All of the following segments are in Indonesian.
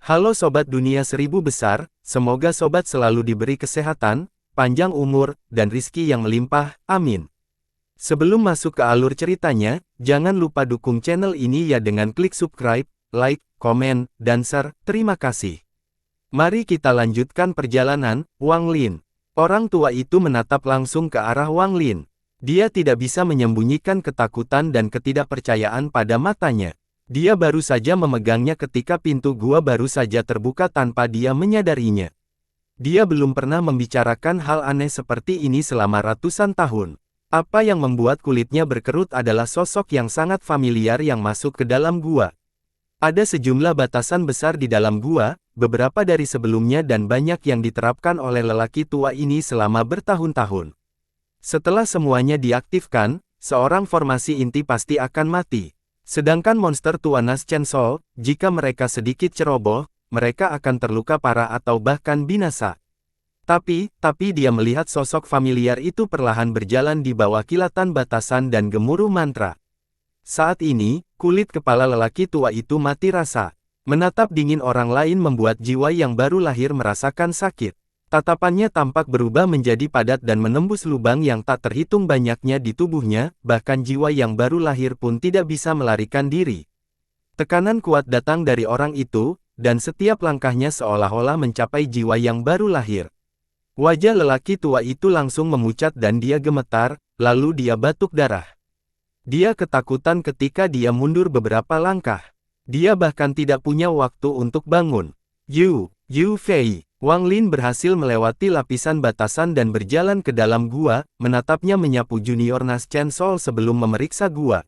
Halo Sobat Dunia Seribu Besar, semoga Sobat selalu diberi kesehatan, panjang umur, dan rizki yang melimpah, amin. Sebelum masuk ke alur ceritanya, jangan lupa dukung channel ini ya dengan klik subscribe, like, komen, dan share, terima kasih. Mari kita lanjutkan perjalanan. Wang Lin. Orang tua itu menatap langsung ke arah Wang Lin. Dia tidak bisa menyembunyikan ketakutan dan ketidakpercayaan pada matanya. Dia baru saja memegangnya ketika pintu gua baru saja terbuka tanpa dia menyadarinya. Dia belum pernah membicarakan hal aneh seperti ini selama ratusan tahun. Apa yang membuat kulitnya berkerut adalah sosok yang sangat familiar yang masuk ke dalam gua. Ada sejumlah batasan besar di dalam gua, beberapa dari sebelumnya dan banyak yang diterapkan oleh lelaki tua ini selama bertahun-tahun. Setelah semuanya diaktifkan, seorang formasi inti pasti akan mati. Sedangkan monster Tuanas Chainsaw, jika mereka sedikit ceroboh, mereka akan terluka parah atau bahkan binasa. Tapi dia melihat sosok familiar itu perlahan berjalan di bawah kilatan batasan dan gemuruh mantra. Saat ini, kulit kepala lelaki tua itu mati rasa. Menatap dingin orang lain membuat jiwa yang baru lahir merasakan sakit. Tatapannya tampak berubah menjadi padat dan menembus lubang yang tak terhitung banyaknya di tubuhnya, bahkan jiwa yang baru lahir pun tidak bisa melarikan diri. Tekanan kuat datang dari orang itu, dan setiap langkahnya seolah-olah mencapai jiwa yang baru lahir. Wajah lelaki tua itu langsung memucat dan dia gemetar, lalu dia batuk darah. Dia ketakutan ketika dia mundur beberapa langkah. Dia bahkan tidak punya waktu untuk bangun. Yu Fei. Wang Lin berhasil melewati lapisan batasan dan berjalan ke dalam gua, menatapnya menyapu Junior Nas Chainsaw sebelum memeriksa gua.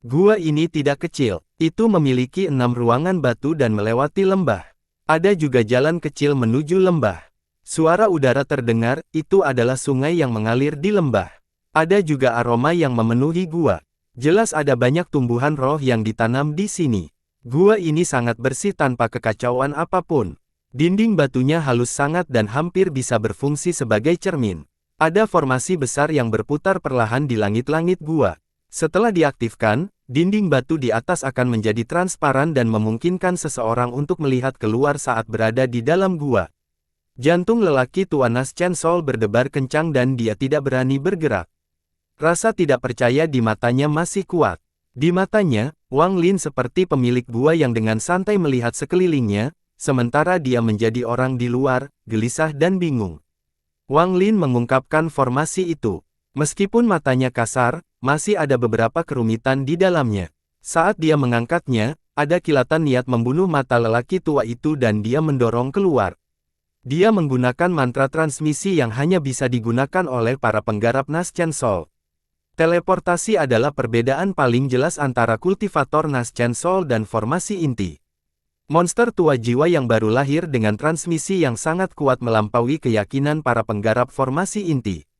Gua ini tidak kecil, itu memiliki 6 ruangan batu dan melewati lembah. Ada juga jalan kecil menuju lembah. Suara udara terdengar, itu adalah sungai yang mengalir di lembah. Ada juga aroma yang memenuhi gua. Jelas ada banyak tumbuhan roh yang ditanam di sini. Gua ini sangat bersih tanpa kekacauan apapun. Dinding batunya halus sangat dan hampir bisa berfungsi sebagai cermin. Ada formasi besar yang berputar perlahan di langit-langit gua. Setelah diaktifkan, dinding batu di atas akan menjadi transparan dan memungkinkan seseorang untuk melihat keluar saat berada di dalam gua. Jantung lelaki Tuanas Chainsaw berdebar kencang dan dia tidak berani bergerak. Rasa tidak percaya di matanya masih kuat. Di matanya, Wang Lin seperti pemilik gua yang dengan santai melihat sekelilingnya, sementara dia menjadi orang di luar, gelisah dan bingung. Wang Lin mengungkapkan formasi itu. Meskipun matanya kasar, masih ada beberapa kerumitan di dalamnya. Saat dia mengangkatnya, ada kilatan niat membunuh mata lelaki tua itu dan dia mendorong keluar. Dia menggunakan mantra transmisi yang hanya bisa digunakan oleh para penggarap Nas Chainsaw. Teleportasi adalah perbedaan paling jelas antara kultivator Nas Chainsaw dan formasi inti. Monster tua jiwa yang baru lahir dengan transmisi yang sangat kuat melampaui keyakinan para penggarap formasi inti.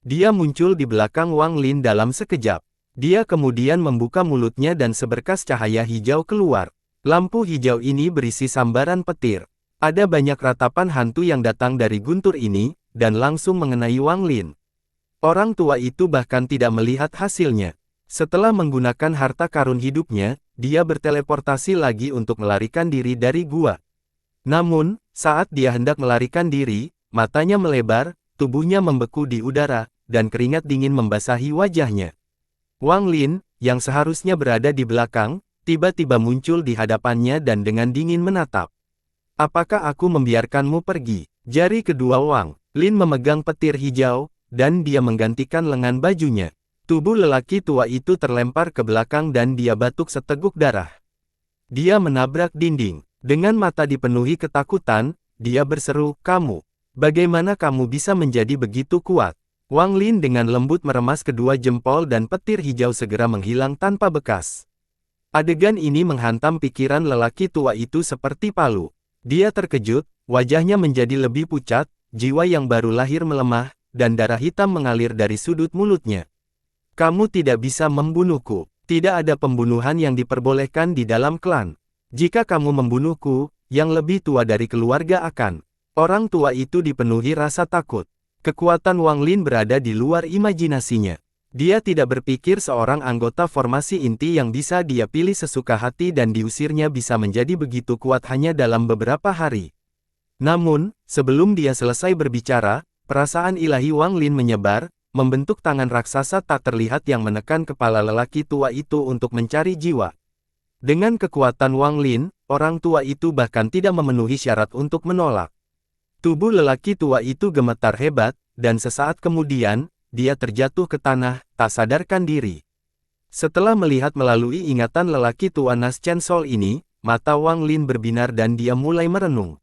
Dia muncul di belakang Wang Lin dalam sekejap. Dia kemudian membuka mulutnya dan seberkas cahaya hijau keluar. Lampu hijau ini berisi sambaran petir. Ada banyak ratapan hantu yang datang dari guntur ini, dan langsung mengenai Wang Lin. Orang tua itu bahkan tidak melihat hasilnya. Setelah menggunakan harta karun hidupnya, dia berteleportasi lagi untuk melarikan diri dari gua. Namun, saat dia hendak melarikan diri, matanya melebar, tubuhnya membeku di udara, dan keringat dingin membasahi wajahnya. Wang Lin, yang seharusnya berada di belakang, tiba-tiba muncul di hadapannya dan dengan dingin menatap. "Apakah aku membiarkanmu pergi?" Jari kedua Wang Lin memegang petir hijau, dan dia menggantikan lengan bajunya. Tubuh lelaki tua itu terlempar ke belakang dan dia batuk seteguk darah. Dia menabrak dinding. Dengan mata dipenuhi ketakutan, dia berseru, "Kamu, bagaimana kamu bisa menjadi begitu kuat?" Wang Lin dengan lembut meremas kedua jempol dan petir hijau segera menghilang tanpa bekas. Adegan ini menghantam pikiran lelaki tua itu seperti palu. Dia terkejut, wajahnya menjadi lebih pucat, jiwa yang baru lahir melemah, dan darah hitam mengalir dari sudut mulutnya. "Kamu tidak bisa membunuhku. Tidak ada pembunuhan yang diperbolehkan di dalam klan. Jika kamu membunuhku, yang lebih tua dari keluarga akan." Orang tua itu dipenuhi rasa takut. Kekuatan Wang Lin berada di luar imajinasinya. Dia tidak berpikir seorang anggota formasi inti yang bisa dia pilih sesuka hati dan diusirnya bisa menjadi begitu kuat hanya dalam beberapa hari. Namun, sebelum dia selesai berbicara, perasaan ilahi Wang Lin menyebar, membentuk tangan raksasa tak terlihat yang menekan kepala lelaki tua itu untuk mencari jiwa. Dengan kekuatan Wang Lin, orang tua itu bahkan tidak memenuhi syarat untuk menolak. Tubuh lelaki tua itu gemetar hebat, dan sesaat kemudian, dia terjatuh ke tanah, tak sadarkan diri. Setelah melihat melalui ingatan lelaki tua Nas Chen Sol ini, mata Wang Lin berbinar dan dia mulai merenung.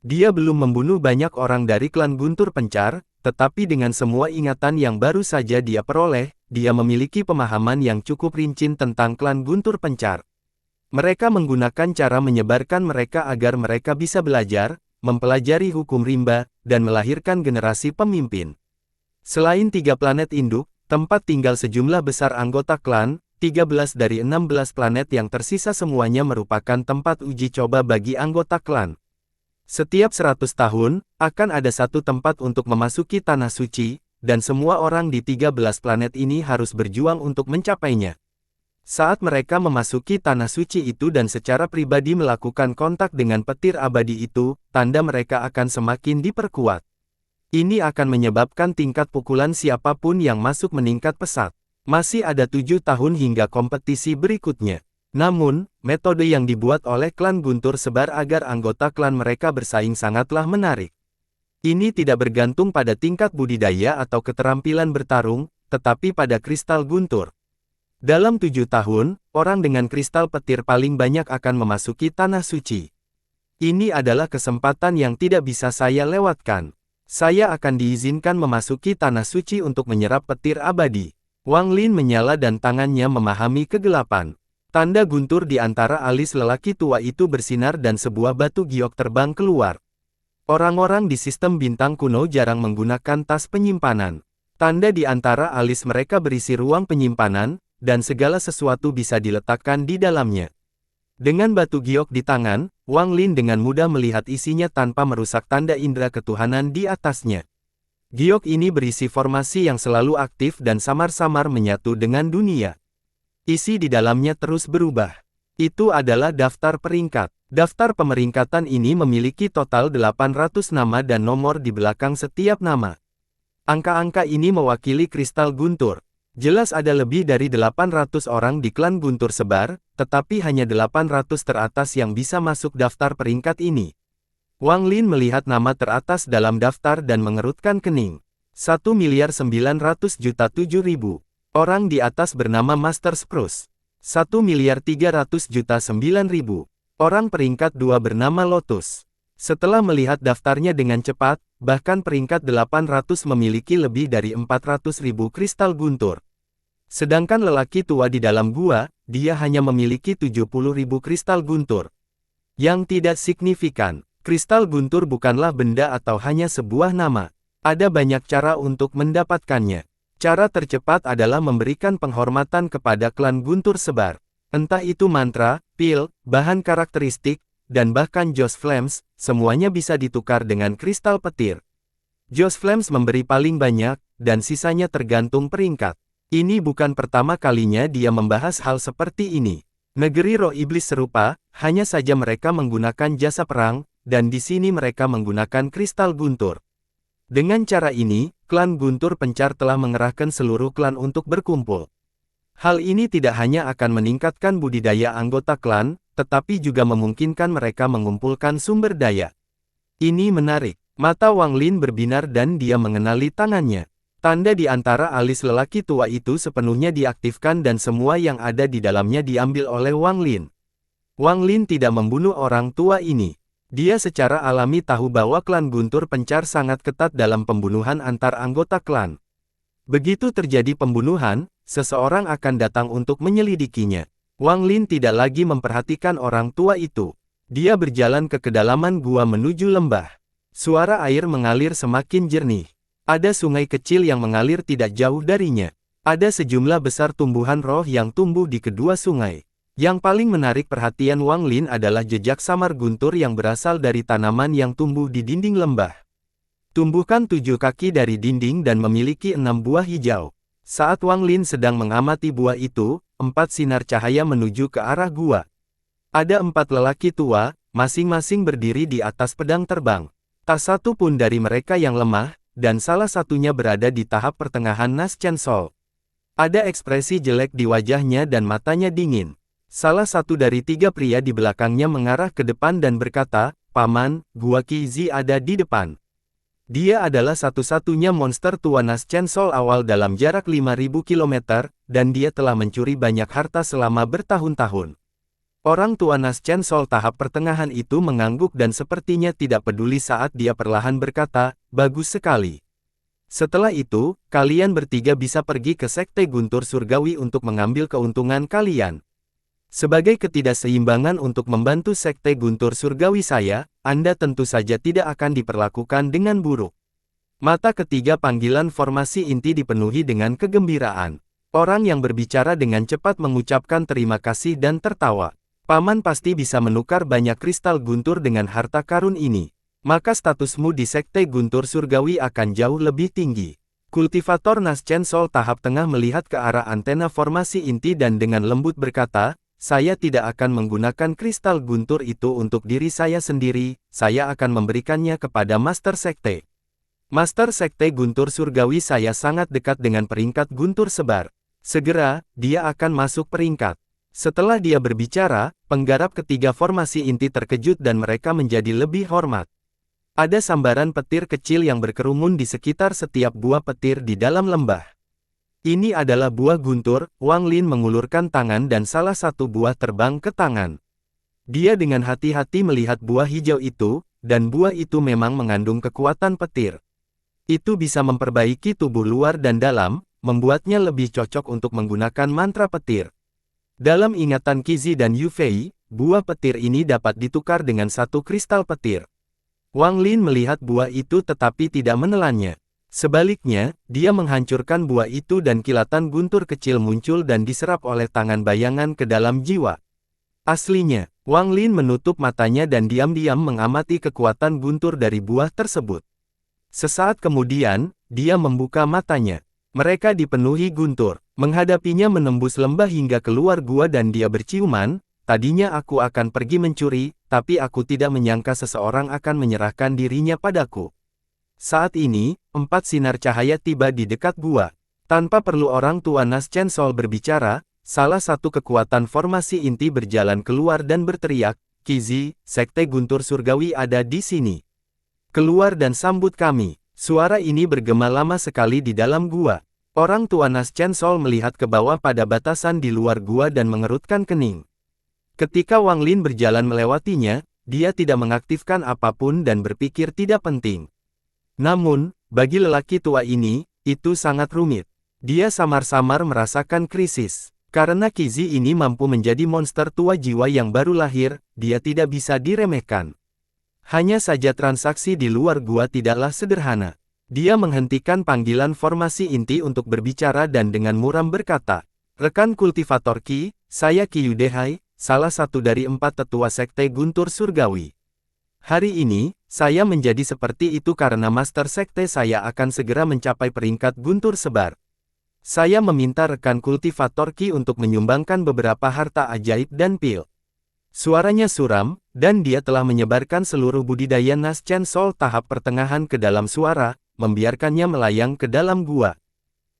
Dia belum membunuh banyak orang dari klan Guntur Pencar, tetapi dengan semua ingatan yang baru saja dia peroleh, dia memiliki pemahaman yang cukup rinci tentang klan Guntur Pencar. Mereka menggunakan cara menyebarkan mereka agar mereka bisa belajar, mempelajari hukum rimba, dan melahirkan generasi pemimpin. Selain 3 planet induk, tempat tinggal sejumlah besar anggota klan, 13 dari 16 planet yang tersisa semuanya merupakan tempat uji coba bagi anggota klan. Setiap 100 tahun, akan ada satu tempat untuk memasuki Tanah Suci, dan semua orang di 13 planet ini harus berjuang untuk mencapainya. Saat mereka memasuki Tanah Suci itu dan secara pribadi melakukan kontak dengan petir abadi itu, tanda mereka akan semakin diperkuat. Ini akan menyebabkan tingkat pukulan siapapun yang masuk meningkat pesat. Masih ada 7 tahun hingga kompetisi berikutnya. Namun, metode yang dibuat oleh klan Guntur Sebar agar anggota klan mereka bersaing sangatlah menarik. Ini tidak bergantung pada tingkat budidaya atau keterampilan bertarung, tetapi pada kristal Guntur. Dalam 7 tahun, orang dengan kristal petir paling banyak akan memasuki Tanah Suci. Ini adalah kesempatan yang tidak bisa saya lewatkan. Saya akan diizinkan memasuki Tanah Suci untuk menyerap petir abadi. Wang Lin menyala dan tangannya memahami kegelapan. Tanda guntur di antara alis lelaki tua itu bersinar dan sebuah batu giok terbang keluar. Orang-orang di sistem bintang kuno jarang menggunakan tas penyimpanan. Tanda di antara alis mereka berisi ruang penyimpanan, dan segala sesuatu bisa diletakkan di dalamnya. Dengan batu giok di tangan, Wang Lin dengan mudah melihat isinya tanpa merusak tanda indera ketuhanan di atasnya. Giok ini berisi formasi yang selalu aktif dan samar-samar menyatu dengan dunia. Isi di dalamnya terus berubah. Itu adalah daftar peringkat. Daftar pemeringkatan ini memiliki total 800 nama dan nomor di belakang setiap nama. Angka-angka ini mewakili kristal Guntur. Jelas ada lebih dari 800 orang di klan Guntur Sebar, tetapi hanya 800 teratas yang bisa masuk daftar peringkat ini. Wang Lin melihat nama teratas dalam daftar dan mengerutkan kening. 1.900.007.000. Orang di atas bernama Master Spruce. 1.300.009.000. Orang peringkat 2 bernama Lotus. Setelah melihat daftarnya dengan cepat, bahkan peringkat 800 memiliki lebih dari 400.000 kristal Guntur. Sedangkan lelaki tua di dalam gua, dia hanya memiliki 70.000 kristal Guntur. Yang tidak signifikan, kristal Guntur bukanlah benda atau hanya sebuah nama. Ada banyak cara untuk mendapatkannya. Cara tercepat adalah memberikan penghormatan kepada klan Guntur Sebar. Entah itu mantra, pil, bahan karakteristik, dan bahkan Joss Flames, semuanya bisa ditukar dengan kristal petir. Joss Flames memberi paling banyak, dan sisanya tergantung peringkat. Ini bukan pertama kalinya dia membahas hal seperti ini. Negeri roh iblis serupa, hanya saja mereka menggunakan jasa perang, dan di sini mereka menggunakan kristal Guntur. Dengan cara ini, klan Guntur Pencar telah mengerahkan seluruh klan untuk berkumpul. Hal ini tidak hanya akan meningkatkan budidaya anggota klan, tetapi juga memungkinkan mereka mengumpulkan sumber daya. Ini menarik. Mata Wang Lin berbinar dan dia mengenali tangannya. Tanda di antara alis lelaki tua itu sepenuhnya diaktifkan dan semua yang ada di dalamnya diambil oleh Wang Lin. Wang Lin tidak membunuh orang tua ini. Dia secara alami tahu bahwa klan Guntur Pencar sangat ketat dalam pembunuhan antar anggota klan. Begitu terjadi pembunuhan, seseorang akan datang untuk menyelidikinya. Wang Lin tidak lagi memperhatikan orang tua itu. Dia berjalan ke kedalaman gua menuju lembah. Suara air mengalir semakin jernih. Ada sungai kecil yang mengalir tidak jauh darinya. Ada sejumlah besar tumbuhan roh yang tumbuh di kedua sungai. Yang paling menarik perhatian Wang Lin adalah jejak samar guntur yang berasal dari tanaman yang tumbuh di dinding lembah. Tumbuhkan 7 kaki dari dinding dan memiliki 6 buah hijau. Saat Wang Lin sedang mengamati buah itu, 4 sinar cahaya menuju ke arah gua. Ada 4 lelaki tua, masing-masing berdiri di atas pedang terbang. Tak satu pun dari mereka yang lemah, dan salah satunya berada di tahap pertengahan Nas Chen Sol. Ada ekspresi jelek di wajahnya dan matanya dingin. Salah satu dari 3 pria di belakangnya mengarah ke depan dan berkata, "Paman, Gua Qi Zi ada di depan." Dia adalah satu-satunya monster tua Nas Chen Sol awal dalam jarak 5.000 km, dan dia telah mencuri banyak harta selama bertahun-tahun. Orang tua Nas Chen Sol tahap pertengahan itu mengangguk dan sepertinya tidak peduli saat dia perlahan berkata, "Bagus sekali. Setelah itu, kalian bertiga bisa pergi ke Sekte Guntur Surgawi untuk mengambil keuntungan kalian. Sebagai ketidakseimbangan untuk membantu Sekte Guntur Surgawi saya, Anda tentu saja tidak akan diperlakukan dengan buruk." Mata ketiga panggilan formasi inti dipenuhi dengan kegembiraan. Orang yang berbicara dengan cepat mengucapkan terima kasih dan tertawa. "Paman pasti bisa menukar banyak kristal guntur dengan harta karun ini. Maka statusmu di Sekte Guntur Surgawi akan jauh lebih tinggi." Kultivator Nas Chen Sol tahap tengah melihat ke arah antena formasi inti dan dengan lembut berkata, "Saya tidak akan menggunakan kristal guntur itu untuk diri saya sendiri, saya akan memberikannya kepada Master Sekte. Master Sekte Guntur Surgawi saya sangat dekat dengan peringkat guntur sebar. Segera, dia akan masuk peringkat." Setelah dia berbicara, penggarap ketiga formasi inti terkejut dan mereka menjadi lebih hormat. Ada sambaran petir kecil yang berkerumun di sekitar setiap buah petir di dalam lembah. Ini adalah buah guntur. Wang Lin mengulurkan tangan dan salah satu buah terbang ke tangan. Dia dengan hati-hati melihat buah hijau itu, dan buah itu memang mengandung kekuatan petir. Itu bisa memperbaiki tubuh luar dan dalam, membuatnya lebih cocok untuk menggunakan mantra petir. Dalam ingatan Qi Zi dan Yu Fei, buah petir ini dapat ditukar dengan satu kristal petir. Wang Lin melihat buah itu tetapi tidak menelannya. Sebaliknya, dia menghancurkan buah itu dan kilatan guntur kecil muncul dan diserap oleh tangan bayangan ke dalam jiwa. Aslinya, Wang Lin menutup matanya dan diam-diam mengamati kekuatan guntur dari buah tersebut. Sesaat kemudian, dia membuka matanya. Mereka dipenuhi guntur. Menghadapinya menembus lembah hingga keluar gua dan dia berciuman, "Tadinya aku akan pergi mencuri, tapi aku tidak menyangka seseorang akan menyerahkan dirinya padaku." Saat ini, 4 sinar cahaya tiba di dekat gua. Tanpa perlu orang tua Nas Chen Sol berbicara, salah satu kekuatan formasi inti berjalan keluar dan berteriak, "Qi Zi, Sekte Guntur Surgawi ada di sini. Keluar dan sambut kami." Suara ini bergema lama sekali di dalam gua. Orang tua Nas Chen Sol melihat ke bawah pada batasan di luar gua dan mengerutkan kening. Ketika Wang Lin berjalan melewatinya, dia tidak mengaktifkan apapun dan berpikir tidak penting. Namun, bagi lelaki tua ini, itu sangat rumit. Dia samar-samar merasakan krisis. Karena Qi Zi ini mampu menjadi monster tua jiwa yang baru lahir, dia tidak bisa diremehkan. Hanya saja transaksi di luar gua tidaklah sederhana. Dia menghentikan panggilan formasi inti untuk berbicara dan dengan muram berkata, "Rekan kultivator Qi, saya Qi Yudehai, salah satu dari 4 tetua Sekte Guntur Surgawi. Hari ini, saya menjadi seperti itu karena Master Sekte saya akan segera mencapai peringkat guntur sebar. Saya meminta rekan kultivator Qi untuk menyumbangkan beberapa harta ajaib dan pil." Suaranya suram, dan dia telah menyebarkan seluruh budidaya Nas Chen Sol tahap pertengahan ke dalam suara, membiarkannya melayang ke dalam gua.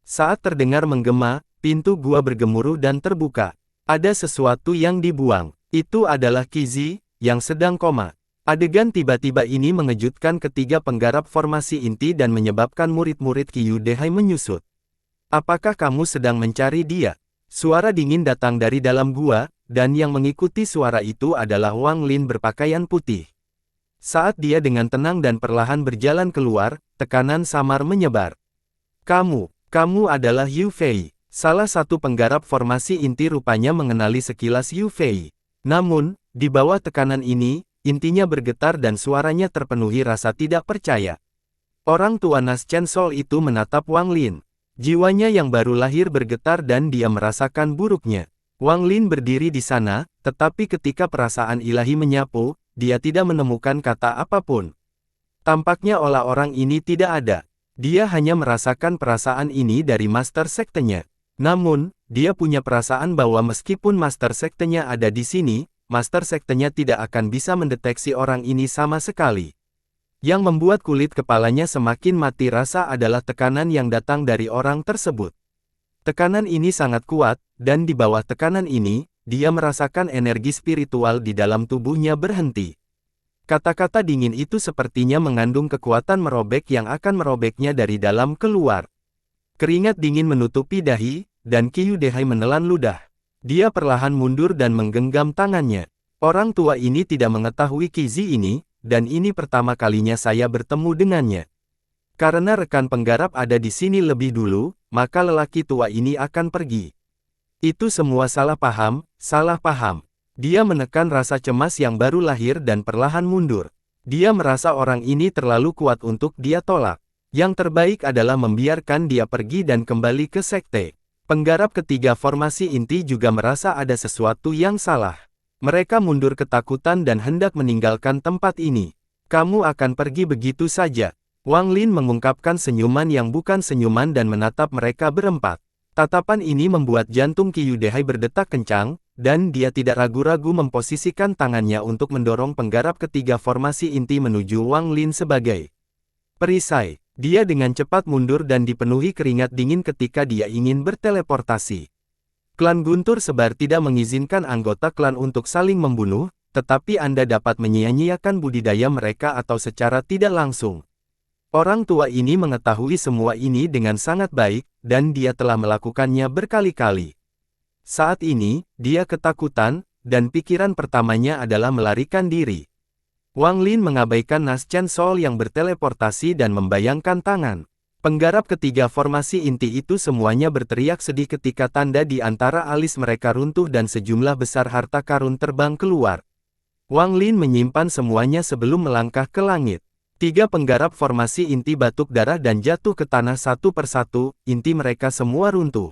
Saat terdengar menggema, pintu gua bergemuruh dan terbuka. Ada sesuatu yang dibuang. Itu adalah Qi Zi, yang sedang koma. Adegan tiba-tiba ini mengejutkan ketiga penggarap formasi inti dan menyebabkan murid-murid Qi Yudehai menyusut. "Apakah kamu sedang mencari dia?" Suara dingin datang dari dalam gua, dan yang mengikuti suara itu adalah Wang Lin berpakaian putih. Saat dia dengan tenang dan perlahan berjalan keluar, tekanan samar menyebar. Kamu adalah Yu Fei." Salah satu penggarap formasi inti rupanya mengenali sekilas Yu Fei. Namun, di bawah tekanan ini, intinya bergetar dan suaranya terpenuhi rasa tidak percaya. Orang tua Nas Chen Sol itu menatap Wang Lin. Jiwanya yang baru lahir bergetar dan dia merasakan buruknya. Wang Lin berdiri di sana, tetapi ketika perasaan ilahi menyapu, dia tidak menemukan kata apapun. Tampaknya olah orang ini tidak ada. Dia hanya merasakan perasaan ini dari Master Sektenya. Namun, dia punya perasaan bahwa meskipun Master Sektenya ada di sini, Master Sektenya tidak akan bisa mendeteksi orang ini sama sekali. Yang membuat kulit kepalanya semakin mati rasa adalah tekanan yang datang dari orang tersebut. Tekanan ini sangat kuat, dan di bawah tekanan ini, dia merasakan energi spiritual di dalam tubuhnya berhenti. Kata-kata dingin itu sepertinya mengandung kekuatan merobek yang akan merobeknya dari dalam keluar. Keringat dingin menutupi dahi, dan Kyudehai menelan ludah. Dia perlahan mundur dan menggenggam tangannya. Orang tua ini tidak mengetahui Kizi ini, dan ini pertama kalinya saya bertemu dengannya. Karena rekan penggarap ada di sini lebih dulu, maka lelaki tua ini akan pergi. Itu semua salah paham, salah paham. Dia menekan rasa cemas yang baru lahir dan perlahan mundur. Dia merasa orang ini terlalu kuat untuk dia tolak. Yang terbaik adalah membiarkan dia pergi dan kembali ke sekte. Penggarap ketiga formasi inti juga merasa ada sesuatu yang salah. Mereka mundur ketakutan dan hendak meninggalkan tempat ini. Kamu akan pergi begitu saja. Wang Lin mengungkapkan senyuman yang bukan senyuman dan menatap mereka berempat. Tatapan ini membuat jantung Kyudehai berdetak kencang, dan dia tidak ragu-ragu memposisikan tangannya untuk mendorong penggarap ketiga formasi inti menuju Wang Lin sebagai perisai. Dia dengan cepat mundur dan dipenuhi keringat dingin ketika dia ingin berteleportasi. Klan Guntur Sebar tidak mengizinkan anggota klan untuk saling membunuh, tetapi Anda dapat menyia-nyiakan budidaya mereka atau secara tidak langsung. Orang tua ini mengetahui semua ini dengan sangat baik, dan dia telah melakukannya berkali-kali. Saat ini, dia ketakutan, dan pikiran pertamanya adalah melarikan diri. Wang Lin mengabaikan Nas Chen Sol yang berteleportasi dan membayangkan tangan. Penggarap ketiga formasi inti itu semuanya berteriak sedih ketika tanda di antara alis mereka runtuh dan sejumlah besar harta karun terbang keluar. Wang Lin menyimpan semuanya sebelum melangkah ke langit. 3 penggarap formasi inti batuk darah dan jatuh ke tanah satu persatu, inti mereka semua runtuh.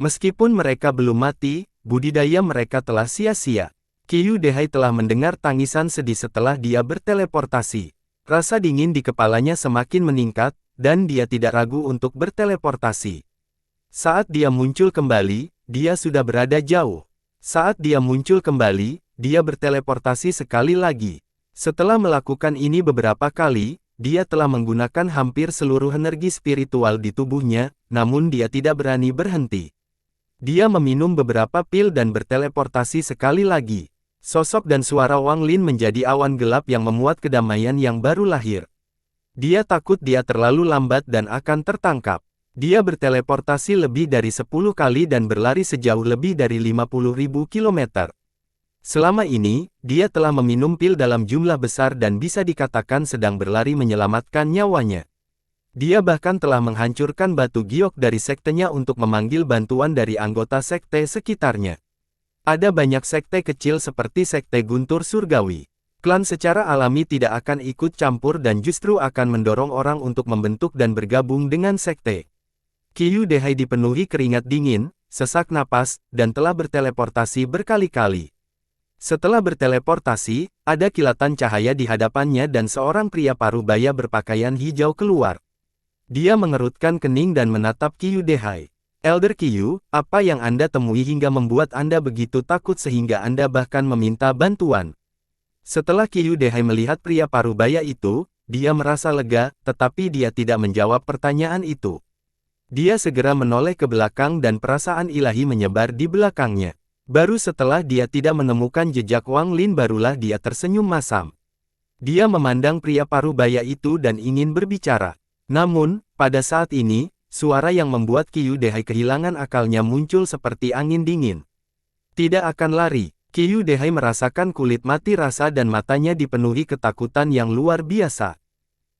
Meskipun mereka belum mati, budidaya mereka telah sia-sia. Kyudehai telah mendengar tangisan sedih setelah dia berteleportasi. Rasa dingin di kepalanya semakin meningkat, dan dia tidak ragu untuk berteleportasi. Saat dia muncul kembali, dia sudah berada jauh. Saat dia muncul kembali, dia berteleportasi sekali lagi. Setelah melakukan ini beberapa kali, dia telah menggunakan hampir seluruh energi spiritual di tubuhnya, namun dia tidak berani berhenti. Dia meminum beberapa pil dan berteleportasi sekali lagi. Sosok dan suara Wang Lin menjadi awan gelap yang memuat kedamaian yang baru lahir. Dia takut dia terlalu lambat dan akan tertangkap. Dia berteleportasi lebih dari 10 kali dan berlari sejauh lebih dari 50.000 kilometer. Selama ini, dia telah meminum pil dalam jumlah besar dan bisa dikatakan sedang berlari menyelamatkan nyawanya. Dia bahkan telah menghancurkan batu giok dari sektenya untuk memanggil bantuan dari anggota sekte sekitarnya. Ada banyak sekte kecil seperti sekte Guntur Surgawi. Klan secara alami tidak akan ikut campur dan justru akan mendorong orang untuk membentuk dan bergabung dengan sekte. Kyudehai dipenuhi keringat dingin, sesak napas, dan telah berteleportasi berkali-kali. Setelah berteleportasi, ada kilatan cahaya di hadapannya dan seorang pria parubaya berpakaian hijau keluar. Dia mengerutkan kening dan menatap Kyudehai. Elder Kyu, apa yang Anda temui hingga membuat Anda begitu takut sehingga Anda bahkan meminta bantuan? Setelah Kyudehai melihat pria parubaya itu, dia merasa lega, tetapi dia tidak menjawab pertanyaan itu. Dia segera menoleh ke belakang dan perasaan ilahi menyebar di belakangnya. Baru setelah dia tidak menemukan jejak Wang Lin barulah dia tersenyum masam. Dia memandang pria parubaya itu dan ingin berbicara. Namun, pada saat ini, suara yang membuat Kyudehai kehilangan akalnya muncul seperti angin dingin. Tidak akan lari. Kyudehai merasakan kulit mati rasa dan matanya dipenuhi ketakutan yang luar biasa.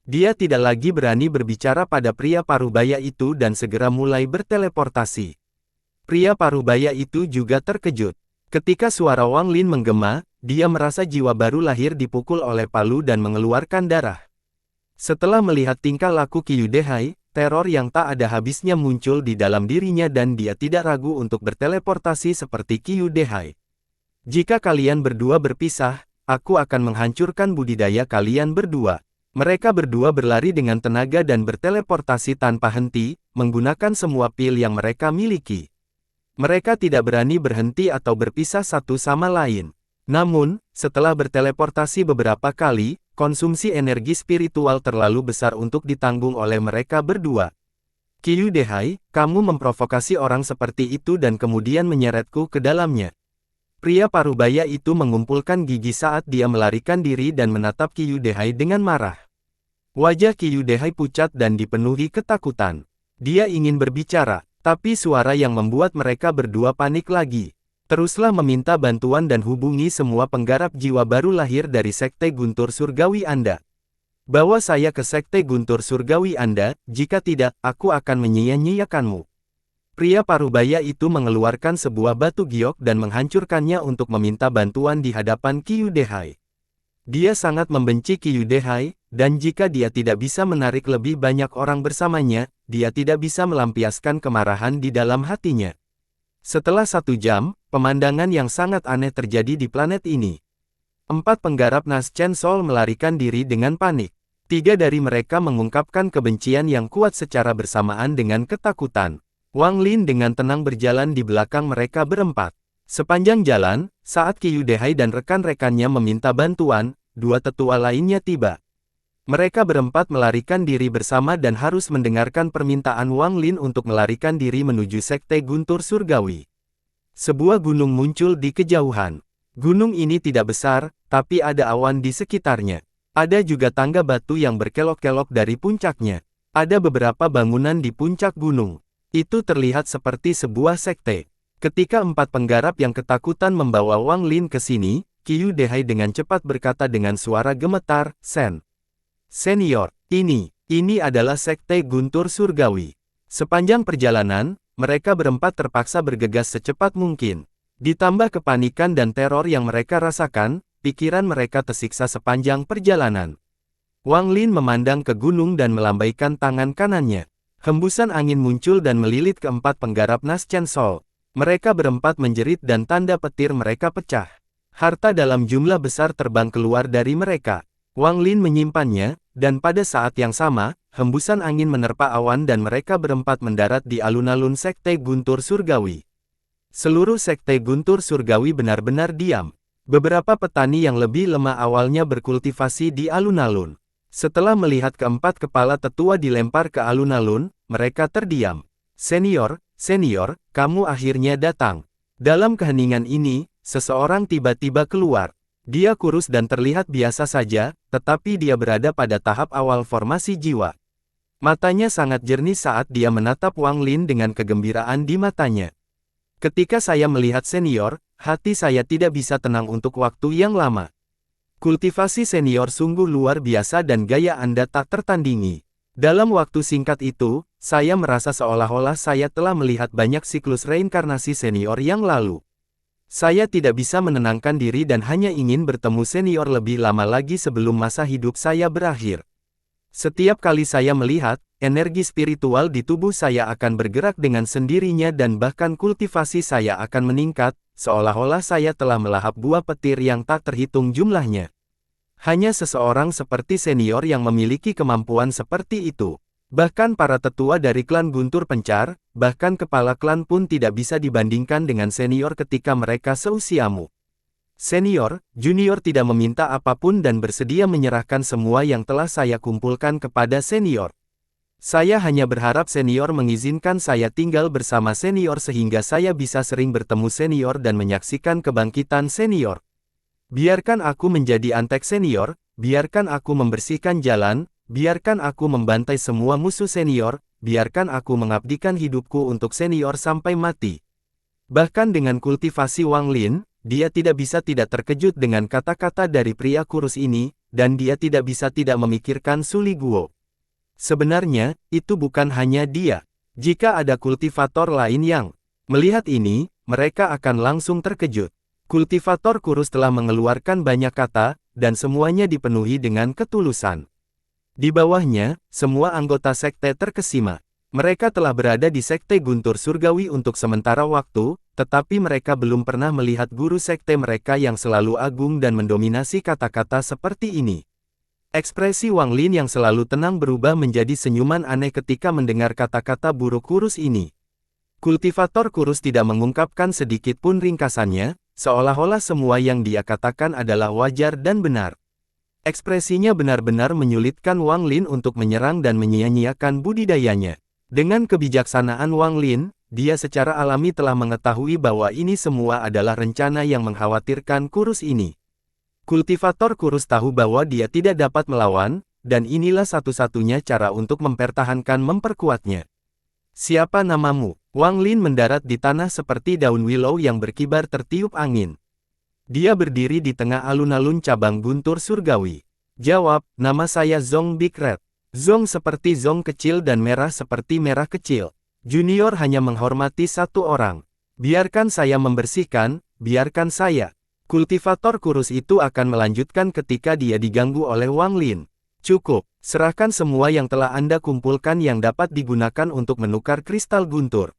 Dia tidak lagi berani berbicara pada pria parubaya itu dan segera mulai berteleportasi. Pria parubaya itu juga terkejut. Ketika suara Wang Lin menggema, dia merasa jiwa baru lahir dipukul oleh palu dan mengeluarkan darah. Setelah melihat tingkah laku Kyudehai, teror yang tak ada habisnya muncul di dalam dirinya dan dia tidak ragu untuk berteleportasi seperti Kyudehai. Jika kalian berdua berpisah, aku akan menghancurkan budidaya kalian berdua. Mereka berdua berlari dengan tenaga dan berteleportasi tanpa henti, menggunakan semua pil yang mereka miliki. Mereka tidak berani berhenti atau berpisah satu sama lain. Namun, setelah berteleportasi beberapa kali, konsumsi energi spiritual terlalu besar untuk ditanggung oleh mereka berdua. Qiu Dehai, kamu memprovokasi orang seperti itu dan kemudian menyeretku ke dalamnya. Pria parubaya itu mengumpulkan gigi saat dia melarikan diri dan menatap Qiu Dehai dengan marah. Wajah Qiu Dehai pucat dan dipenuhi ketakutan. Dia ingin berbicara, tapi suara yang membuat mereka berdua panik lagi. Teruslah meminta bantuan dan hubungi semua penggarap jiwa baru lahir dari Sekte Guntur Surgawi Anda. Bawa saya ke Sekte Guntur Surgawi Anda, jika tidak, aku akan menyia-nyiakanmu. Pria parubaya itu mengeluarkan sebuah batu giok dan menghancurkannya untuk meminta bantuan di hadapan Qiu Dehai. Dia sangat membenci Qiu Dehai, dan jika dia tidak bisa menarik lebih banyak orang bersamanya, dia tidak bisa melampiaskan kemarahan di dalam hatinya. Setelah 1 jam, pemandangan yang sangat aneh terjadi di planet ini. 4 penggarap Nas Chen Sol melarikan diri dengan panik. 3 dari mereka mengungkapkan kebencian yang kuat secara bersamaan dengan ketakutan. Wang Lin dengan tenang berjalan di belakang mereka berempat. Sepanjang jalan, saat Qiu Dehai dan rekan-rekannya meminta bantuan, 2 tetua lainnya tiba. Mereka berempat melarikan diri bersama dan harus mendengarkan permintaan Wang Lin untuk melarikan diri menuju Sekte Guntur Surgawi. Sebuah gunung muncul di kejauhan. Gunung ini tidak besar, tapi ada awan di sekitarnya. Ada juga tangga batu yang berkelok-kelok dari puncaknya. Ada beberapa bangunan di puncak gunung. Itu terlihat seperti sebuah sekte. Ketika 4 penggarap yang ketakutan membawa Wang Lin ke sini, Qiu Dehai dengan cepat berkata dengan suara gemetar, Senior, ini adalah Sekte Guntur Surgawi. Sepanjang perjalanan, mereka berempat terpaksa bergegas secepat mungkin. Ditambah kepanikan dan teror yang mereka rasakan, pikiran mereka tersiksa sepanjang perjalanan. Wang Lin memandang ke gunung dan melambaikan tangan kanannya. Hembusan angin muncul dan melilit ke 4 penggarap Nas Chen Sol. Mereka berempat menjerit dan tanda petir mereka pecah. Harta dalam jumlah besar terbang keluar dari mereka. Wang Lin menyimpannya, dan pada saat yang sama, hembusan angin menerpa awan dan mereka berempat mendarat di alun-alun Sekte Guntur Surgawi. Seluruh Sekte Guntur Surgawi benar-benar diam. Beberapa petani yang lebih lemah awalnya berkultivasi di alun-alun. Setelah melihat keempat kepala tetua dilempar ke alun-alun, mereka terdiam. Senior, kamu akhirnya datang. Dalam keheningan ini, seseorang tiba-tiba keluar. Dia kurus dan terlihat biasa saja, tetapi dia berada pada tahap awal formasi jiwa. Matanya sangat jernih saat dia menatap Wang Lin dengan kegembiraan di matanya. Ketika saya melihat senior, hati saya tidak bisa tenang untuk waktu yang lama. Kultivasi senior sungguh luar biasa dan gaya Anda tak tertandingi. Dalam waktu singkat itu, saya merasa seolah-olah saya telah melihat banyak siklus reinkarnasi senior yang lalu. Saya tidak bisa menenangkan diri dan hanya ingin bertemu senior lebih lama lagi sebelum masa hidup saya berakhir. Setiap kali saya melihat, energi spiritual di tubuh saya akan bergerak dengan sendirinya dan bahkan kultivasi saya akan meningkat, seolah-olah saya telah melahap buah petir yang tak terhitung jumlahnya. Hanya seseorang seperti senior yang memiliki kemampuan seperti itu. Bahkan para tetua dari klan Guntur Pencar, bahkan kepala klan pun tidak bisa dibandingkan dengan senior ketika mereka seusiamu. Senior, junior tidak meminta apapun dan bersedia menyerahkan semua yang telah saya kumpulkan kepada senior. Saya hanya berharap senior mengizinkan saya tinggal bersama senior sehingga saya bisa sering bertemu senior dan menyaksikan kebangkitan senior. Biarkan aku menjadi antek senior, biarkan aku membersihkan jalan, biarkan aku membantai semua musuh senior, biarkan aku mengabdikan hidupku untuk senior sampai mati. Bahkan dengan kultivasi Wang Lin, dia tidak bisa tidak terkejut dengan kata-kata dari pria kurus ini, dan dia tidak bisa tidak memikirkan Su Li Guo. Sebenarnya, itu bukan hanya dia. Jika ada kultivator lain yang melihat ini, mereka akan langsung terkejut. Kultivator kurus telah mengeluarkan banyak kata, dan semuanya dipenuhi dengan ketulusan. Di bawahnya, semua anggota sekte terkesima. Mereka telah berada di Sekte Guntur Surgawi untuk sementara waktu, tetapi mereka belum pernah melihat guru sekte mereka yang selalu agung dan mendominasi kata-kata seperti ini. Ekspresi Wang Lin yang selalu tenang berubah menjadi senyuman aneh ketika mendengar kata-kata buruk kurus ini. Kultivator kurus tidak mengungkapkan sedikit pun ringkasannya, seolah-olah semua yang dia katakan adalah wajar dan benar. Ekspresinya benar-benar menyulitkan Wang Lin untuk menyerang dan menyia-nyiakan budidayanya. Dengan kebijaksanaan Wang Lin, dia secara alami telah mengetahui bahwa ini semua adalah rencana yang mengkhawatirkan kurus ini. Kultivator kurus tahu bahwa dia tidak dapat melawan, dan inilah satu-satunya cara untuk memperkuatnya. Siapa namamu? Wang Lin mendarat di tanah seperti daun willow yang berkibar tertiup angin. Dia berdiri di tengah alun-alun cabang guntur surgawi. Jawab, nama saya Zong Big Red. Zong seperti Zong kecil dan merah seperti merah kecil. Junior hanya menghormati satu orang. Biarkan saya membersihkan, biarkan saya. Kultivator kurus itu akan melanjutkan ketika dia diganggu oleh Wang Lin. Cukup, serahkan semua yang telah Anda kumpulkan yang dapat digunakan untuk menukar kristal guntur.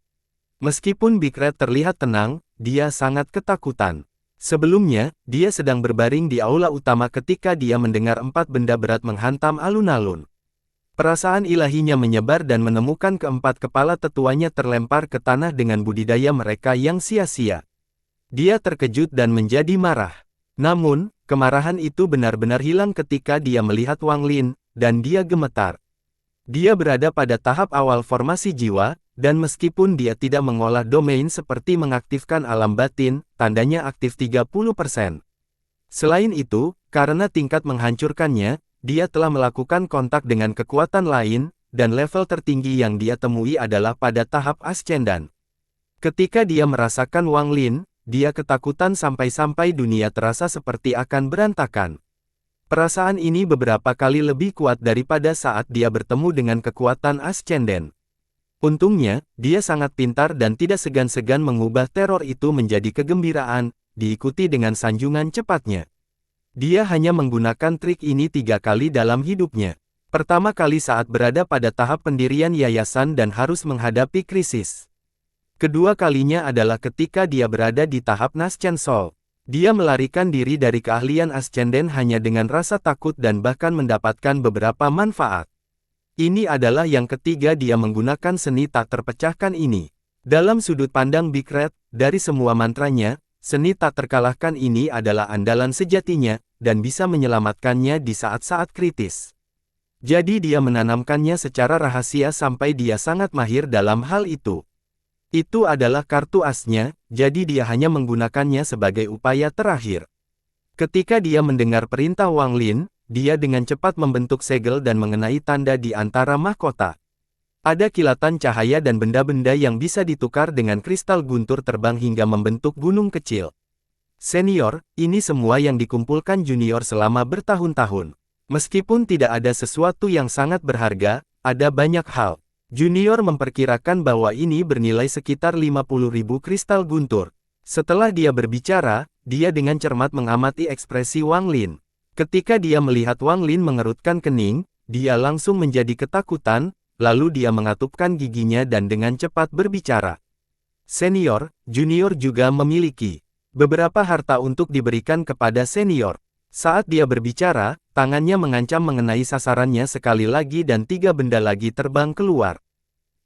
Meskipun Big Red terlihat tenang, dia sangat ketakutan. Sebelumnya, dia sedang berbaring di aula utama ketika dia mendengar 4 benda berat menghantam alun-alun. Perasaan ilahinya menyebar dan menemukan keempat kepala tetuanya terlempar ke tanah dengan budidaya mereka yang sia-sia. Dia terkejut dan menjadi marah. Namun, kemarahan itu benar-benar hilang ketika dia melihat Wang Lin, dan dia gemetar. Dia berada pada tahap awal formasi jiwa, dan meskipun dia tidak mengolah domain seperti mengaktifkan alam batin, tandanya aktif 30%. Selain itu, karena tingkat menghancurkannya, dia telah melakukan kontak dengan kekuatan lain, dan level tertinggi yang dia temui adalah pada tahap ascendan. Ketika dia merasakan Wang Lin, dia ketakutan sampai-sampai dunia terasa seperti akan berantakan. Perasaan ini beberapa kali lebih kuat daripada saat dia bertemu dengan kekuatan ascenden. Untungnya, dia sangat pintar dan tidak segan-segan mengubah teror itu menjadi kegembiraan, diikuti dengan sanjungan cepatnya. Dia hanya menggunakan trik ini 3 kali dalam hidupnya. Pertama kali saat berada pada tahap pendirian yayasan dan harus menghadapi krisis. Kedua kalinya adalah ketika dia berada di tahap Naschen Soul. Dia melarikan diri dari keahlian ascenden hanya dengan rasa takut dan bahkan mendapatkan beberapa manfaat. Ini adalah yang ketiga dia menggunakan seni tak terpecahkan ini. Dalam sudut pandang Big Red, dari semua mantranya, seni tak terkalahkan ini adalah andalan sejatinya, dan bisa menyelamatkannya di saat-saat kritis. Jadi dia menanamkannya secara rahasia sampai dia sangat mahir dalam hal itu. Itu adalah kartu asnya, jadi dia hanya menggunakannya sebagai upaya terakhir. Ketika dia mendengar perintah Wang Lin, dia dengan cepat membentuk segel dan mengenai tanda di antara mahkota. Ada kilatan cahaya dan benda-benda yang bisa ditukar dengan kristal guntur terbang hingga membentuk gunung kecil. Senior, ini semua yang dikumpulkan junior selama bertahun-tahun. Meskipun tidak ada sesuatu yang sangat berharga, ada banyak hal. Junior memperkirakan bahwa ini bernilai sekitar 50.000 kristal guntur. Setelah dia berbicara, dia dengan cermat mengamati ekspresi Wang Lin. Ketika dia melihat Wang Lin mengerutkan kening, dia langsung menjadi ketakutan, lalu dia mengatupkan giginya dan dengan cepat berbicara. Senior, junior juga memiliki beberapa harta untuk diberikan kepada senior. Saat dia berbicara, tangannya mengancam mengenai sasarannya sekali lagi dan 3 benda lagi terbang keluar.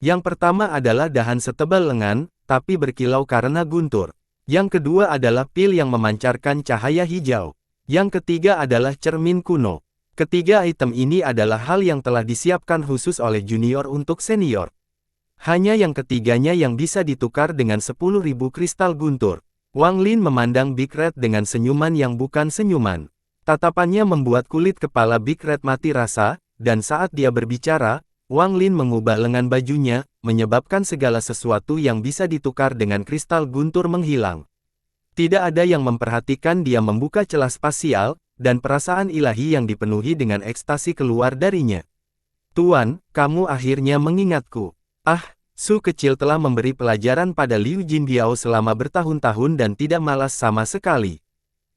Yang pertama adalah dahan setebal lengan, tapi berkilau karena guntur. Yang kedua adalah pil yang memancarkan cahaya hijau. Yang ketiga adalah cermin kuno. Ketiga item ini adalah hal yang telah disiapkan khusus oleh junior untuk senior. Hanya yang ketiganya yang bisa ditukar dengan 10.000 kristal guntur. Wang Lin memandang Big Red dengan senyuman yang bukan senyuman. Tatapannya membuat kulit kepala Big Red mati rasa, dan saat dia berbicara, Wang Lin mengubah lengan bajunya, menyebabkan segala sesuatu yang bisa ditukar dengan kristal guntur menghilang. Tidak ada yang memperhatikan dia membuka celah spasial, dan perasaan ilahi yang dipenuhi dengan ekstasi keluar darinya. Tuan, kamu akhirnya mengingatku. Ah, Su kecil telah memberi pelajaran pada Liu Jinbiao selama bertahun-tahun dan tidak malas sama sekali.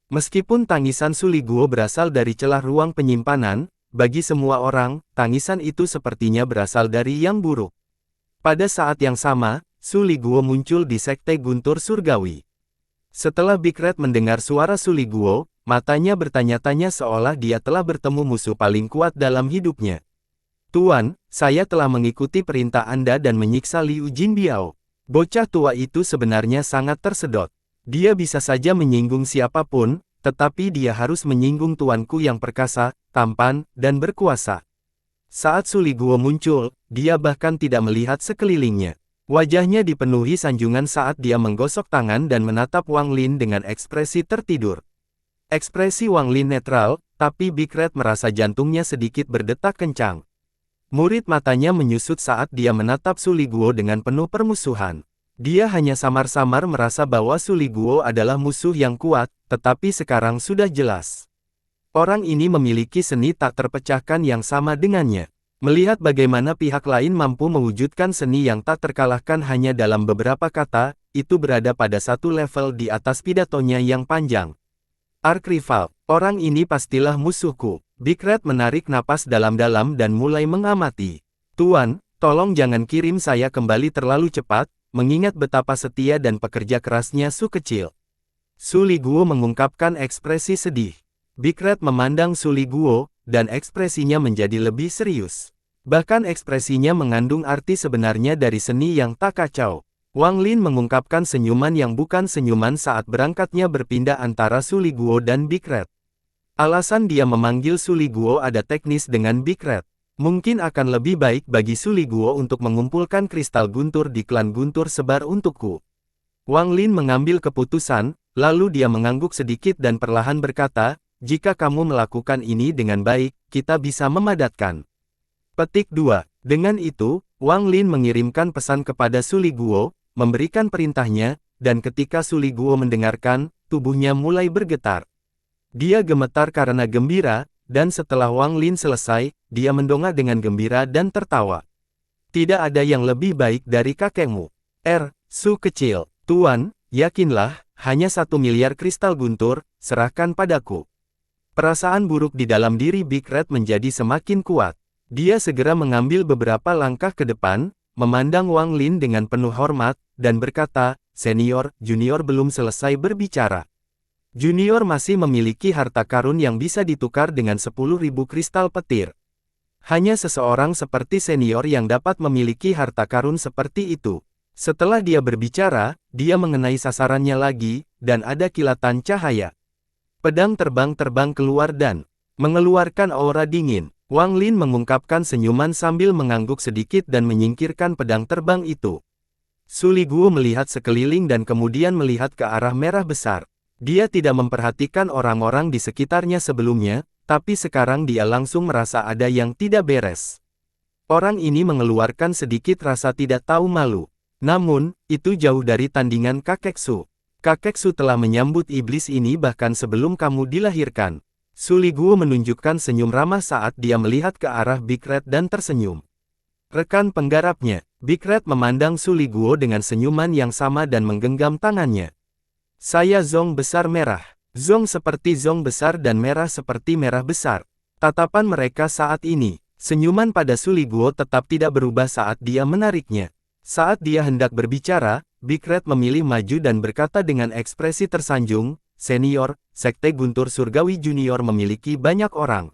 Meskipun tangisan Su Liguo berasal dari celah ruang penyimpanan, bagi semua orang, tangisan itu sepertinya berasal dari yang buruk. Pada saat yang sama, Su Liguo muncul di Sekte Guntur Surgawi. Setelah Big Red mendengar suara Su Liguo, matanya bertanya-tanya seolah dia telah bertemu musuh paling kuat dalam hidupnya. Tuan, saya telah mengikuti perintah Anda dan menyiksa Liu Jinbiao. Bocah tua itu sebenarnya sangat tersedot. Dia bisa saja menyinggung siapapun, tetapi dia harus menyinggung tuanku yang perkasa, tampan, dan berkuasa. Saat Su Liguo muncul, dia bahkan tidak melihat sekelilingnya. Wajahnya dipenuhi sanjungan saat dia menggosok tangan dan menatap Wang Lin dengan ekspresi tertidur. Ekspresi Wang Lin netral, tapi Big Red merasa jantungnya sedikit berdetak kencang. Murid matanya menyusut saat dia menatap Su Liguo dengan penuh permusuhan. Dia hanya samar-samar merasa bahwa Su Liguo adalah musuh yang kuat, tetapi sekarang sudah jelas. Orang ini memiliki seni tak terpecahkan yang sama dengannya. Melihat bagaimana pihak lain mampu mewujudkan seni yang tak terkalahkan hanya dalam beberapa kata, itu berada pada satu level di atas pidatonya yang panjang. Arch Rival, orang ini pastilah musuhku. Big Red menarik napas dalam-dalam dan mulai mengamati. Tuan, tolong jangan kirim saya kembali terlalu cepat, mengingat betapa setia dan pekerja kerasnya Su kecil. Su Liguo mengungkapkan ekspresi sedih. Big Red memandang Su Liguo, dan ekspresinya menjadi lebih serius. Bahkan ekspresinya mengandung arti sebenarnya dari seni yang tak kacau. Wang Lin mengungkapkan senyuman yang bukan senyuman saat berangkatnya berpindah antara Su Liguo dan Big Red. Alasan dia memanggil Su Liguo ada teknis dengan Big Red. Mungkin akan lebih baik bagi Su Liguo untuk mengumpulkan kristal guntur di klan Guntur Sebar untukku. Wang Lin mengambil keputusan, lalu dia mengangguk sedikit dan perlahan berkata, jika kamu melakukan ini dengan baik, kita bisa memadatkan. Petik 2. Dengan itu, Wang Lin mengirimkan pesan kepada Su Liguo, memberikan perintahnya, dan ketika Su Liguo mendengarkan, tubuhnya mulai bergetar. Dia gemetar karena gembira, dan setelah Wang Lin selesai, dia mendongak dengan gembira dan tertawa. Tidak ada yang lebih baik dari kakekmu. Su kecil, Tuan, yakinlah, hanya 1 miliar kristal guntur, serahkan padaku. Perasaan buruk di dalam diri Big Red menjadi semakin kuat. Dia segera mengambil beberapa langkah ke depan, memandang Wang Lin dengan penuh hormat, dan berkata, Senior, Junior belum selesai berbicara. Junior masih memiliki harta karun yang bisa ditukar dengan 10.000 kristal petir. Hanya seseorang seperti senior yang dapat memiliki harta karun seperti itu. Setelah dia berbicara, dia mengenai sasarannya lagi, dan ada kilatan cahaya. Pedang terbang keluar dan mengeluarkan aura dingin. Wang Lin mengungkapkan senyuman sambil mengangguk sedikit dan menyingkirkan pedang terbang itu. Su Liguo melihat sekeliling dan kemudian melihat ke arah merah besar. Dia tidak memperhatikan orang-orang di sekitarnya sebelumnya, tapi sekarang dia langsung merasa ada yang tidak beres. Orang ini mengeluarkan sedikit rasa tidak tahu malu. Namun, itu jauh dari tandingan kakek Su. Kakek Su telah menyambut iblis ini bahkan sebelum kamu dilahirkan. Su Liguo menunjukkan senyum ramah saat dia melihat ke arah Big Red dan tersenyum. Rekan penggarapnya, Big Red memandang Su Liguo dengan senyuman yang sama dan menggenggam tangannya. Saya Zong besar merah. Zong seperti Zong besar dan merah seperti merah besar. Tatapan mereka saat ini, senyuman pada Su Liguo tetap tidak berubah saat dia menariknya. Saat dia hendak berbicara, Big Red memilih maju dan berkata dengan ekspresi tersanjung, Senior, Sekte Guntur Surgawi Junior memiliki banyak orang.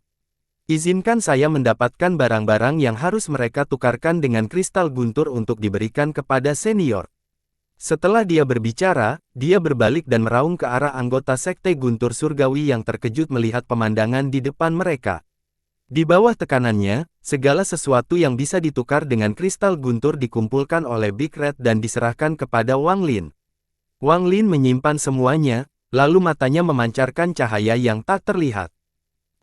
Izinkan saya mendapatkan barang-barang yang harus mereka tukarkan dengan kristal guntur untuk diberikan kepada senior. Setelah dia berbicara, dia berbalik dan meraung ke arah anggota Sekte Guntur Surgawi yang terkejut melihat pemandangan di depan mereka. Di bawah tekanannya, segala sesuatu yang bisa ditukar dengan kristal guntur dikumpulkan oleh Big Red dan diserahkan kepada Wang Lin. Wang Lin menyimpan semuanya, lalu matanya memancarkan cahaya yang tak terlihat.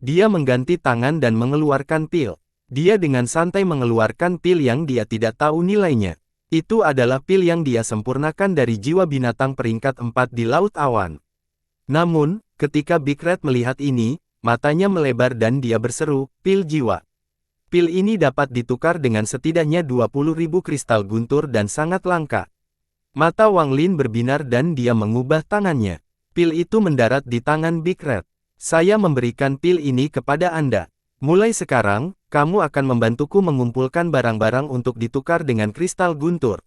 Dia mengganti tangan dan mengeluarkan pil. Dia dengan santai mengeluarkan pil yang dia tidak tahu nilainya. Itu adalah pil yang dia sempurnakan dari jiwa binatang peringkat 4 di Laut Awan. Namun, ketika Big Red melihat ini, matanya melebar dan dia berseru, pil jiwa. Pil ini dapat ditukar dengan setidaknya 20.000 kristal guntur dan sangat langka. Mata Wang Lin berbinar dan dia mengubah tangannya. Pil itu mendarat di tangan Big Red. Saya memberikan pil ini kepada Anda. Mulai sekarang, kamu akan membantuku mengumpulkan barang-barang untuk ditukar dengan kristal guntur.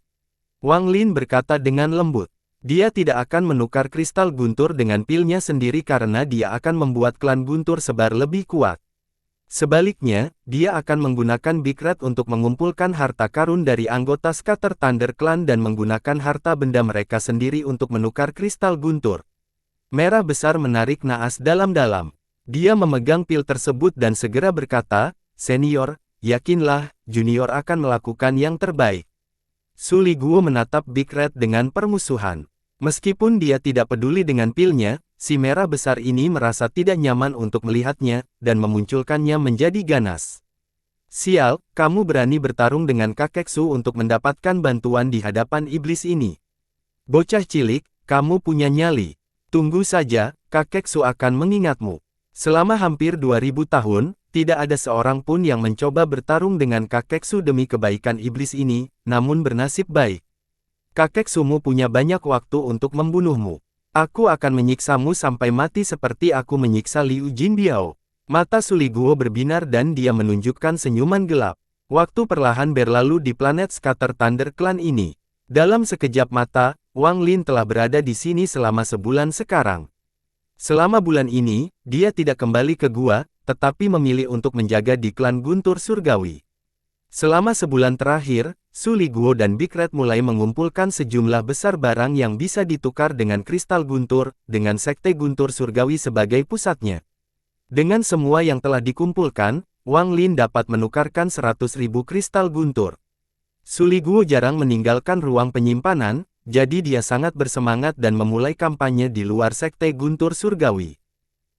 Wang Lin berkata dengan lembut. Dia tidak akan menukar kristal guntur dengan pilnya sendiri karena dia akan membuat klan guntur sebar lebih kuat. Sebaliknya, dia akan menggunakan Big Red untuk mengumpulkan harta karun dari anggota Scatter Thunder Clan dan menggunakan harta benda mereka sendiri untuk menukar kristal guntur. Merah besar menarik naas dalam-dalam. Dia memegang pil tersebut dan segera berkata, "Senior, yakinlah, junior akan melakukan yang terbaik." Su Liguo menatap Big Red dengan permusuhan. Meskipun dia tidak peduli dengan pilnya, si merah besar ini merasa tidak nyaman untuk melihatnya, dan memunculkannya menjadi ganas. "Sial, kamu berani bertarung dengan kakek Su untuk mendapatkan bantuan di hadapan iblis ini. Bocah cilik, kamu punya nyali. Tunggu saja, kakek Su akan mengingatmu." Selama hampir 2000 tahun, tidak ada seorang pun yang mencoba bertarung dengan kakek Su demi kebaikan iblis ini, namun bernasib baik. Kakek Sumu punya banyak waktu untuk membunuhmu. Aku akan menyiksamu sampai mati seperti aku menyiksa Liu Jinbiao. Mata Su Liguo berbinar dan dia menunjukkan senyuman gelap. Waktu perlahan berlalu di planet Scatter Thunder Clan ini. Dalam sekejap mata, Wang Lin telah berada di sini selama sebulan sekarang. Selama bulan ini, dia tidak kembali ke gua, tetapi memilih untuk menjaga di klan Guntur Surgawi. Selama sebulan terakhir, Su Liguo dan Big Red mulai mengumpulkan sejumlah besar barang yang bisa ditukar dengan kristal guntur, dengan sekte Guntur Surgawi sebagai pusatnya. Dengan semua yang telah dikumpulkan, Wang Lin dapat menukarkan 100.000 kristal guntur. Su Liguo jarang meninggalkan ruang penyimpanan, jadi dia sangat bersemangat dan memulai kampanye di luar sekte Guntur Surgawi.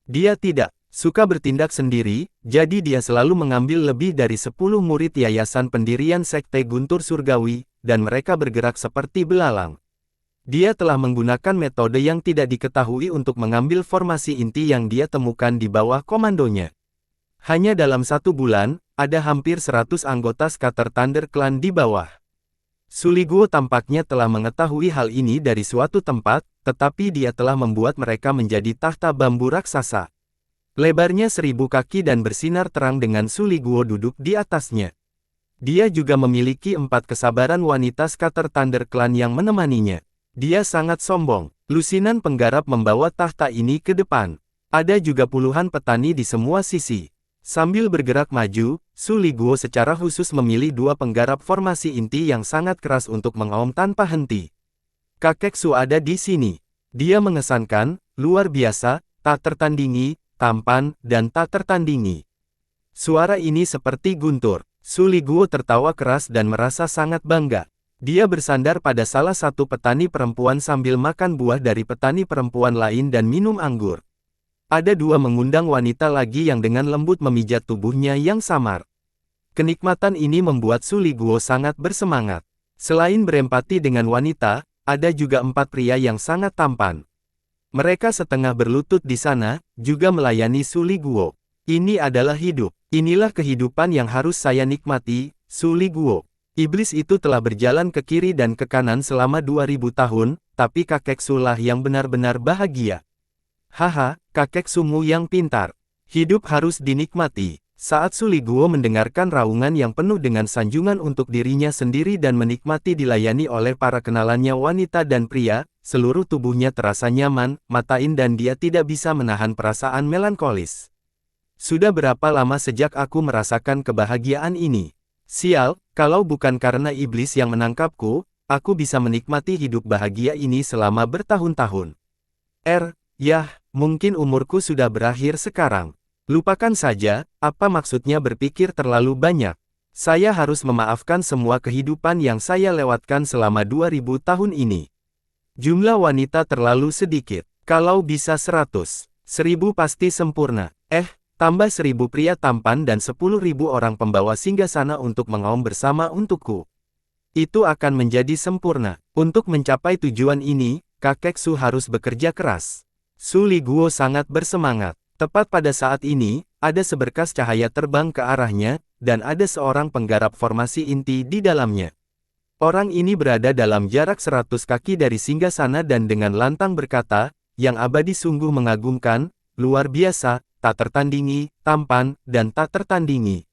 Dia tidak suka bertindak sendiri, jadi dia selalu mengambil lebih dari 10 murid yayasan pendirian sekte Guntur Surgawi, dan mereka bergerak seperti belalang. Dia telah menggunakan metode yang tidak diketahui untuk mengambil formasi inti yang dia temukan di bawah komandonya. Hanya dalam 1 bulan, ada hampir 100 anggota Scatter Thunder Clan di bawah. Su Liguo tampaknya telah mengetahui hal ini dari suatu tempat, tetapi dia telah membuat mereka menjadi tahta bambu raksasa. Lebarnya 1000 kaki dan bersinar terang dengan Su Liguo duduk di atasnya. Dia juga memiliki 4 kesabaran wanita Scatter Thunder Clan yang menemaninya. Dia sangat sombong. Lusinan penggarap membawa tahta ini ke depan. Ada juga puluhan petani di semua sisi. Sambil bergerak maju, Su Liguo secara khusus memilih 2 penggarap formasi inti yang sangat keras untuk mengaum tanpa henti. Kakek Su ada di sini. Dia mengesankan, luar biasa, tak tertandingi, tampan, dan tak tertandingi. Suara ini seperti guntur. Su Liguo tertawa keras dan merasa sangat bangga. Dia bersandar pada salah satu petani perempuan sambil makan buah dari petani perempuan lain dan minum anggur. Ada 2 mengundang wanita lagi yang dengan lembut memijat tubuhnya yang samar. Kenikmatan ini membuat Su Liguo sangat bersemangat. Selain berempati dengan wanita, ada juga 4 pria yang sangat tampan. Mereka setengah berlutut di sana, juga melayani Su Liguo. Ini adalah hidup. Inilah kehidupan yang harus saya nikmati, Su Liguo. Iblis itu telah berjalan ke kiri dan ke kanan selama 2000 tahun, tapi kakek Su lah yang benar-benar bahagia. Haha, kakek Sumu yang pintar. Hidup harus dinikmati. Saat Su Liguo mendengarkan raungan yang penuh dengan sanjungan untuk dirinya sendiri dan menikmati dilayani oleh para kenalannya wanita dan pria, seluruh tubuhnya terasa nyaman, matain dan dia tidak bisa menahan perasaan melankolis. Sudah berapa lama sejak aku merasakan kebahagiaan ini? Sial, kalau bukan karena iblis yang menangkapku, aku bisa menikmati hidup bahagia ini selama bertahun-tahun. Yah, mungkin umurku sudah berakhir sekarang. Lupakan saja, apa maksudnya berpikir terlalu banyak. Saya harus memaafkan semua kehidupan yang saya lewatkan selama 2000 tahun ini. Jumlah wanita terlalu sedikit. Kalau bisa 100, 1000 pasti sempurna. Tambah 1000 pria tampan dan 10.000 orang pembawa singgasana untuk mengaum bersama untukku. Itu akan menjadi sempurna. Untuk mencapai tujuan ini, kakek Su harus bekerja keras. Su Liguo sangat bersemangat. Tepat pada saat ini, ada seberkas cahaya terbang ke arahnya, dan ada seorang penggarap formasi inti di dalamnya. Orang ini berada dalam jarak 100 kaki dari singgasana dan dengan lantang berkata, "Yang abadi sungguh mengagumkan, luar biasa, tak tertandingi, tampan, dan tak tertandingi."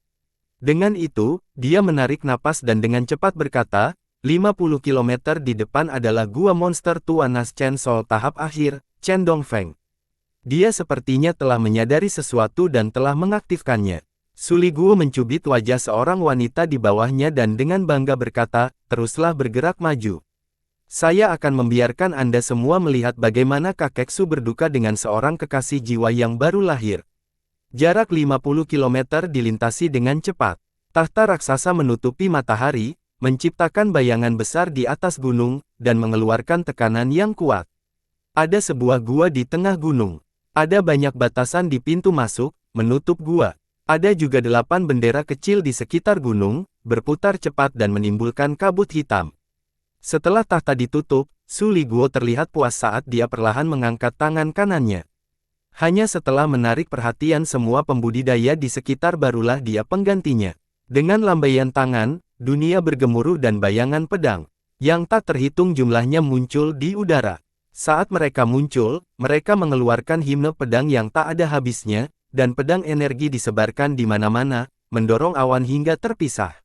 Dengan itu, dia menarik napas dan dengan cepat berkata, 50 km di depan adalah gua monster tua Nas Chen Sol tahap akhir, Chen Dongfeng. Dia sepertinya telah menyadari sesuatu dan telah mengaktifkannya. Suli Guo mencubit wajah seorang wanita di bawahnya dan dengan bangga berkata, teruslah bergerak maju. Saya akan membiarkan Anda semua melihat bagaimana kakek Su berduka dengan seorang kekasih jiwa yang baru lahir. Jarak 50 km dilintasi dengan cepat. Tahta raksasa menutupi matahari, menciptakan bayangan besar di atas gunung, dan mengeluarkan tekanan yang kuat. Ada sebuah gua di tengah gunung. Ada banyak batasan di pintu masuk, menutup gua. Ada juga 8 bendera kecil di sekitar gunung, berputar cepat dan menimbulkan kabut hitam. Setelah tahta ditutup, Suli Guo terlihat puas saat dia perlahan mengangkat tangan kanannya. Hanya setelah menarik perhatian semua pembudidaya di sekitar barulah dia penggantinya. Dengan lambaian tangan, dunia bergemuruh dan bayangan pedang, yang tak terhitung jumlahnya muncul di udara. Saat mereka muncul, mereka mengeluarkan himne pedang yang tak ada habisnya, dan pedang energi disebarkan di mana-mana, mendorong awan hingga terpisah.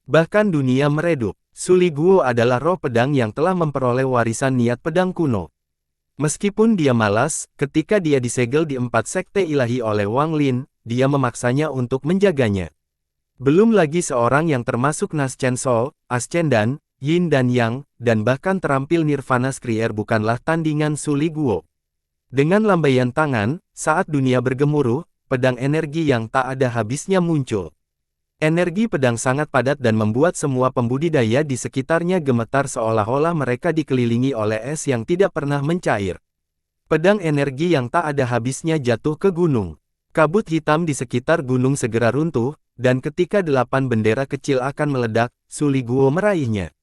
Bahkan dunia meredup. Suli Guo adalah roh pedang yang telah memperoleh warisan niat pedang kuno. Meskipun dia malas, ketika dia disegel di 4 sekte ilahi oleh Wang Lin, dia memaksanya untuk menjaganya. Belum lagi seorang yang termasuk Nas Chen Sol, Ascendan, Yin dan Yang, dan bahkan terampil Nirvana Skrier bukanlah tandingan Suli Guo. Dengan lambaian tangan, saat dunia bergemuruh, pedang energi yang tak ada habisnya muncul. Energi pedang sangat padat dan membuat semua pembudidaya di sekitarnya gemetar seolah-olah mereka dikelilingi oleh es yang tidak pernah mencair. Pedang energi yang tak ada habisnya jatuh ke gunung. Kabut hitam di sekitar gunung segera runtuh, dan ketika 8 bendera kecil akan meledak, Suli Guo meraihnya.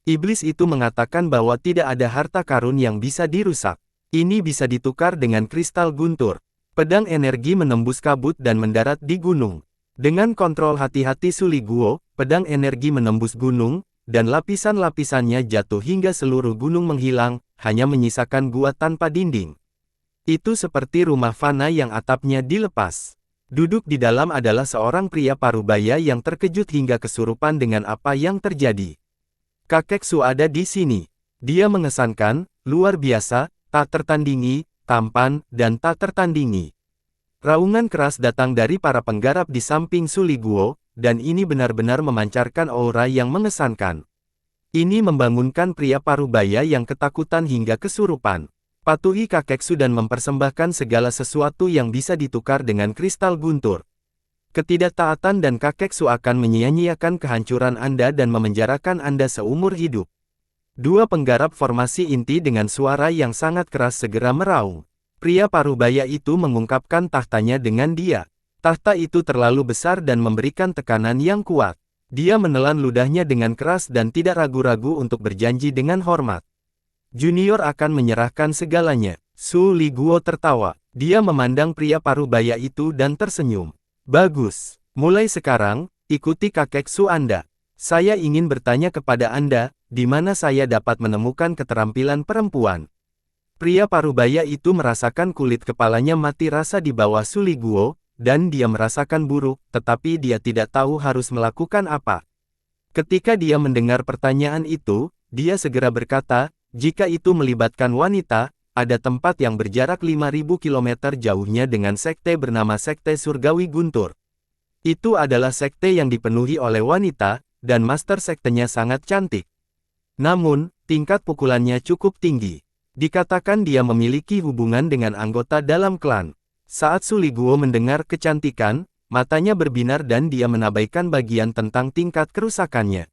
Iblis itu mengatakan bahwa tidak ada harta karun yang bisa dirusak. Ini bisa ditukar dengan kristal guntur. Pedang energi menembus kabut dan mendarat di gunung. Dengan kontrol hati-hati Suli Guo, pedang energi menembus gunung, dan lapisan-lapisannya jatuh hingga seluruh gunung menghilang, hanya menyisakan gua tanpa dinding. Itu seperti rumah fana yang atapnya dilepas. Duduk di dalam adalah seorang pria parubaya yang terkejut hingga kesurupan dengan apa yang terjadi. Kakek Su ada di sini. Dia mengesankan, luar biasa, tak tertandingi, tampan, dan tak tertandingi. Raungan keras datang dari para penggarap di samping Suli Guo, dan ini benar-benar memancarkan aura yang mengesankan. Ini membangunkan pria parubaya yang ketakutan hingga kesurupan. Patuhi kakek Su dan mempersembahkan segala sesuatu yang bisa ditukar dengan kristal guntur. Ketidaktaatan dan kakek Su akan menyia-nyiakan kehancuran Anda dan memenjarakan Anda seumur hidup. Dua penggarap formasi inti dengan suara yang sangat keras segera meraung. Pria parubaya itu mengungkapkan tahtanya dengan dia. Tahta itu terlalu besar dan memberikan tekanan yang kuat. Dia menelan ludahnya dengan keras dan tidak ragu-ragu untuk berjanji dengan hormat. Junior akan menyerahkan segalanya. Suli Guo tertawa. Dia memandang pria parubaya itu dan tersenyum. Bagus. Mulai sekarang, ikuti kakek Su Anda. Saya ingin bertanya kepada Anda, di mana saya dapat menemukan keterampilan perempuan. Pria parubaya itu merasakan kulit kepalanya mati rasa di bawah Suli Guo, dan dia merasakan buruk, tetapi dia tidak tahu harus melakukan apa. Ketika dia mendengar pertanyaan itu, dia segera berkata, jika itu melibatkan wanita, ada tempat yang berjarak 5.000 km jauhnya dengan sekte bernama Sekte Surgawi Guntur. Itu adalah sekte yang dipenuhi oleh wanita, dan master sektenya sangat cantik. Namun, tingkat pukulannya cukup tinggi. Dikatakan dia memiliki hubungan dengan anggota dalam klan. Saat Suli Guo mendengar kecantikan, matanya berbinar dan dia menabaikan bagian tentang tingkat kerusakannya.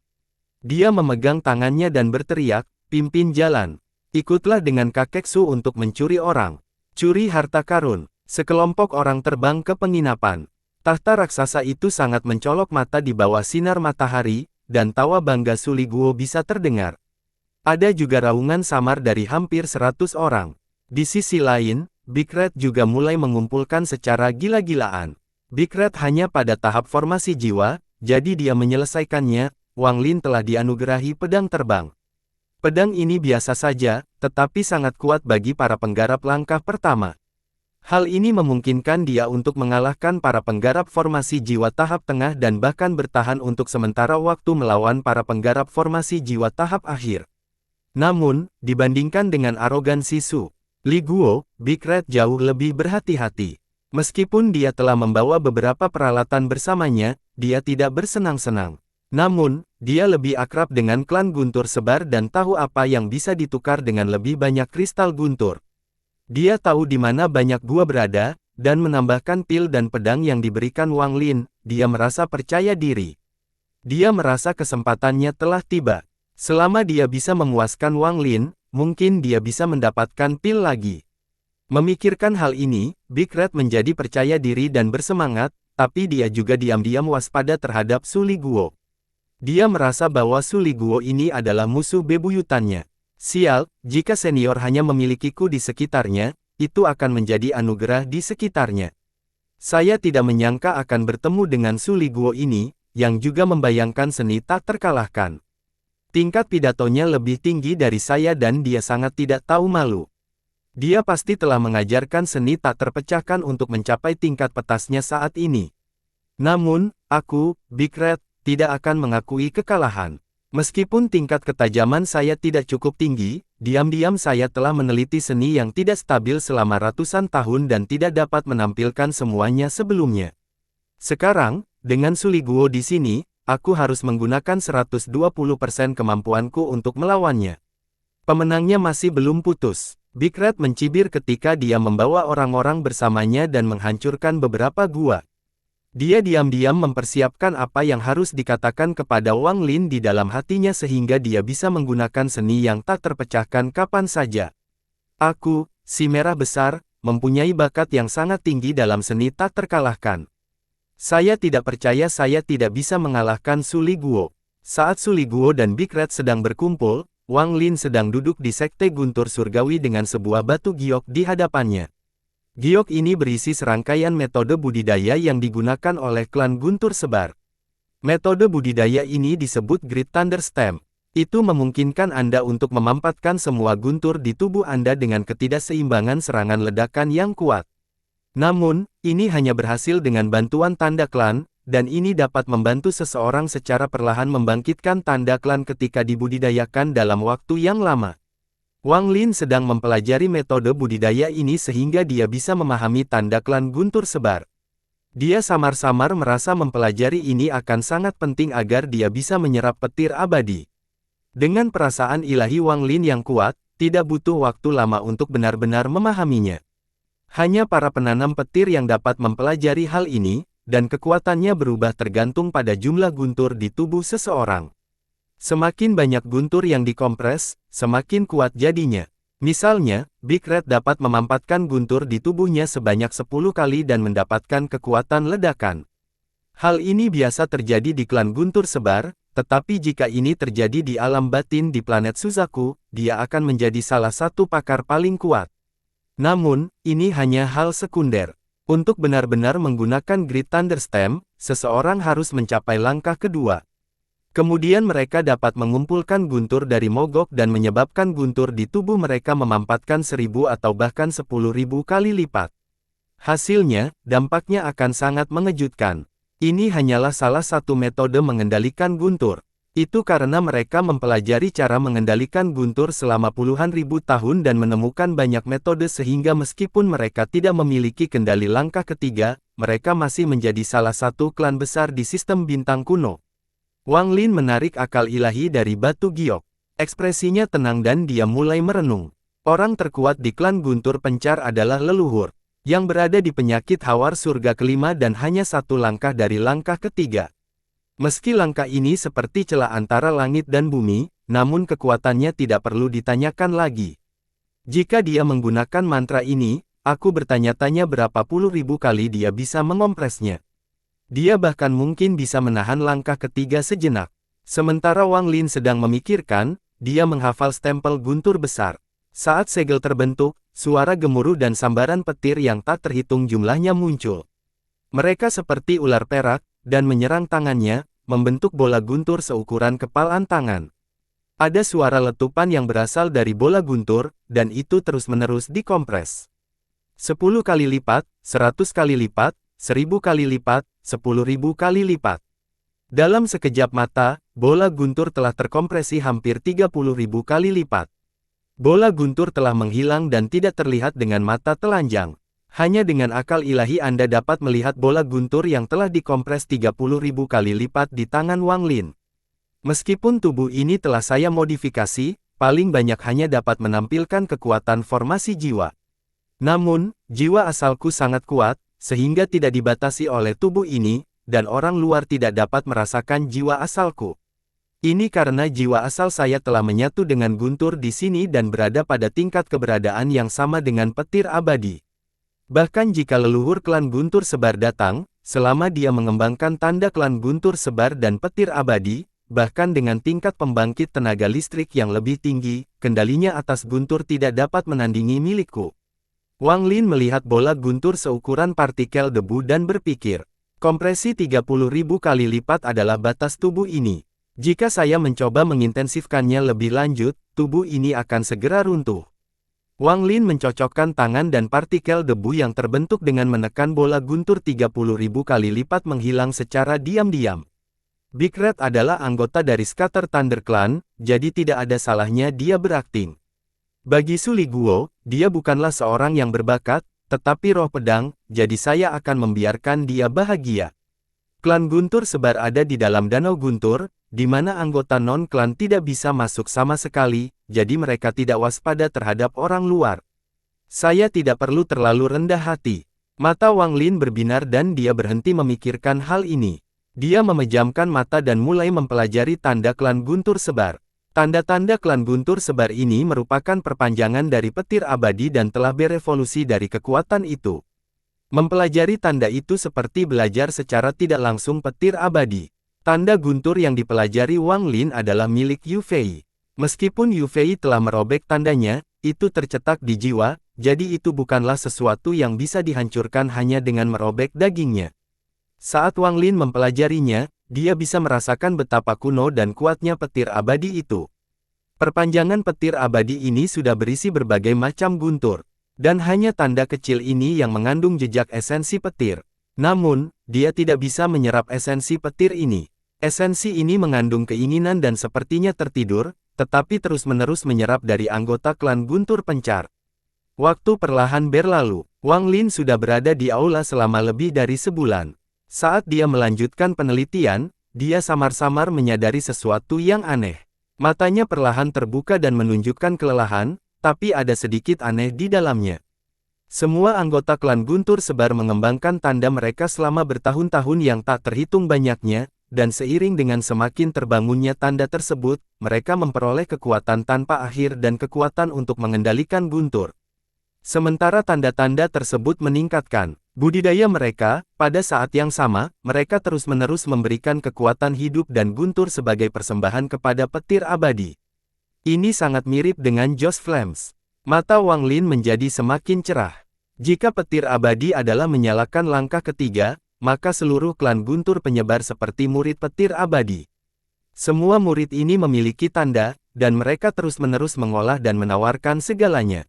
Dia memegang tangannya dan berteriak, pimpin jalan. Ikutlah dengan kakek Su untuk mencuri orang. Curi harta karun. Sekelompok orang terbang ke penginapan. Tahta raksasa itu sangat mencolok mata di bawah sinar matahari, dan tawa bangga Suli Guo bisa terdengar. Ada juga raungan samar dari hampir 100 orang. Di sisi lain, Big Red juga mulai mengumpulkan secara gila-gilaan. Big Red hanya pada tahap formasi jiwa, jadi dia menyelesaikannya. Wang Lin telah dianugerahi pedang terbang. Pedang ini biasa saja, tetapi sangat kuat bagi para penggarap langkah pertama. Hal ini memungkinkan dia untuk mengalahkan para penggarap formasi jiwa tahap tengah dan bahkan bertahan untuk sementara waktu melawan para penggarap formasi jiwa tahap akhir. Namun, dibandingkan dengan arogansi Su, Li Guo, Big Red jauh lebih berhati-hati. Meskipun dia telah membawa beberapa peralatan bersamanya, dia tidak bersenang-senang. Namun, dia lebih akrab dengan klan Guntur Sebar dan tahu apa yang bisa ditukar dengan lebih banyak kristal guntur. Dia tahu di mana banyak gua berada, dan menambahkan pil dan pedang yang diberikan Wang Lin, dia merasa percaya diri. Dia merasa kesempatannya telah tiba. Selama dia bisa memuaskan Wang Lin, mungkin dia bisa mendapatkan pil lagi. Memikirkan hal ini, Big Red menjadi percaya diri dan bersemangat, tapi dia juga diam-diam waspada terhadap Su Li Guo. Dia merasa bahwa Su Li Guo ini adalah musuh bebuyutannya. Sial, jika senior hanya memilikiku di sekitarnya, itu akan menjadi anugerah di sekitarnya. Saya tidak menyangka akan bertemu dengan Su Li Guo ini, yang juga membayangkan seni tak terkalahkan. Tingkat pidatonya lebih tinggi dari saya dan dia sangat tidak tahu malu. Dia pasti telah mengajarkan seni tak terpecahkan untuk mencapai tingkat petasnya saat ini. Namun, aku, Big Red, tidak akan mengakui kekalahan. Meskipun tingkat ketajaman saya tidak cukup tinggi, diam-diam saya telah meneliti seni yang tidak stabil selama ratusan tahun dan tidak dapat menampilkan semuanya sebelumnya. Sekarang, dengan Su Li Guo di sini, aku harus menggunakan 120% kemampuanku untuk melawannya. Pemenangnya masih belum putus. Big Red mencibir ketika dia membawa orang-orang bersamanya dan menghancurkan beberapa gua. Dia diam-diam mempersiapkan apa yang harus dikatakan kepada Wang Lin di dalam hatinya sehingga dia bisa menggunakan seni yang tak terpecahkan kapan saja. Aku, si merah besar, mempunyai bakat yang sangat tinggi dalam seni tak terkalahkan. Saya tidak percaya saya tidak bisa mengalahkan Su Li Guo. Saat Su Li Guo dan Big Red sedang berkumpul, Wang Lin sedang duduk di Sekte Guntur Surgawi dengan sebuah batu giok di hadapannya. Giok ini berisi serangkaian metode budidaya yang digunakan oleh klan Guntur Sebar. Metode budidaya ini disebut Great Thunder Stem. Itu memungkinkan Anda untuk memampatkan semua guntur di tubuh Anda dengan ketidakseimbangan serangan ledakan yang kuat. Namun, ini hanya berhasil dengan bantuan tanda klan, dan ini dapat membantu seseorang secara perlahan membangkitkan tanda klan ketika dibudidayakan dalam waktu yang lama. Wang Lin sedang mempelajari metode budidaya ini sehingga dia bisa memahami tanda klan Guntur Sebar. Dia samar-samar merasa mempelajari ini akan sangat penting agar dia bisa menyerap petir abadi. Dengan perasaan ilahi Wang Lin yang kuat, tidak butuh waktu lama untuk benar-benar memahaminya. Hanya para penanam petir yang dapat mempelajari hal ini, dan kekuatannya berubah tergantung pada jumlah guntur di tubuh seseorang. Semakin banyak guntur yang dikompres, semakin kuat jadinya. Misalnya, Big Red dapat memampatkan guntur di tubuhnya sebanyak 10 kali dan mendapatkan kekuatan ledakan. Hal ini biasa terjadi di klan Guntur Sebar, tetapi jika ini terjadi di alam batin di planet Suzaku, dia akan menjadi salah satu pakar paling kuat. Namun, ini hanya hal sekunder. Untuk benar-benar menggunakan Great Thunder Stem, seseorang harus mencapai langkah kedua. Kemudian mereka dapat mengumpulkan guntur dari mogok dan menyebabkan guntur di tubuh mereka memampatkan 1000 atau bahkan 10.000 kali lipat. Hasilnya, dampaknya akan sangat mengejutkan. Ini hanyalah salah satu metode mengendalikan guntur. Itu karena mereka mempelajari cara mengendalikan guntur selama puluhan ribu tahun dan menemukan banyak metode sehingga meskipun mereka tidak memiliki kendali langkah ketiga, mereka masih menjadi salah satu klan besar di sistem bintang kuno. Wang Lin menarik akal ilahi dari batu giok. Ekspresinya tenang dan dia mulai merenung. Orang terkuat di klan Guntur Pencar adalah leluhur, yang berada di penyakit hawar surga kelima dan hanya satu langkah dari langkah ketiga. Meski langkah ini seperti celah antara langit dan bumi, namun kekuatannya tidak perlu ditanyakan lagi. Jika dia menggunakan mantra ini, aku bertanya-tanya berapa puluh ribu kali dia bisa mengompresnya. Dia bahkan mungkin bisa menahan langkah ketiga sejenak. Sementara Wang Lin sedang memikirkan, dia menghafal stempel guntur besar. Saat segel terbentuk, suara gemuruh dan sambaran petir yang tak terhitung jumlahnya muncul. Mereka seperti ular perak, dan menyerang tangannya, membentuk bola guntur seukuran kepalan tangan. Ada suara letupan yang berasal dari bola guntur, dan itu terus-menerus dikompres. 10 kali lipat, 100 kali lipat, 1000 kali lipat, 10.000 kali lipat. Dalam sekejap mata, bola guntur telah terkompresi hampir 30.000 kali lipat. Bola guntur telah menghilang dan tidak terlihat dengan mata telanjang. Hanya dengan akal ilahi Anda dapat melihat bola guntur yang telah dikompres 30.000 kali lipat di tangan Wang Lin. Meskipun tubuh ini telah saya modifikasi, paling banyak hanya dapat menampilkan kekuatan formasi jiwa. Namun, jiwa asalku sangat kuat, sehingga tidak dibatasi oleh tubuh ini, dan orang luar tidak dapat merasakan jiwa asalku. Ini karena jiwa asal saya telah menyatu dengan guntur di sini dan berada pada tingkat keberadaan yang sama dengan petir abadi. Bahkan jika leluhur klan Guntur Sebar datang, selama dia mengembangkan tanda klan Guntur Sebar dan petir abadi, bahkan dengan tingkat pembangkit tenaga listrik yang lebih tinggi, kendalinya atas guntur tidak dapat menandingi milikku. Wang Lin melihat bola guntur seukuran partikel debu dan berpikir, kompresi 30.000 kali lipat adalah batas tubuh ini. Jika saya mencoba mengintensifkannya lebih lanjut, tubuh ini akan segera runtuh. Wang Lin mencocokkan tangan dan partikel debu yang terbentuk dengan menekan bola guntur 30.000 kali lipat menghilang secara diam-diam. Big Red adalah anggota dari Scatter Thunder Clan, jadi tidak ada salahnya dia berakting. Bagi Su Liguo, dia bukanlah seorang yang berbakat, tetapi roh pedang, jadi saya akan membiarkan dia bahagia. Klan Guntur Sebar ada di dalam Danau Guntur, di mana anggota non-klan tidak bisa masuk sama sekali, jadi mereka tidak waspada terhadap orang luar. Saya tidak perlu terlalu rendah hati. Mata Wang Lin berbinar dan dia berhenti memikirkan hal ini. Dia memejamkan mata dan mulai mempelajari tanda klan Guntur Sebar. Tanda-tanda klan Guntur Sebar ini merupakan perpanjangan dari petir abadi dan telah berevolusi dari kekuatan itu. Mempelajari tanda itu seperti belajar secara tidak langsung petir abadi. Tanda guntur yang dipelajari Wang Lin adalah milik Yu Fei. Meskipun Yu Fei telah merobek tandanya, itu tercetak di jiwa, jadi itu bukanlah sesuatu yang bisa dihancurkan hanya dengan merobek dagingnya. Saat Wang Lin mempelajarinya, dia bisa merasakan betapa kuno dan kuatnya petir abadi itu. Perpanjangan petir abadi ini sudah berisi berbagai macam guntur. Dan hanya tanda kecil ini yang mengandung jejak esensi petir. Namun, dia tidak bisa menyerap esensi petir ini. Esensi ini mengandung keinginan dan sepertinya tertidur, tetapi terus-menerus menyerap dari anggota klan Guntur Pencar. Waktu perlahan berlalu, Wang Lin sudah berada di aula selama lebih dari sebulan. Saat dia melanjutkan penelitian, dia samar-samar menyadari sesuatu yang aneh. Matanya perlahan terbuka dan menunjukkan kelelahan, tapi ada sedikit aneh di dalamnya. Semua anggota klan Guntur Sebar mengembangkan tanda mereka selama bertahun-tahun yang tak terhitung banyaknya, dan seiring dengan semakin terbangunnya tanda tersebut, mereka memperoleh kekuatan tanpa akhir dan kekuatan untuk mengendalikan guntur. Sementara tanda-tanda tersebut meningkatkan budidaya mereka, pada saat yang sama, mereka terus-menerus memberikan kekuatan hidup dan guntur sebagai persembahan kepada petir abadi. Ini sangat mirip dengan Joss Flames. Mata Wang Lin menjadi semakin cerah. Jika petir abadi adalah menyalakan langkah ketiga, maka seluruh klan Guntur penyebar seperti murid petir abadi. Semua murid ini memiliki tanda, dan mereka terus-menerus mengolah dan menawarkan segalanya.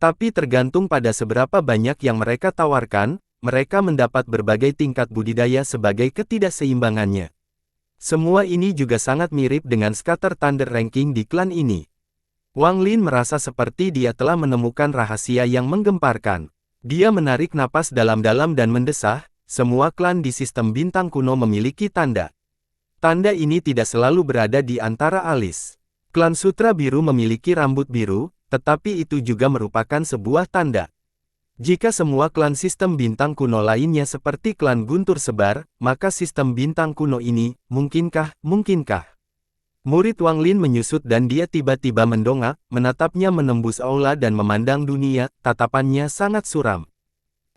Tapi tergantung pada seberapa banyak yang mereka tawarkan, mereka mendapat berbagai tingkat budidaya sebagai ketidakseimbangannya. Semua ini juga sangat mirip dengan Scatter Thunder ranking di klan ini. Wang Lin merasa seperti dia telah menemukan rahasia yang menggemparkan. Dia menarik napas dalam-dalam dan mendesah, semua klan di sistem bintang kuno memiliki tanda. Tanda ini tidak selalu berada di antara alis. Klan Sutra Biru memiliki rambut biru, tetapi itu juga merupakan sebuah tanda. Jika semua klan sistem bintang kuno lainnya seperti klan Guntur Sebar, maka sistem bintang kuno ini, mungkinkah? Murid Wang Lin menyusut dan dia tiba-tiba mendongak, menatapnya menembus aula dan memandang dunia, tatapannya sangat suram.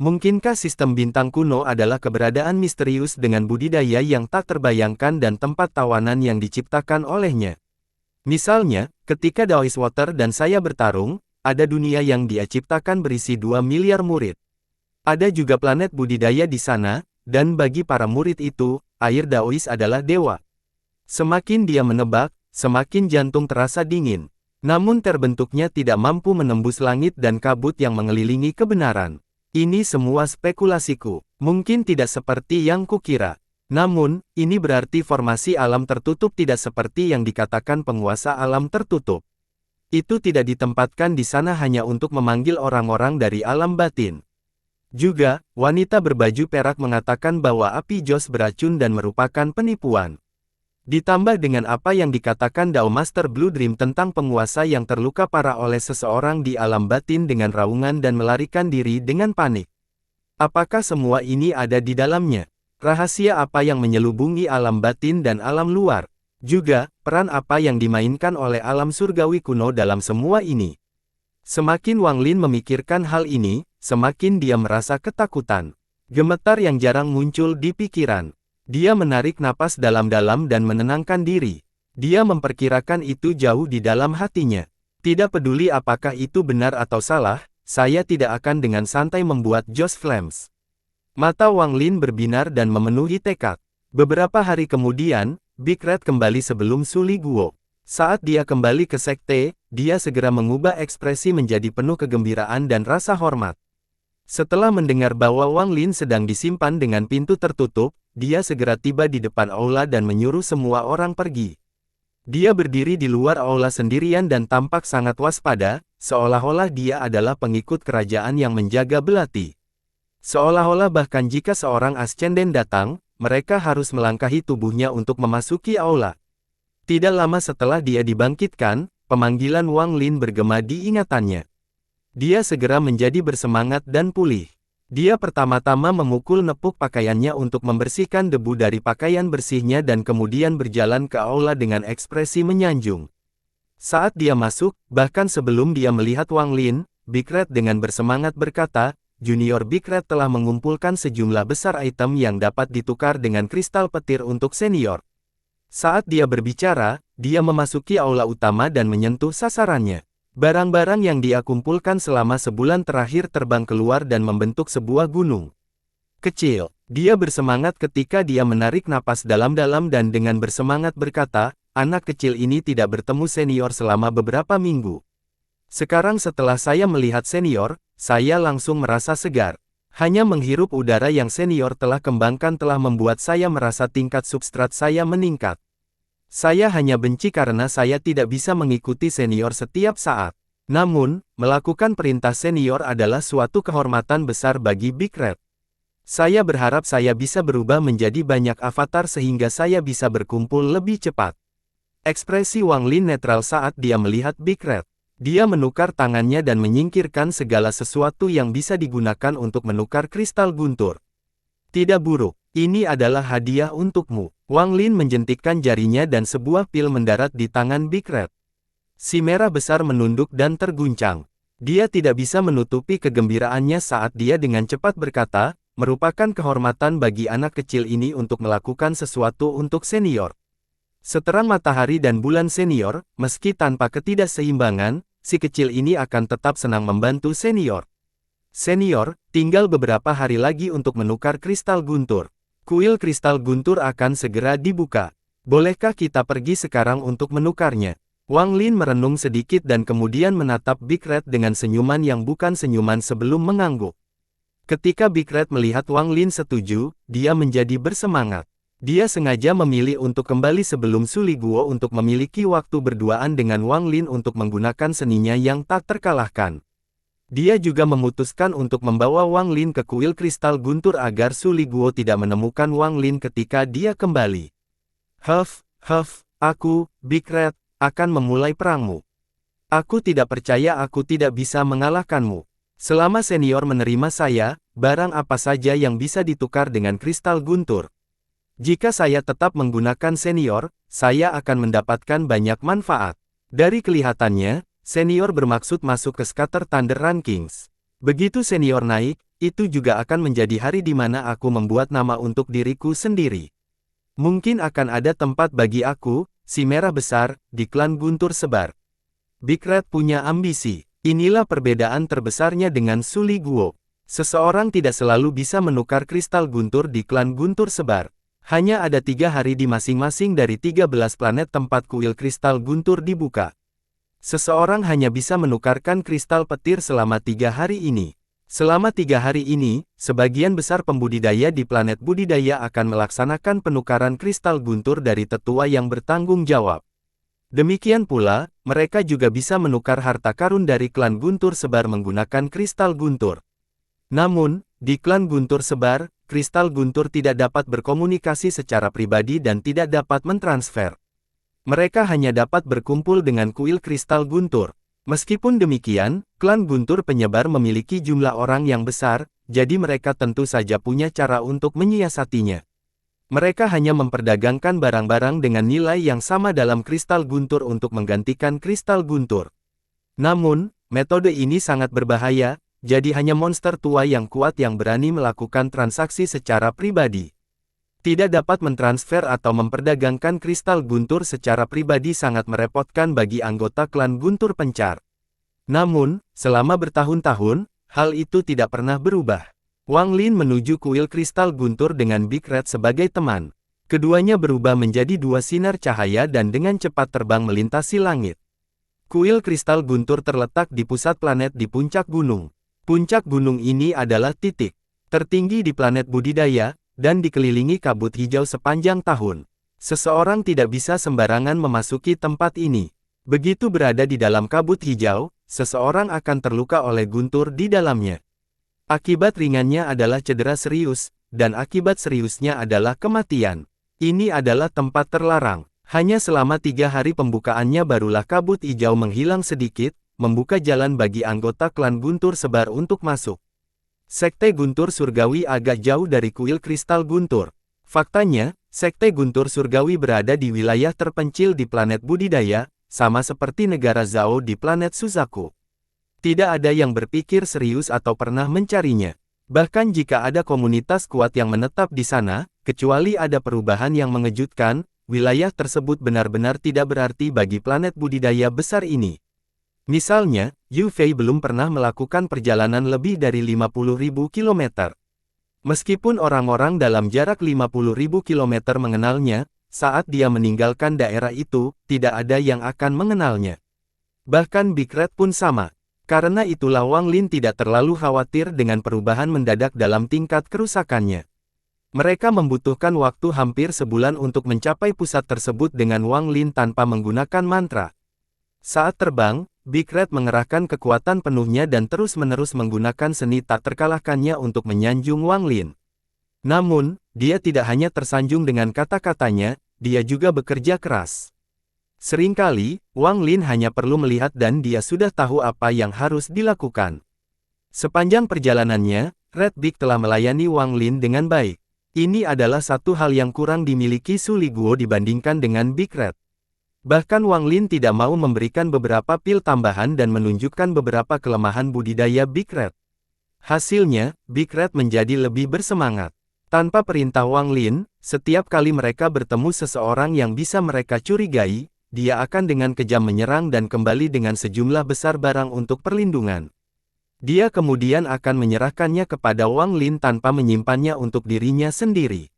Mungkinkah sistem bintang kuno adalah keberadaan misterius dengan budidaya yang tak terbayangkan dan tempat tawanan yang diciptakan olehnya? Misalnya, ketika Daoist Water dan saya bertarung, ada dunia yang dia ciptakan berisi 2 miliar murid. Ada juga planet budidaya di sana, dan bagi para murid itu, air Daoist adalah dewa. Semakin dia menebak, semakin jantung terasa dingin. Namun terbentuknya tidak mampu menembus langit dan kabut yang mengelilingi kebenaran. Ini semua spekulasiku. Mungkin tidak seperti yang kukira. Namun, ini berarti formasi alam tertutup tidak seperti yang dikatakan penguasa alam tertutup. Itu tidak ditempatkan di sana hanya untuk memanggil orang-orang dari alam batin. Juga, wanita berbaju perak mengatakan bahwa api Joss beracun dan merupakan penipuan. Ditambah dengan apa yang dikatakan Dao Master Blue Dream tentang penguasa yang terluka parah oleh seseorang di alam batin dengan raungan dan melarikan diri dengan panik. Apakah semua ini ada di dalamnya? Rahasia apa yang menyelubungi alam batin dan alam luar? Juga, peran apa yang dimainkan oleh alam surgawi kuno dalam semua ini? Semakin Wang Lin memikirkan hal ini, semakin dia merasa ketakutan. Gemetar yang jarang muncul di pikiran. Dia menarik napas dalam-dalam dan menenangkan diri. Dia memperkirakan itu jauh di dalam hatinya. Tidak peduli apakah itu benar atau salah, saya tidak akan dengan santai membuat Joss Flames. Mata Wang Lin berbinar dan memenuhi tekad. Beberapa hari kemudian, Big Red kembali sebelum Su Li Guo. Saat dia kembali ke sekte, dia segera mengubah ekspresi menjadi penuh kegembiraan dan rasa hormat. Setelah mendengar bahwa Wang Lin sedang disimpan dengan pintu tertutup, dia segera tiba di depan aula dan menyuruh semua orang pergi. Dia berdiri di luar aula sendirian dan tampak sangat waspada, seolah-olah dia adalah pengikut kerajaan yang menjaga belati. Seolah-olah bahkan jika seorang ascenden datang, mereka harus melangkahi tubuhnya untuk memasuki aula. Tidak lama setelah dia dibangkitkan, pemanggilan Wang Lin bergema di ingatannya. Dia segera menjadi bersemangat dan pulih. Dia pertama-tama memukul nepuk pakaiannya untuk membersihkan debu dari pakaian bersihnya dan kemudian berjalan ke aula dengan ekspresi menyanjung. Saat dia masuk, bahkan sebelum dia melihat Wang Lin, Big Red dengan bersemangat berkata, Junior Big Red telah mengumpulkan sejumlah besar item yang dapat ditukar dengan kristal petir untuk senior. Saat dia berbicara, dia memasuki aula utama dan menyentuh sasarannya. Barang-barang yang dia kumpulkan selama sebulan terakhir terbang keluar dan membentuk sebuah gunung kecil. Dia bersemangat ketika dia menarik napas dalam-dalam dan dengan bersemangat berkata, anak kecil ini tidak bertemu senior selama beberapa minggu. Sekarang setelah saya melihat senior, saya langsung merasa segar. Hanya menghirup udara yang senior telah kembangkan telah membuat saya merasa tingkat substrat saya meningkat. Saya hanya benci karena saya tidak bisa mengikuti senior setiap saat. Namun, melakukan perintah senior adalah suatu kehormatan besar bagi Big Red. Saya berharap saya bisa berubah menjadi banyak avatar sehingga saya bisa berkumpul lebih cepat. Ekspresi Wang Lin netral saat dia melihat Big Red. Dia menukar tangannya dan menyingkirkan segala sesuatu yang bisa digunakan untuk menukar kristal guntur. Tidak buruk, ini adalah hadiah untukmu. Wang Lin menjentikkan jarinya dan sebuah pil mendarat di tangan Big Red. Si merah besar menunduk dan terguncang. Dia tidak bisa menutupi kegembiraannya saat dia dengan cepat berkata, merupakan kehormatan bagi anak kecil ini untuk melakukan sesuatu untuk senior. Seterang matahari dan bulan senior, meski tanpa ketidakseimbangan, si kecil ini akan tetap senang membantu senior. Senior, tinggal beberapa hari lagi untuk menukar kristal guntur. Kuil kristal guntur akan segera dibuka. Bolehkah kita pergi sekarang untuk menukarnya? Wang Lin merenung sedikit dan kemudian menatap Big Red dengan senyuman yang bukan senyuman sebelum mengangguk. Ketika Big Red melihat Wang Lin setuju, dia menjadi bersemangat. Dia sengaja memilih untuk kembali sebelum Su Li Guo untuk memiliki waktu berduaan dengan Wang Lin untuk menggunakan seninya yang tak terkalahkan. Dia juga memutuskan untuk membawa Wang Lin ke kuil kristal guntur agar Su Li Guo tidak menemukan Wang Lin ketika dia kembali. Aku, Big Red, akan memulai perangmu. Aku tidak percaya aku tidak bisa mengalahkanmu. Selama senior menerima saya, barang apa saja yang bisa ditukar dengan kristal guntur. Jika saya tetap menggunakan senior, saya akan mendapatkan banyak manfaat. Dari kelihatannya, senior bermaksud masuk ke Scatter Thunder Rankings. Begitu senior naik, itu juga akan menjadi hari di mana aku membuat nama untuk diriku sendiri. Mungkin akan ada tempat bagi aku, si merah besar, di klan Guntur Sebar. Big Red punya ambisi. Inilah perbedaan terbesarnya dengan Su Li Guo. Seseorang tidak selalu bisa menukar kristal guntur di klan Guntur Sebar. Hanya ada 3 hari di masing-masing dari 13 planet tempat kuil kristal guntur dibuka. Seseorang hanya bisa menukarkan kristal petir selama 3 hari ini. Selama 3 hari ini, sebagian besar pembudidaya di planet budidaya akan melaksanakan penukaran kristal guntur dari tetua yang bertanggung jawab. Demikian pula, mereka juga bisa menukar harta karun dari klan Guntur Sebar menggunakan kristal guntur. Namun, di klan Guntur Sebar, kristal guntur tidak dapat berkomunikasi secara pribadi dan tidak dapat mentransfer. Mereka hanya dapat berkumpul dengan kuil kristal guntur. Meskipun demikian, klan Guntur Penyebar memiliki jumlah orang yang besar, jadi mereka tentu saja punya cara untuk menyiasatinya. Mereka hanya memperdagangkan barang-barang dengan nilai yang sama dalam kristal guntur untuk menggantikan kristal guntur. Namun, metode ini sangat berbahaya, jadi hanya monster tua yang kuat yang berani melakukan transaksi secara pribadi. Tidak dapat mentransfer atau memperdagangkan kristal guntur secara pribadi sangat merepotkan bagi anggota klan Guntur Pencar. Namun, selama bertahun-tahun, hal itu tidak pernah berubah. Wang Lin menuju kuil kristal guntur dengan Big Red sebagai teman. Keduanya berubah menjadi 2 sinar cahaya dan dengan cepat terbang melintasi langit. Kuil kristal guntur terletak di pusat planet di puncak gunung. Puncak gunung ini adalah titik tertinggi di planet budidaya, dan dikelilingi kabut hijau sepanjang tahun. Seseorang tidak bisa sembarangan memasuki tempat ini. Begitu berada di dalam kabut hijau, seseorang akan terluka oleh guntur di dalamnya. Akibat ringannya adalah cedera serius, dan akibat seriusnya adalah kematian. Ini adalah tempat terlarang. Hanya selama 3 hari pembukaannya barulah kabut hijau menghilang sedikit, membuka jalan bagi anggota klan Guntur Sebar untuk masuk. Sekte Guntur Surgawi agak jauh dari kuil kristal guntur. Faktanya, Sekte Guntur Surgawi berada di wilayah terpencil di planet budidaya, sama seperti negara Zhao di planet Suzaku. Tidak ada yang berpikir serius atau pernah mencarinya. Bahkan jika ada komunitas kuat yang menetap di sana, kecuali ada perubahan yang mengejutkan, wilayah tersebut benar-benar tidak berarti bagi planet budidaya besar ini. Misalnya, Yu Fei belum pernah melakukan perjalanan lebih dari 50.000 km. Meskipun orang-orang dalam jarak 50.000 km mengenalnya, saat dia meninggalkan daerah itu, tidak ada yang akan mengenalnya. Bahkan Big Red pun sama. Karena itulah Wang Lin tidak terlalu khawatir dengan perubahan mendadak dalam tingkat kerusakannya. Mereka membutuhkan waktu hampir sebulan untuk mencapai pusat tersebut dengan Wang Lin tanpa menggunakan mantra. Saat terbang, Big Red mengerahkan kekuatan penuhnya dan terus-menerus menggunakan seni tak terkalahkannya untuk menyanjung Wang Lin. Namun, dia tidak hanya tersanjung dengan kata-katanya, dia juga bekerja keras. Seringkali, Wang Lin hanya perlu melihat dan dia sudah tahu apa yang harus dilakukan. Sepanjang perjalanannya, Red Big telah melayani Wang Lin dengan baik. Ini adalah satu hal yang kurang dimiliki Su Liguo dibandingkan dengan Big Red. Bahkan Wang Lin tidak mau memberikan beberapa pil tambahan dan menunjukkan beberapa kelemahan budidaya Big Red. Hasilnya, Big Red menjadi lebih bersemangat. Tanpa perintah Wang Lin, setiap kali mereka bertemu seseorang yang bisa mereka curigai, dia akan dengan kejam menyerang dan kembali dengan sejumlah besar barang untuk perlindungan. Dia kemudian akan menyerahkannya kepada Wang Lin tanpa menyimpannya untuk dirinya sendiri.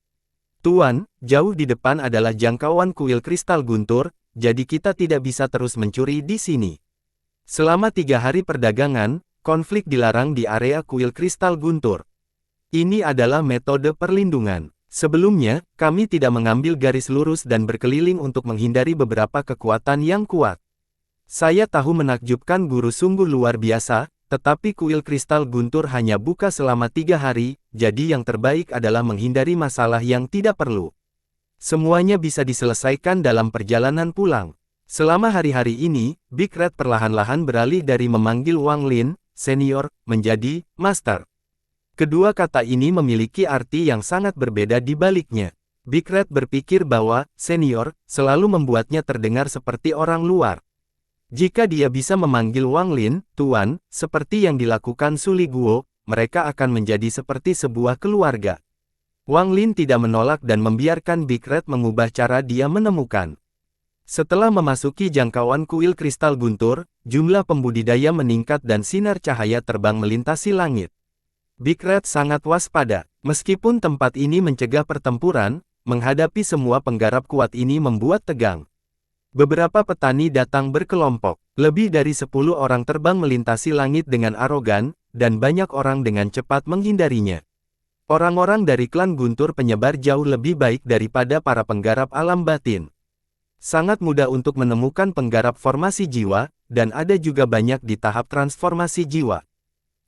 Tuan, jauh di depan adalah jangkauan kuil kristal guntur, jadi kita tidak bisa terus mencuri di sini. Selama 3 hari perdagangan, konflik dilarang di area kuil kristal guntur. Ini adalah metode perlindungan. Sebelumnya, kami tidak mengambil garis lurus dan berkeliling untuk menghindari beberapa kekuatan yang kuat. Saya tahu menakjubkan guru sungguh luar biasa, tetapi kuil kristal guntur hanya buka selama 3 hari, jadi yang terbaik adalah menghindari masalah yang tidak perlu. Semuanya bisa diselesaikan dalam perjalanan pulang. Selama hari-hari ini, Big Red perlahan-lahan beralih dari memanggil Wang Lin, senior, menjadi master. Kedua kata ini memiliki arti yang sangat berbeda di baliknya. Big Red berpikir bahwa senior selalu membuatnya terdengar seperti orang luar. Jika dia bisa memanggil Wang Lin, tuan, seperti yang dilakukan Su Liguo, mereka akan menjadi seperti sebuah keluarga. Wang Lin tidak menolak dan membiarkan Big Red mengubah cara dia menemukan. Setelah memasuki jangkauan kuil kristal guntur, jumlah pembudidaya meningkat dan sinar cahaya terbang melintasi langit. Big Red sangat waspada. Meskipun tempat ini mencegah pertempuran, menghadapi semua penggarap kuat ini membuat tegang. Beberapa petani datang berkelompok. Lebih dari 10 orang terbang melintasi langit dengan arogan, dan banyak orang dengan cepat menghindarinya. Orang-orang dari klan Guntur penyebar jauh lebih baik daripada para penggarap alam batin. Sangat mudah untuk menemukan penggarap formasi jiwa, dan ada juga banyak di tahap transformasi jiwa.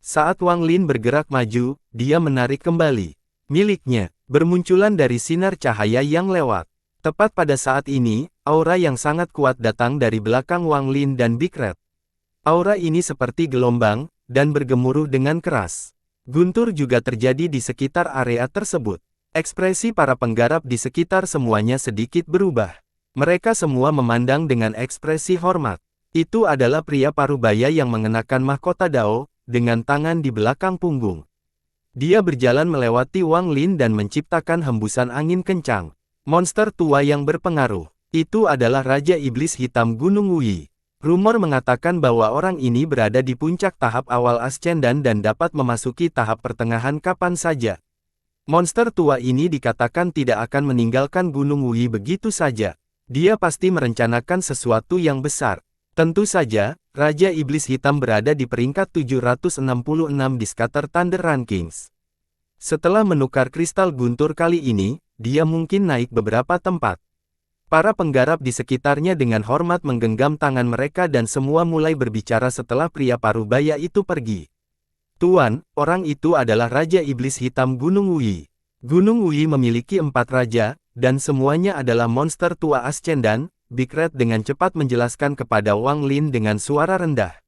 Saat Wang Lin bergerak maju, dia menarik kembali miliknya, bermunculan dari sinar cahaya yang lewat. Tepat pada saat ini, aura yang sangat kuat datang dari belakang Wang Lin dan Big Red. Aura ini seperti gelombang, dan bergemuruh dengan keras. Guntur juga terjadi di sekitar area tersebut. Ekspresi para penggarap di sekitar semuanya sedikit berubah. Mereka semua memandang dengan ekspresi hormat. Itu adalah pria parubaya yang mengenakan mahkota Dao, dengan tangan di belakang punggung. Dia berjalan melewati Wang Lin dan menciptakan hembusan angin kencang. Monster tua yang berpengaruh. Itu adalah Raja Iblis Hitam Gunung Wuyi. Rumor mengatakan bahwa orang ini berada di puncak tahap awal Ascendan dan dapat memasuki tahap pertengahan kapan saja. Monster tua ini dikatakan tidak akan meninggalkan Gunung Wuyi begitu saja. Dia pasti merencanakan sesuatu yang besar. Tentu saja, Raja Iblis Hitam berada di peringkat 766 di Scatter Thunder Rankings. Setelah menukar kristal guntur kali ini, dia mungkin naik beberapa tempat. Para penggarap di sekitarnya dengan hormat menggenggam tangan mereka dan semua mulai berbicara setelah pria parubaya itu pergi. Tuan, orang itu adalah Raja Iblis Hitam Gunung Wuyi. Gunung Wuyi memiliki 4 raja, dan semuanya adalah monster tua Ascendan. Big Red dengan cepat menjelaskan kepada Wang Lin dengan suara rendah.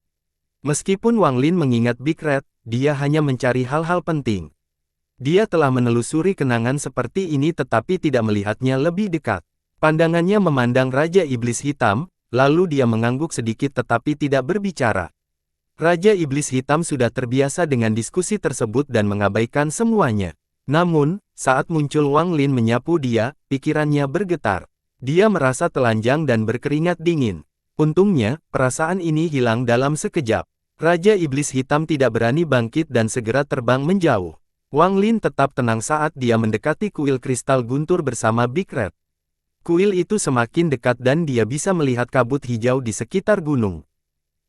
Meskipun Wang Lin mengingat Big Red, dia hanya mencari hal-hal penting. Dia telah menelusuri kenangan seperti ini tetapi tidak melihatnya lebih dekat. Pandangannya memandang Raja Iblis Hitam, lalu dia mengangguk sedikit tetapi tidak berbicara. Raja Iblis Hitam sudah terbiasa dengan diskusi tersebut dan mengabaikan semuanya. Namun, saat muncul Wang Lin menyapu dia, pikirannya bergetar. Dia merasa telanjang dan berkeringat dingin. Untungnya, perasaan ini hilang dalam sekejap. Raja Iblis Hitam tidak berani bangkit dan segera terbang menjauh. Wang Lin tetap tenang saat dia mendekati kuil kristal guntur bersama Big Red. Kuil itu semakin dekat dan dia bisa melihat kabut hijau di sekitar gunung.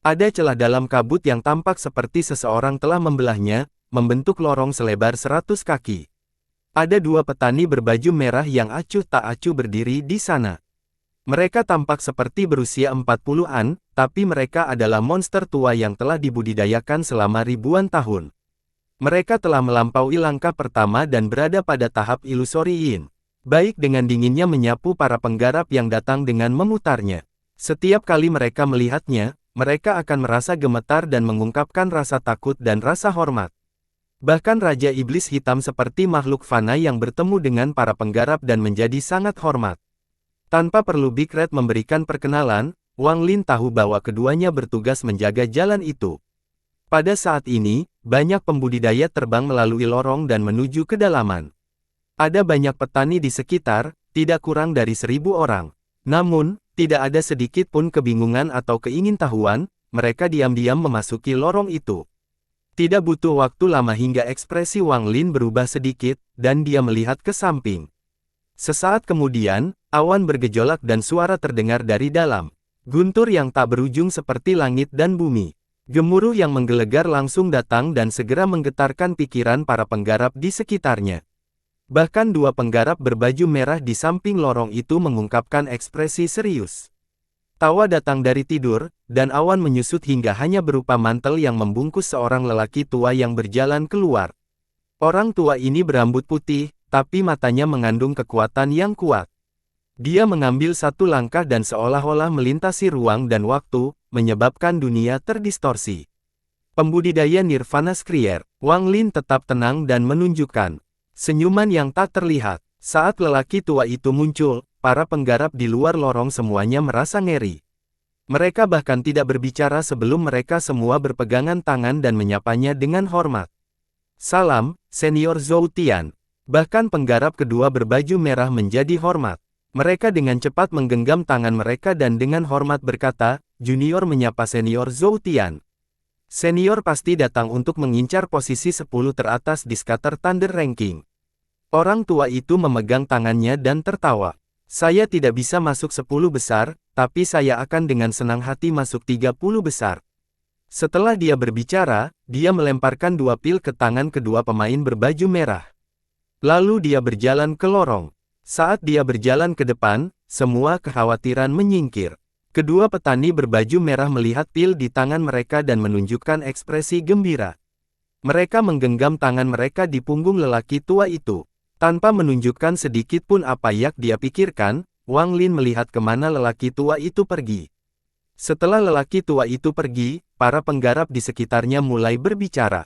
Ada celah dalam kabut yang tampak seperti seseorang telah membelahnya, membentuk lorong selebar 100 kaki. Ada 2 petani berbaju merah yang acuh tak acuh berdiri di sana. Mereka tampak seperti berusia 40-an, tapi mereka adalah monster tua yang telah dibudidayakan selama ribuan tahun. Mereka telah melampaui langkah pertama dan berada pada tahap ilusori yin. Baik dengan dinginnya menyapu para penggarap yang datang dengan memutarnya. Setiap kali mereka melihatnya, mereka akan merasa gemetar dan mengungkapkan rasa takut dan rasa hormat. Bahkan Raja Iblis Hitam seperti makhluk fana yang bertemu dengan para penggarap dan menjadi sangat hormat. Tanpa perlu Big Red memberikan perkenalan, Wang Lin tahu bahwa keduanya bertugas menjaga jalan itu. Pada saat ini, banyak pembudidaya terbang melalui lorong dan menuju kedalaman. Ada banyak petani di sekitar, tidak kurang dari 1000 orang. Namun, tidak ada sedikit pun kebingungan atau keingintahuan, mereka diam-diam memasuki lorong itu. Tidak butuh waktu lama hingga ekspresi Wang Lin berubah sedikit, dan dia melihat ke samping. Sesaat kemudian, awan bergejolak dan suara terdengar dari dalam. Guntur yang tak berujung seperti langit dan bumi. Gemuruh yang menggelegar langsung datang dan segera menggetarkan pikiran para penggarap di sekitarnya. Bahkan 2 penggarap berbaju merah di samping lorong itu mengungkapkan ekspresi serius. Tawa datang dari tidur, dan awan menyusut hingga hanya berupa mantel yang membungkus seorang lelaki tua yang berjalan keluar. Orang tua ini berambut putih, tapi matanya mengandung kekuatan yang kuat. Dia mengambil satu langkah dan seolah-olah melintasi ruang dan waktu, menyebabkan dunia terdistorsi. Pembudidaya Nirvana Skrier, Wang Lin tetap tenang dan menunjukkan senyuman yang tak terlihat. Saat lelaki tua itu muncul, para penggarap di luar lorong semuanya merasa ngeri. Mereka bahkan tidak berbicara sebelum mereka semua berpegangan tangan dan menyapanya dengan hormat. Salam, Senior Zhou Tian. Bahkan penggarap kedua berbaju merah menjadi hormat. Mereka dengan cepat menggenggam tangan mereka dan dengan hormat berkata, Junior menyapa Senior Zhou Tian. Senior pasti datang untuk mengincar posisi 10 teratas di Scatter Thunder Ranking. Orang tua itu memegang tangannya dan tertawa. Saya tidak bisa masuk 10 besar, tapi saya akan dengan senang hati masuk 30 besar. Setelah dia berbicara, dia melemparkan 2 pil ke tangan kedua pemain berbaju merah. Lalu dia berjalan ke lorong. Saat dia berjalan ke depan, semua kekhawatiran menyingkir. Kedua petani berbaju merah melihat pil di tangan mereka dan menunjukkan ekspresi gembira. Mereka menggenggam tangan mereka di punggung lelaki tua itu. Tanpa menunjukkan sedikit pun apa yang dia pikirkan, Wang Lin melihat kemana lelaki tua itu pergi. Setelah lelaki tua itu pergi, para penggarap di sekitarnya mulai berbicara.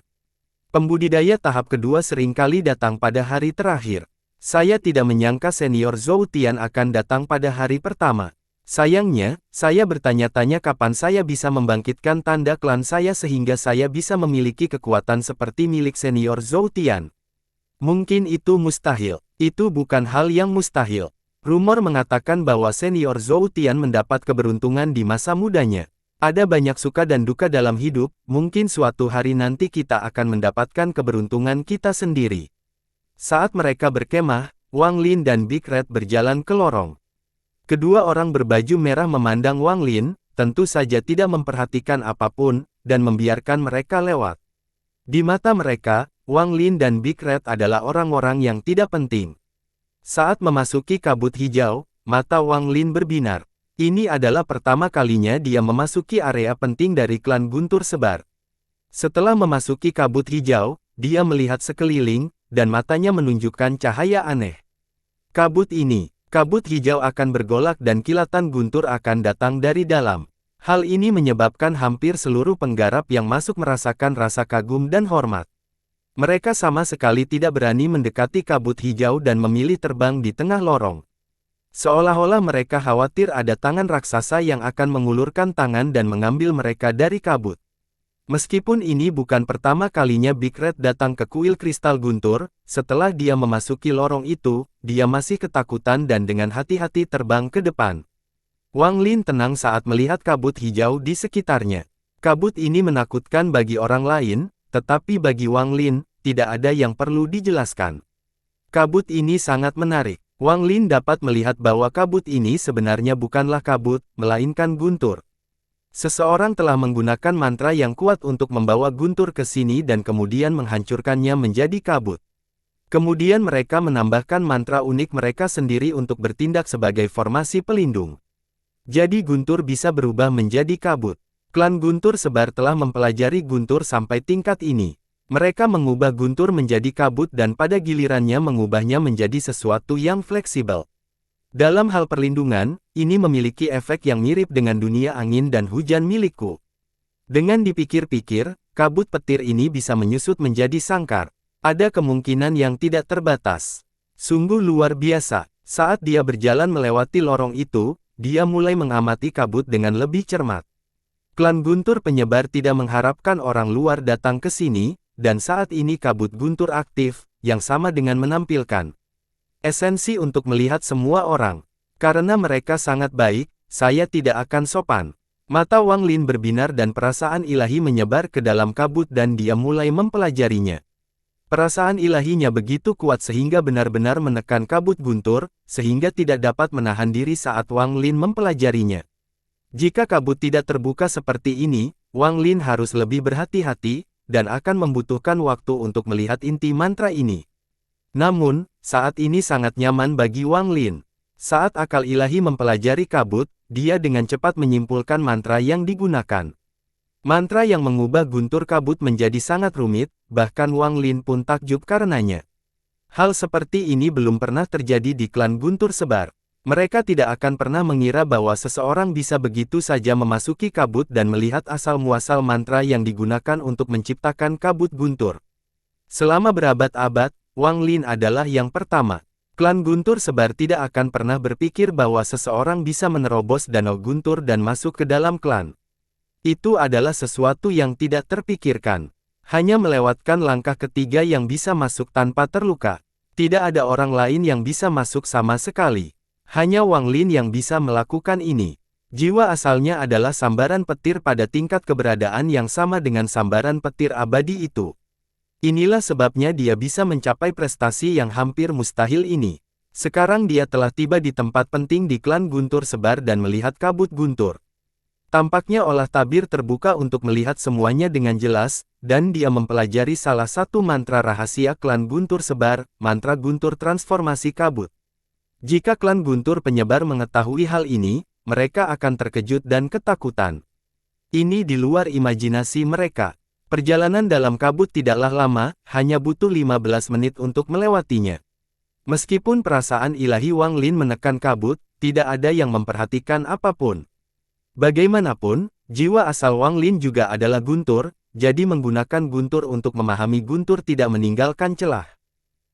Pembudidaya tahap kedua seringkali datang pada hari terakhir. Saya tidak menyangka senior Zhou Tian akan datang pada hari pertama. Sayangnya, saya bertanya-tanya kapan saya bisa membangkitkan tanda klan saya sehingga saya bisa memiliki kekuatan seperti milik senior Zhou Tian. Mungkin itu mustahil. Itu bukan hal yang mustahil. Rumor mengatakan bahwa senior Zhou Tian mendapat keberuntungan di masa mudanya. Ada banyak suka dan duka dalam hidup, mungkin suatu hari nanti kita akan mendapatkan keberuntungan kita sendiri. Saat mereka berkemah, Wang Lin dan Big Red berjalan ke lorong. Kedua orang berbaju merah memandang Wang Lin, tentu saja tidak memperhatikan apapun, dan membiarkan mereka lewat. Di mata mereka, Wang Lin dan Big Red adalah orang-orang yang tidak penting. Saat memasuki kabut hijau, mata Wang Lin berbinar. Ini adalah pertama kalinya dia memasuki area penting dari klan Guntur Sebar. Setelah memasuki kabut hijau, dia melihat sekeliling, dan matanya menunjukkan cahaya aneh. Kabut hijau akan bergolak dan kilatan guntur akan datang dari dalam. Hal ini menyebabkan hampir seluruh penggarap yang masuk merasakan rasa kagum dan hormat. Mereka sama sekali tidak berani mendekati kabut hijau dan memilih terbang di tengah lorong. Seolah-olah mereka khawatir ada tangan raksasa yang akan mengulurkan tangan dan mengambil mereka dari kabut. Meskipun ini bukan pertama kalinya Big Red datang ke kuil kristal guntur, setelah dia memasuki lorong itu, dia masih ketakutan dan dengan hati-hati terbang ke depan. Wang Lin tenang saat melihat kabut hijau di sekitarnya. Kabut ini menakutkan bagi orang lain, tetapi bagi Wang Lin, tidak ada yang perlu dijelaskan. Kabut ini sangat menarik. Wang Lin dapat melihat bahwa kabut ini sebenarnya bukanlah kabut, melainkan guntur. Seseorang telah menggunakan mantra yang kuat untuk membawa guntur ke sini dan kemudian menghancurkannya menjadi kabut. Kemudian mereka menambahkan mantra unik mereka sendiri untuk bertindak sebagai formasi pelindung. Jadi guntur bisa berubah menjadi kabut. Klan Guntur Sebar telah mempelajari guntur sampai tingkat ini. Mereka mengubah guntur menjadi kabut dan pada gilirannya mengubahnya menjadi sesuatu yang fleksibel. Dalam hal perlindungan, ini memiliki efek yang mirip dengan dunia angin dan hujan milikku. Dengan dipikir-pikir, kabut petir ini bisa menyusut menjadi sangkar. Ada kemungkinan yang tidak terbatas. Sungguh luar biasa. Saat dia berjalan melewati lorong itu, dia mulai mengamati kabut dengan lebih cermat. Klan Guntur Penyebar tidak mengharapkan orang luar datang ke sini, dan saat ini kabut guntur aktif, yang sama dengan menampilkan esensi untuk melihat semua orang. Karena mereka sangat baik, saya tidak akan sopan. Mata Wang Lin berbinar dan perasaan ilahi menyebar ke dalam kabut dan dia mulai mempelajarinya. Perasaan ilahinya begitu kuat sehingga benar-benar menekan kabut guntur, sehingga tidak dapat menahan diri saat Wang Lin mempelajarinya. Jika kabut tidak terbuka seperti ini, Wang Lin harus lebih berhati-hati, dan akan membutuhkan waktu untuk melihat inti mantra ini. Namun, saat ini sangat nyaman bagi Wang Lin. Saat akal ilahi mempelajari kabut, dia dengan cepat menyimpulkan mantra yang digunakan. Mantra yang mengubah guntur kabut menjadi sangat rumit, bahkan Wang Lin pun takjub karenanya. Hal seperti ini belum pernah terjadi di klan Guntur Sebar. Mereka tidak akan pernah mengira bahwa seseorang bisa begitu saja memasuki kabut dan melihat asal-muasal mantra yang digunakan untuk menciptakan kabut guntur. Selama berabad-abad, Wang Lin adalah yang pertama. Klan Guntur Sebar tidak akan pernah berpikir bahwa seseorang bisa menerobos danau guntur dan masuk ke dalam klan. Itu adalah sesuatu yang tidak terpikirkan. Hanya melewatkan langkah ketiga yang bisa masuk tanpa terluka. Tidak ada orang lain yang bisa masuk sama sekali. Hanya Wang Lin yang bisa melakukan ini. Jiwa asalnya adalah sambaran petir pada tingkat keberadaan yang sama dengan sambaran petir abadi itu. Inilah sebabnya dia bisa mencapai prestasi yang hampir mustahil ini. Sekarang dia telah tiba di tempat penting di klan Guntur Sebar dan melihat kabut guntur. Tampaknya olah tabir terbuka untuk melihat semuanya dengan jelas, dan dia mempelajari salah satu mantra rahasia klan Guntur Sebar, mantra Guntur transformasi kabut. Jika klan Guntur penyebar mengetahui hal ini, mereka akan terkejut dan ketakutan. Ini di luar imajinasi mereka. Perjalanan dalam kabut tidaklah lama, hanya butuh 15 menit untuk melewatinya. Meskipun perasaan ilahi Wang Lin menekan kabut, tidak ada yang memperhatikan apapun. Bagaimanapun, jiwa asal Wang Lin juga adalah guntur, jadi menggunakan guntur untuk memahami guntur tidak meninggalkan celah.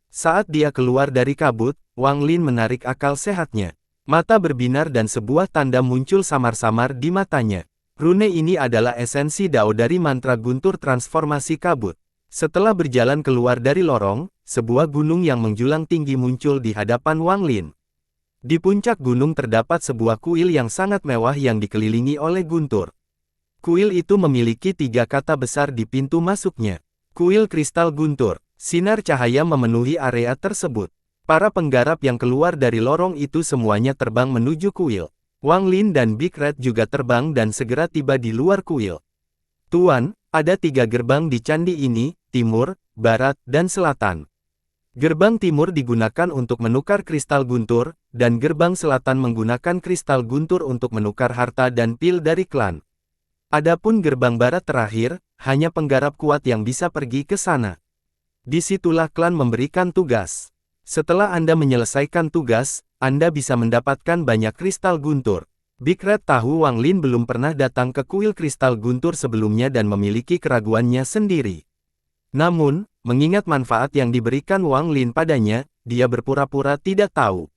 Saat dia keluar dari kabut, Wang Lin menarik akal sehatnya. Mata berbinar dan sebuah tanda muncul samar-samar di matanya. Rune ini adalah esensi Dao dari mantra guntur transformasi kabut. Setelah berjalan keluar dari lorong, sebuah gunung yang menjulang tinggi muncul di hadapan Wang Lin. Di puncak gunung terdapat sebuah kuil yang sangat mewah yang dikelilingi oleh guntur. Kuil itu memiliki 3 kata besar di pintu masuknya. Kuil Kristal Guntur. Sinar cahaya memenuhi area tersebut. Para penggarap yang keluar dari lorong itu semuanya terbang menuju kuil. Wang Lin dan Big Red juga terbang dan segera tiba di luar kuil. Tuan, ada 3 gerbang di candi ini, timur, barat, dan selatan. Gerbang timur digunakan untuk menukar kristal guntur, dan gerbang selatan menggunakan kristal guntur untuk menukar harta dan pil dari klan. Adapun gerbang barat terakhir, hanya penggarap kuat yang bisa pergi ke sana. Disitulah klan memberikan tugas. Setelah Anda menyelesaikan tugas, Anda bisa mendapatkan banyak kristal guntur. Big Red tahu Wang Lin belum pernah datang ke kuil kristal guntur sebelumnya dan memiliki keraguannya sendiri. Namun, mengingat manfaat yang diberikan Wang Lin padanya, dia berpura-pura tidak tahu.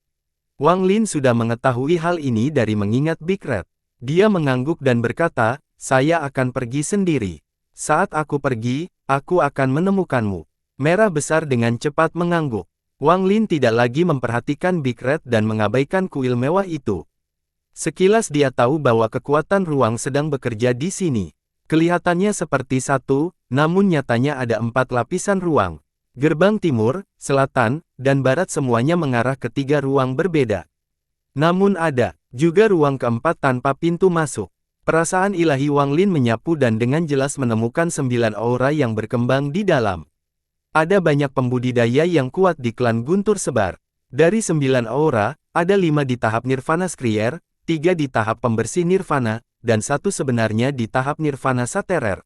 Wang Lin sudah mengetahui hal ini dari mengingat Big Red. Dia mengangguk dan berkata, "Saya akan pergi sendiri. Saat aku pergi, aku akan menemukanmu." Merah besar dengan cepat mengangguk. Wang Lin tidak lagi memperhatikan Big Red dan mengabaikan kuil mewah itu. Sekilas dia tahu bahwa kekuatan ruang sedang bekerja di sini. Kelihatannya seperti satu, namun nyatanya ada 4 lapisan ruang. Gerbang timur, selatan, dan barat semuanya mengarah ke 3 ruang berbeda. Namun ada juga ruang keempat tanpa pintu masuk. Perasaan ilahi Wang Lin menyapu dan dengan jelas menemukan 9 aura yang berkembang di dalam. Ada banyak pembudidaya yang kuat di klan Guntur Sebar. Dari 9 aura, ada 5 di tahap Nirvana Skrier, 3 di tahap pembersih Nirvana, dan 1 sebenarnya di tahap Nirvana Saterer.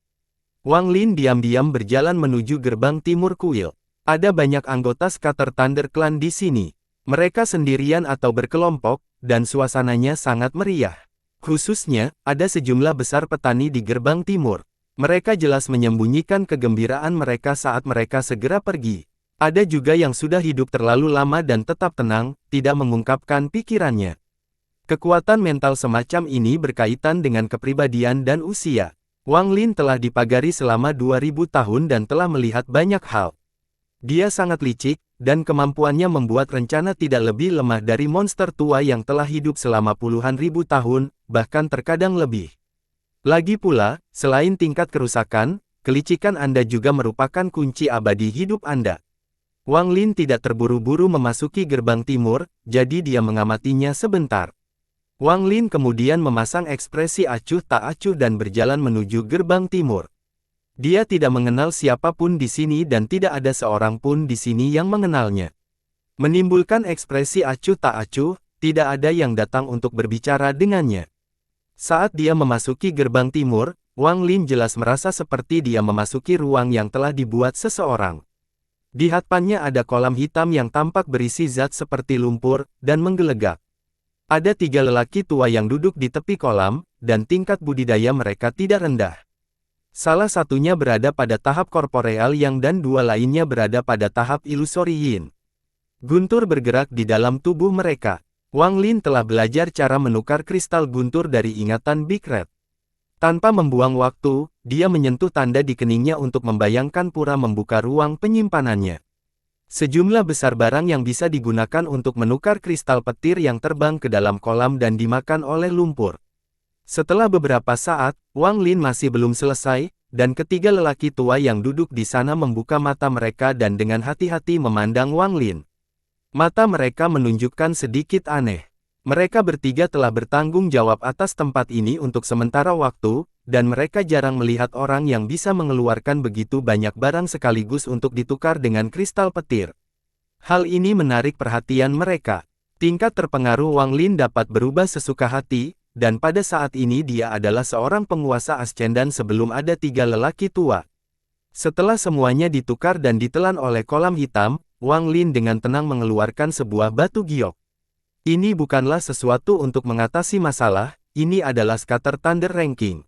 Wang Lin diam-diam berjalan menuju gerbang timur kuil. Ada banyak anggota Scatter Thunder Clan di sini. Mereka sendirian atau berkelompok, dan suasananya sangat meriah. Khususnya, ada sejumlah besar petani di gerbang timur. Mereka jelas menyembunyikan kegembiraan mereka saat mereka segera pergi. Ada juga yang sudah hidup terlalu lama dan tetap tenang, tidak mengungkapkan pikirannya. Kekuatan mental semacam ini berkaitan dengan kepribadian dan usia. Wang Lin telah dipagari selama 2000 tahun dan telah melihat banyak hal. Dia sangat licik, dan kemampuannya membuat rencana tidak lebih lemah dari monster tua yang telah hidup selama puluhan ribu tahun, bahkan terkadang lebih. Lagi pula, selain tingkat kerusakan, kelicikan Anda juga merupakan kunci abadi hidup Anda. Wang Lin tidak terburu-buru memasuki gerbang timur, jadi dia mengamatinya sebentar. Wang Lin kemudian memasang ekspresi acuh tak acuh dan berjalan menuju gerbang timur. Dia tidak mengenal siapapun di sini dan tidak ada seorang pun di sini yang mengenalnya. Menimbulkan ekspresi acuh tak acuh, tidak ada yang datang untuk berbicara dengannya. Saat dia memasuki gerbang timur, Wang Lin jelas merasa seperti dia memasuki ruang yang telah dibuat seseorang. Di hadapannya ada kolam hitam yang tampak berisi zat seperti lumpur, dan menggelegak. Ada 3 lelaki tua yang duduk di tepi kolam, dan tingkat budidaya mereka tidak rendah. Salah satunya berada pada tahap korporeal yang dan 2 lainnya berada pada tahap ilusori yin. Guntur bergerak di dalam tubuh mereka. Wang Lin telah belajar cara menukar kristal guntur dari ingatan Big Red. Tanpa membuang waktu, dia menyentuh tanda di keningnya untuk membayangkan pura membuka ruang penyimpanannya. Sejumlah besar barang yang bisa digunakan untuk menukar kristal petir yang terbang ke dalam kolam dan dimakan oleh lumpur. Setelah beberapa saat, Wang Lin masih belum selesai, dan ketiga lelaki tua yang duduk di sana membuka mata mereka dan dengan hati-hati memandang Wang Lin. Mata mereka menunjukkan sedikit aneh. Mereka bertiga telah bertanggung jawab atas tempat ini untuk sementara waktu, dan mereka jarang melihat orang yang bisa mengeluarkan begitu banyak barang sekaligus untuk ditukar dengan kristal petir. Hal ini menarik perhatian mereka. Tingkat terpengaruh Wang Lin dapat berubah sesuka hati, dan pada saat ini dia adalah seorang penguasa Ascendan sebelum ada 3 lelaki tua. Setelah semuanya ditukar dan ditelan oleh kolam hitam, Wang Lin dengan tenang mengeluarkan sebuah batu giok. Ini bukanlah sesuatu untuk mengatasi masalah, ini adalah Scatter Thunder Ranking.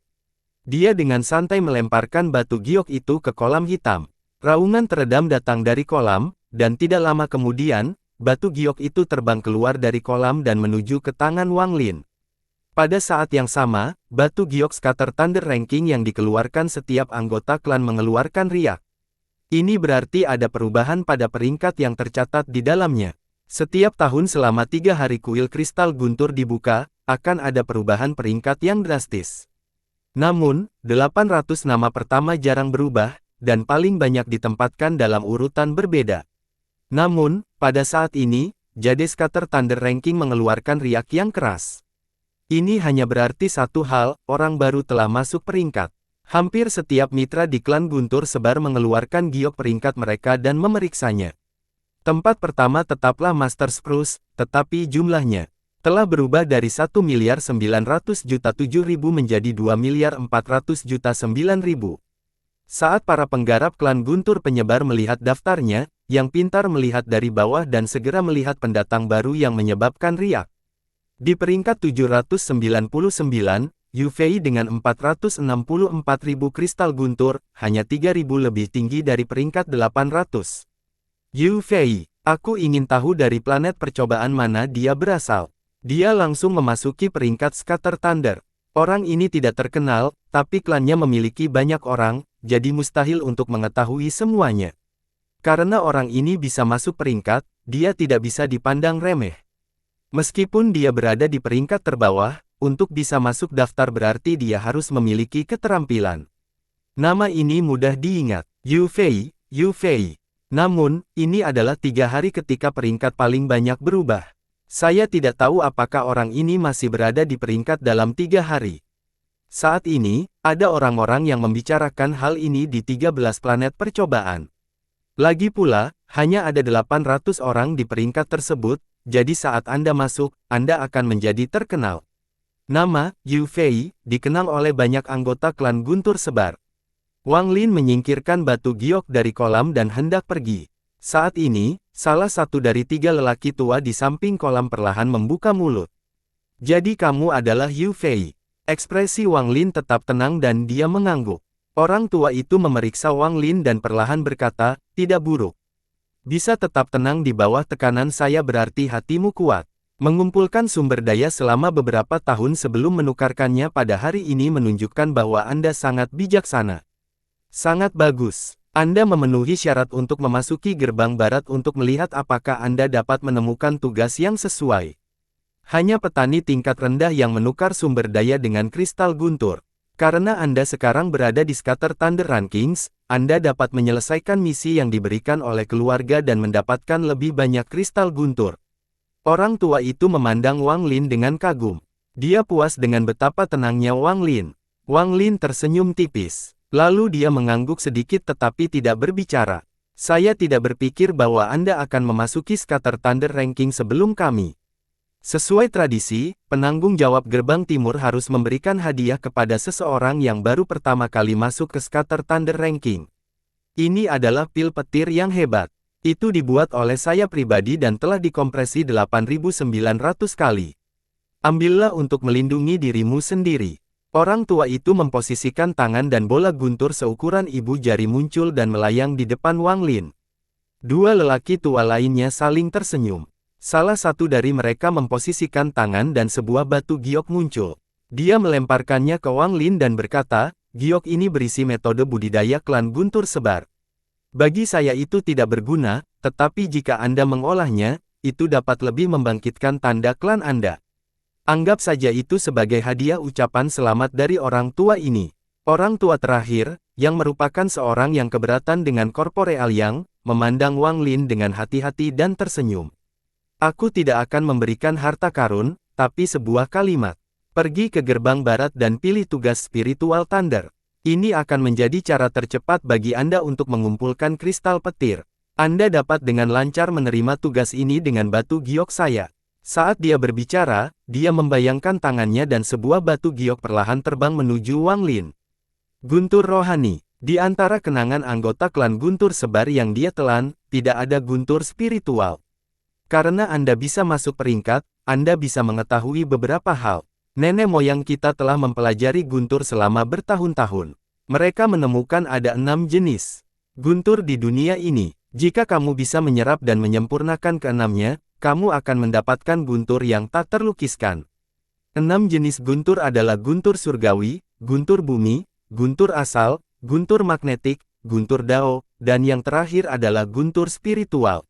Dia dengan santai melemparkan batu giok itu ke kolam hitam. Raungan teredam datang dari kolam, dan tidak lama kemudian, batu giok itu terbang keluar dari kolam dan menuju ke tangan Wang Lin. Pada saat yang sama, batu giok Scatter Thunder Ranking yang dikeluarkan setiap anggota klan mengeluarkan riak. Ini berarti ada perubahan pada peringkat yang tercatat di dalamnya. Setiap tahun selama 3 hari kuil kristal guntur dibuka, akan ada perubahan peringkat yang drastis. Namun, 800 nama pertama jarang berubah, dan paling banyak ditempatkan dalam urutan berbeda. Namun, pada saat ini, Jade Scatter Thunder Ranking mengeluarkan riak yang keras. Ini hanya berarti satu hal, orang baru telah masuk peringkat. Hampir setiap mitra di klan Guntur Sebar mengeluarkan giok peringkat mereka dan memeriksanya. Tempat pertama tetaplah Master Spruce, tetapi jumlahnya telah berubah dari 1.900.000.007 menjadi 2.400.009.000. Saat para penggarap klan Guntur Penyebar melihat daftarnya, yang pintar melihat dari bawah dan segera melihat pendatang baru yang menyebabkan riak. Di peringkat 799, Yu Fei dengan 464.000 kristal guntur, hanya 3.000 lebih tinggi dari peringkat 800. Yu Fei, aku ingin tahu dari planet percobaan mana dia berasal. Dia langsung memasuki peringkat Scatter Thunder. Orang ini tidak terkenal, tapi klannya memiliki banyak orang, jadi mustahil untuk mengetahui semuanya. Karena orang ini bisa masuk peringkat, dia tidak bisa dipandang remeh. Meskipun dia berada di peringkat terbawah, untuk bisa masuk daftar berarti dia harus memiliki keterampilan. Nama ini mudah diingat, Yu Fei, Yu Fei. Namun, ini adalah 3 hari ketika peringkat paling banyak berubah. Saya tidak tahu apakah orang ini masih berada di peringkat dalam 3 hari. Saat ini, ada orang-orang yang membicarakan hal ini di 13 planet percobaan. Lagi pula, hanya ada 800 orang di peringkat tersebut, jadi saat Anda masuk, Anda akan menjadi terkenal. Nama, Yu Fei, dikenal oleh banyak anggota klan Guntur Sebar. Wang Lin menyingkirkan batu giok dari kolam dan hendak pergi. Saat ini, salah satu dari 3 lelaki tua di samping kolam perlahan membuka mulut. Jadi kamu adalah Yu Fei. Ekspresi Wang Lin tetap tenang dan dia mengangguk. Orang tua itu memeriksa Wang Lin dan perlahan berkata, tidak buruk. Bisa tetap tenang di bawah tekanan saya berarti hatimu kuat. Mengumpulkan sumber daya selama beberapa tahun sebelum menukarkannya pada hari ini menunjukkan bahwa Anda sangat bijaksana. Sangat bagus. Anda memenuhi syarat untuk memasuki gerbang barat untuk melihat apakah Anda dapat menemukan tugas yang sesuai. Hanya petani tingkat rendah yang menukar sumber daya dengan kristal guntur. Karena Anda sekarang berada di Scatter Thunder Rankings, Anda dapat menyelesaikan misi yang diberikan oleh keluarga dan mendapatkan lebih banyak kristal guntur. Orang tua itu memandang Wang Lin dengan kagum. Dia puas dengan betapa tenangnya Wang Lin. Wang Lin tersenyum tipis. Lalu dia mengangguk sedikit tetapi tidak berbicara. Saya tidak berpikir bahwa Anda akan memasuki Scatter Thunder Ranking sebelum kami. Sesuai tradisi, penanggung jawab gerbang timur harus memberikan hadiah kepada seseorang yang baru pertama kali masuk ke Scatter Thunder Ranking. Ini adalah pil petir yang hebat. Itu dibuat oleh saya pribadi dan telah dikompresi 8.900 kali. Ambillah untuk melindungi dirimu sendiri. Orang tua itu memposisikan tangan dan bola guntur seukuran ibu jari muncul dan melayang di depan Wang Lin. 2 lelaki tua lainnya saling tersenyum. Salah satu dari mereka memposisikan tangan dan sebuah batu giok muncul. Dia melemparkannya ke Wang Lin dan berkata, giok ini berisi metode budidaya klan Guntur Sebar. Bagi saya itu tidak berguna, tetapi jika Anda mengolahnya, itu dapat lebih membangkitkan tanda klan Anda. Anggap saja itu sebagai hadiah ucapan selamat dari orang tua ini. Orang tua terakhir, yang merupakan seorang yang keberatan dengan korporeal yang, memandang Wang Lin dengan hati-hati dan tersenyum. Aku tidak akan memberikan harta karun, tapi sebuah kalimat. Pergi ke gerbang barat dan pilih tugas spiritual Thunder. Ini akan menjadi cara tercepat bagi Anda untuk mengumpulkan kristal petir. Anda dapat dengan lancar menerima tugas ini dengan batu giok saya. Saat dia berbicara, dia membayangkan tangannya dan sebuah batu giok perlahan terbang menuju Wang Lin. Guntur rohani. Di antara kenangan anggota klan Guntur Sebar yang dia telan, tidak ada guntur spiritual. Karena Anda bisa masuk peringkat, Anda bisa mengetahui beberapa hal. Nenek moyang kita telah mempelajari guntur selama bertahun-tahun. Mereka menemukan ada 6 jenis guntur di dunia ini. Jika kamu bisa menyerap dan menyempurnakan keenamnya, kamu akan mendapatkan guntur yang tak terlukiskan. 6 jenis guntur adalah guntur surgawi, guntur bumi, guntur asal, guntur magnetik, guntur dao, dan yang terakhir adalah guntur spiritual.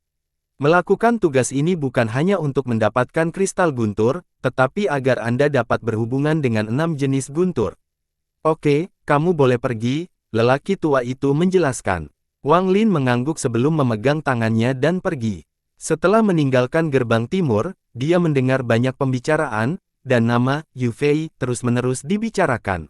Melakukan tugas ini bukan hanya untuk mendapatkan kristal guntur, tetapi agar Anda dapat berhubungan dengan 6 jenis guntur. Oke, kamu boleh pergi, lelaki tua itu menjelaskan. Wang Lin mengangguk sebelum memegang tangannya dan pergi. Setelah meninggalkan gerbang timur, dia mendengar banyak pembicaraan, dan nama Yu Fei terus-menerus dibicarakan.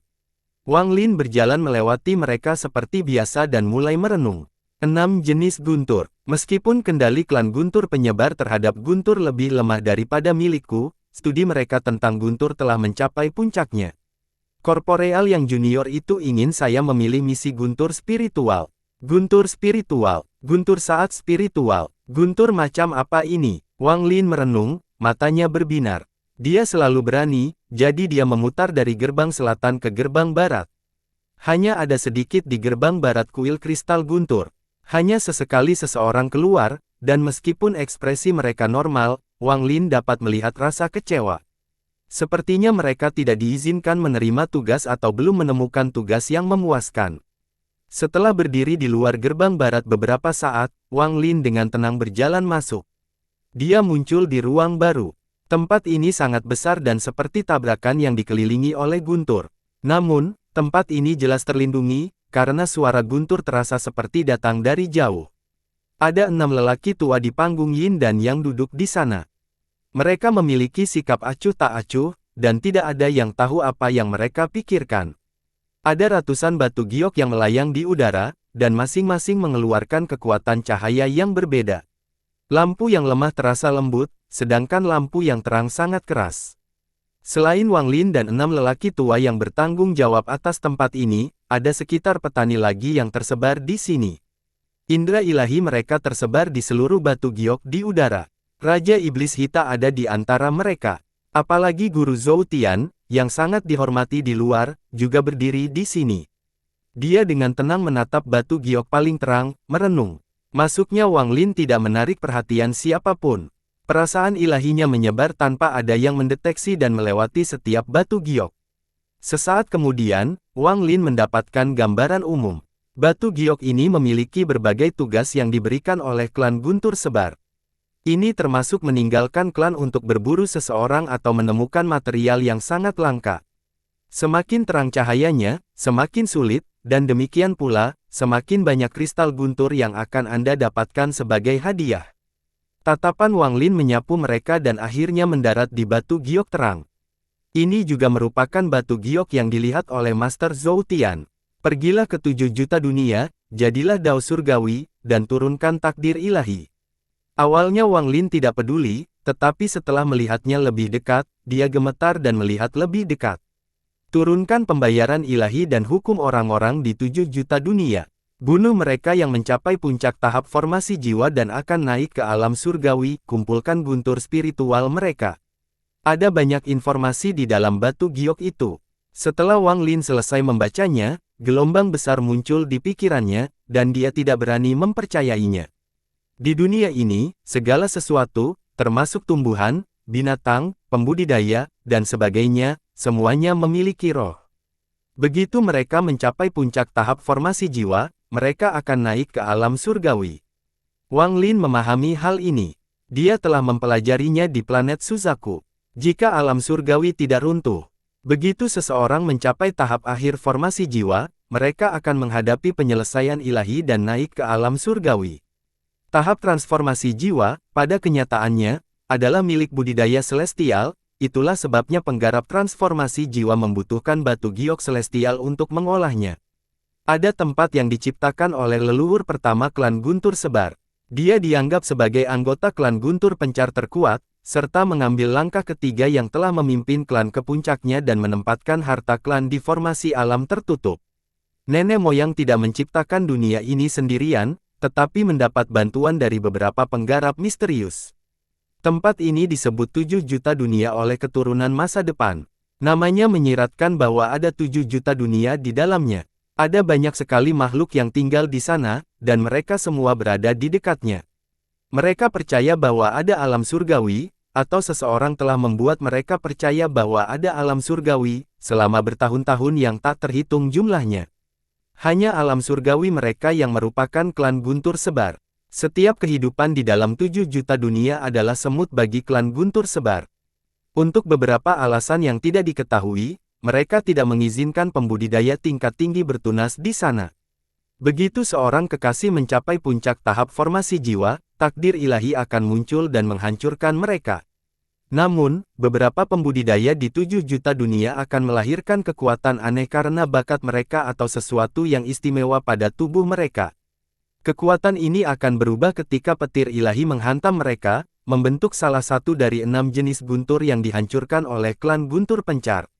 Wang Lin berjalan melewati mereka seperti biasa dan mulai merenung. 6 jenis guntur. Meskipun kendali klan guntur penyebar terhadap guntur lebih lemah daripada milikku, studi mereka tentang guntur telah mencapai puncaknya. Korporeal yang junior itu ingin saya memilih misi guntur spiritual. Guntur spiritual. Guntur saat spiritual. Guntur macam apa ini? Wang Lin merenung, matanya berbinar. Dia selalu berani, jadi dia memutar dari gerbang selatan ke gerbang barat. Hanya ada sedikit di gerbang barat kuil kristal guntur. Hanya sesekali seseorang keluar, dan meskipun ekspresi mereka normal, Wang Lin dapat melihat rasa kecewa. Sepertinya mereka tidak diizinkan menerima tugas atau belum menemukan tugas yang memuaskan. Setelah berdiri di luar gerbang barat beberapa saat, Wang Lin dengan tenang berjalan masuk. Dia muncul di ruang baru. Tempat ini sangat besar dan seperti tabrakan yang dikelilingi oleh guntur. Namun, tempat ini jelas terlindungi, karena suara guntur terasa seperti datang dari jauh. Ada 6 lelaki tua di panggung Yin dan Yang duduk di sana. Mereka memiliki sikap acuh tak acuh, dan tidak ada yang tahu apa yang mereka pikirkan. Ada ratusan batu giok yang melayang di udara, dan masing-masing mengeluarkan kekuatan cahaya yang berbeda. Lampu yang lemah terasa lembut, sedangkan lampu yang terang sangat keras. Selain Wang Lin dan 6 lelaki tua yang bertanggung jawab atas tempat ini, ada sekitar petani lagi yang tersebar di sini. Indra ilahi mereka tersebar di seluruh batu giok di udara. Raja Iblis Hita ada di antara mereka. Apalagi Guru Zhou Tian, yang sangat dihormati di luar, juga berdiri di sini. Dia dengan tenang menatap batu giok paling terang, merenung. Masuknya Wang Lin tidak menarik perhatian siapapun. Perasaan ilahinya menyebar tanpa ada yang mendeteksi dan melewati setiap batu giok. Sesaat kemudian, Wang Lin mendapatkan gambaran umum. Batu giok ini memiliki berbagai tugas yang diberikan oleh klan Guntur Sebar. Ini termasuk meninggalkan klan untuk berburu seseorang atau menemukan material yang sangat langka. Semakin terang cahayanya, semakin sulit, dan demikian pula, semakin banyak kristal guntur yang akan Anda dapatkan sebagai hadiah. Tatapan Wang Lin menyapu mereka dan akhirnya mendarat di batu giok terang. Ini juga merupakan batu giok yang dilihat oleh Master Zhou Tian. Pergilah ke 7 juta dunia, jadilah dao surgawi, dan turunkan takdir ilahi. Awalnya Wang Lin tidak peduli, tetapi setelah melihatnya lebih dekat, dia gemetar dan melihat lebih dekat. Turunkan pembayaran ilahi dan hukum orang-orang di 7 juta dunia. Bunuh mereka yang mencapai puncak tahap formasi jiwa dan akan naik ke alam surgawi, kumpulkan guntur spiritual mereka. Ada banyak informasi di dalam batu giok itu. Setelah Wang Lin selesai membacanya, gelombang besar muncul di pikirannya, dan dia tidak berani mempercayainya. Di dunia ini, segala sesuatu, termasuk tumbuhan, binatang, pembudidaya, dan sebagainya, semuanya memiliki roh. Begitu mereka mencapai puncak tahap formasi jiwa, mereka akan naik ke alam surgawi. Wang Lin memahami hal ini. Dia telah mempelajarinya di planet Suzaku. Jika alam surgawi tidak runtuh, begitu seseorang mencapai tahap akhir formasi jiwa, mereka akan menghadapi penyelesaian ilahi dan naik ke alam surgawi. Tahap transformasi jiwa, pada kenyataannya, adalah milik budidaya celestial, itulah sebabnya penggarap transformasi jiwa membutuhkan batu giok celestial untuk mengolahnya. Ada tempat yang diciptakan oleh leluhur pertama klan Guntur Sebar. Dia dianggap sebagai anggota klan Guntur Pencar terkuat, serta mengambil langkah ketiga yang telah memimpin klan ke puncaknya dan menempatkan harta klan di formasi alam tertutup. Nenek moyang tidak menciptakan dunia ini sendirian, tetapi mendapat bantuan dari beberapa penggarap misterius. Tempat ini disebut 7 juta dunia oleh keturunan masa depan. Namanya menyiratkan bahwa ada 7 juta dunia di dalamnya. Ada banyak sekali makhluk yang tinggal di sana, dan mereka semua berada di dekatnya. Mereka percaya bahwa ada alam surgawi, atau seseorang telah membuat mereka percaya bahwa ada alam surgawi, selama bertahun-tahun yang tak terhitung jumlahnya. Hanya alam surgawi mereka yang merupakan klan Guntur Sebar. Setiap kehidupan di dalam 7 juta dunia adalah semut bagi klan Guntur Sebar. Untuk beberapa alasan yang tidak diketahui, mereka tidak mengizinkan pembudidaya tingkat tinggi bertunas di sana. Begitu seorang kekasih mencapai puncak tahap formasi jiwa, takdir ilahi akan muncul dan menghancurkan mereka. Namun, beberapa pembudidaya di 7 juta dunia akan melahirkan kekuatan aneh karena bakat mereka atau sesuatu yang istimewa pada tubuh mereka. Kekuatan ini akan berubah ketika petir ilahi menghantam mereka, membentuk salah satu dari 6 jenis guntur yang dihancurkan oleh klan Guntur Pencar.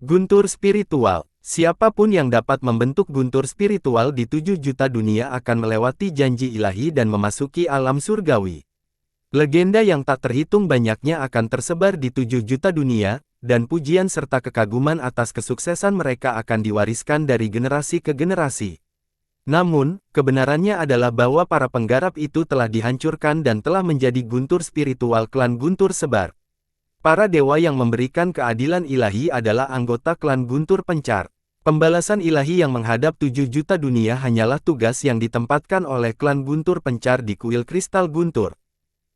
Guntur spiritual. Siapapun yang dapat membentuk guntur spiritual di 7 juta dunia akan melewati janji ilahi dan memasuki alam surgawi. Legenda yang tak terhitung banyaknya akan tersebar di 7 juta dunia, dan pujian serta kekaguman atas kesuksesan mereka akan diwariskan dari generasi ke generasi. Namun, kebenarannya adalah bahwa para penggarap itu telah dihancurkan dan telah menjadi guntur spiritual klan Guntur Sebar. Para dewa yang memberikan keadilan ilahi adalah anggota klan Guntur Pencar. Pembalasan ilahi yang menghadap 7 juta dunia hanyalah tugas yang ditempatkan oleh klan Guntur Pencar di kuil kristal Guntur.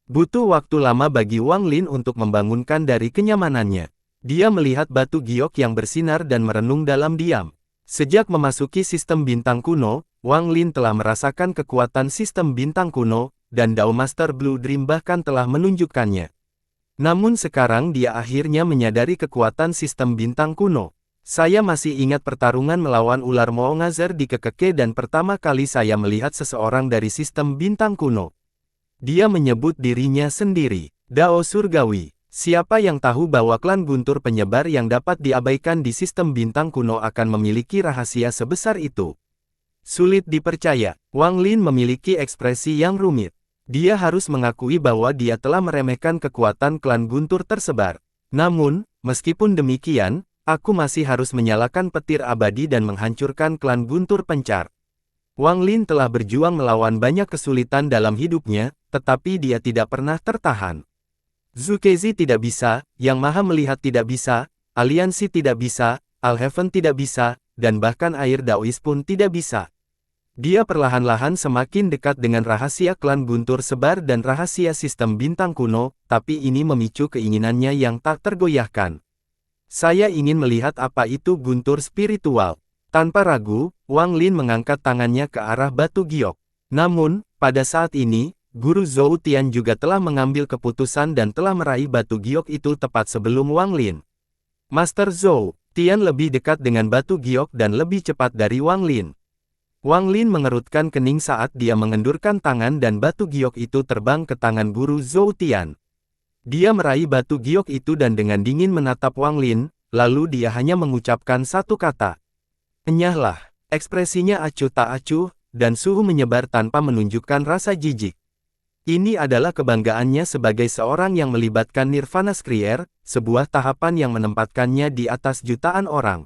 Butuh waktu lama bagi Wang Lin untuk membangunkan dari kenyamanannya. Dia melihat batu giok yang bersinar dan merenung dalam diam. Sejak memasuki sistem bintang kuno, Wang Lin telah merasakan kekuatan sistem bintang kuno, dan Dao Master Blue Dream bahkan telah menunjukkannya. Namun sekarang dia akhirnya menyadari kekuatan sistem bintang kuno. Saya masih ingat pertarungan melawan ular Moongazer di Kekeke dan pertama kali saya melihat seseorang dari sistem bintang kuno. Dia menyebut dirinya sendiri, Dao Surgawi. Siapa yang tahu bahwa klan Guntur penyebar yang dapat diabaikan di sistem bintang kuno akan memiliki rahasia sebesar itu? Sulit dipercaya, Wang Lin memiliki ekspresi yang rumit. Dia harus mengakui bahwa dia telah meremehkan kekuatan klan Guntur tersebar. Namun, meskipun demikian, aku masih harus menyalakan petir abadi dan menghancurkan klan Guntur Pencar. Wang Lin telah berjuang melawan banyak kesulitan dalam hidupnya, tetapi dia tidak pernah tertahan. Zukezi tidak bisa, Yang Maha Melihat tidak bisa, Aliansi tidak bisa, Al-Heaven tidak bisa, dan bahkan air Daois pun tidak bisa. Dia perlahan-lahan semakin dekat dengan rahasia klan Guntur Sebar dan rahasia sistem bintang kuno, tapi ini memicu keinginannya yang tak tergoyahkan. Saya ingin melihat apa itu guntur spiritual. Tanpa ragu, Wang Lin mengangkat tangannya ke arah batu giok. Namun, pada saat ini, Guru Zhou Tian juga telah mengambil keputusan dan telah meraih batu giok itu tepat sebelum Wang Lin. Master Zhou Tian lebih dekat dengan batu giok dan lebih cepat dari Wang Lin. Wang Lin mengerutkan kening saat dia mengendurkan tangan dan batu giok itu terbang ke tangan Guru Zhou Tian. Dia meraih batu giok itu dan dengan dingin menatap Wang Lin, lalu dia hanya mengucapkan satu kata. Enyahlah. Ekspresinya acuh tak acuh, dan suhu menyebar tanpa menunjukkan rasa jijik. Ini adalah kebanggaannya sebagai seorang yang melibatkan Nirvana Skrier, sebuah tahapan yang menempatkannya di atas jutaan orang.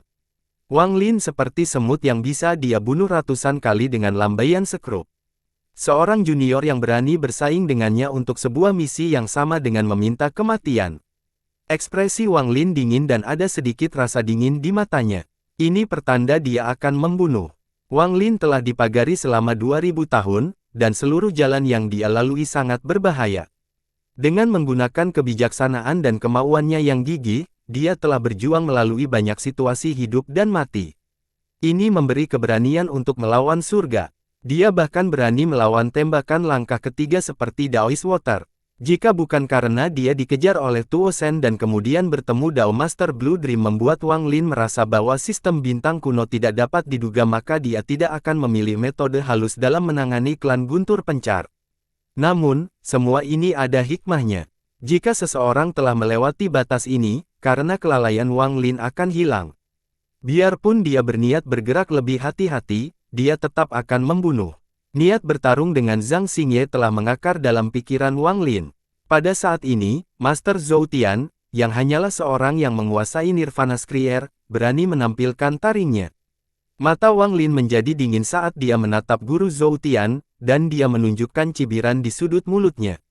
Wang Lin seperti semut yang bisa dia bunuh ratusan kali dengan lambaian sekrup. Seorang junior yang berani bersaing dengannya untuk sebuah misi yang sama dengan meminta kematian. Ekspresi Wang Lin dingin dan ada sedikit rasa dingin di matanya. Ini pertanda dia akan membunuh. Wang Lin telah dipagari selama 2000 tahun, dan seluruh jalan yang dia lalui sangat berbahaya. Dengan menggunakan kebijaksanaan dan kemauannya yang gigih, dia telah berjuang melalui banyak situasi hidup dan mati. Ini memberi keberanian untuk melawan surga. Dia bahkan berani melawan tembakan langkah ketiga seperti Daoist Water. Jika bukan karena dia dikejar oleh Tuo Shen dan kemudian bertemu Dao Master Blue Dream membuat Wang Lin merasa bahwa sistem bintang kuno tidak dapat diduga, maka dia tidak akan memilih metode halus dalam menangani klan Guntur Pencar. Namun, semua ini ada hikmahnya. Jika seseorang telah melewati batas ini, karena kelalaian Wang Lin akan hilang. Biarpun dia berniat bergerak lebih hati-hati, dia tetap akan membunuh. Niat bertarung dengan Zhang Xingye telah mengakar dalam pikiran Wang Lin. Pada saat ini, Master Zhou Tian, yang hanyalah seorang yang menguasai Nirvana Skrier, berani menampilkan taringnya. Mata Wang Lin menjadi dingin saat dia menatap Guru Zhou Tian, dan dia menunjukkan cibiran di sudut mulutnya.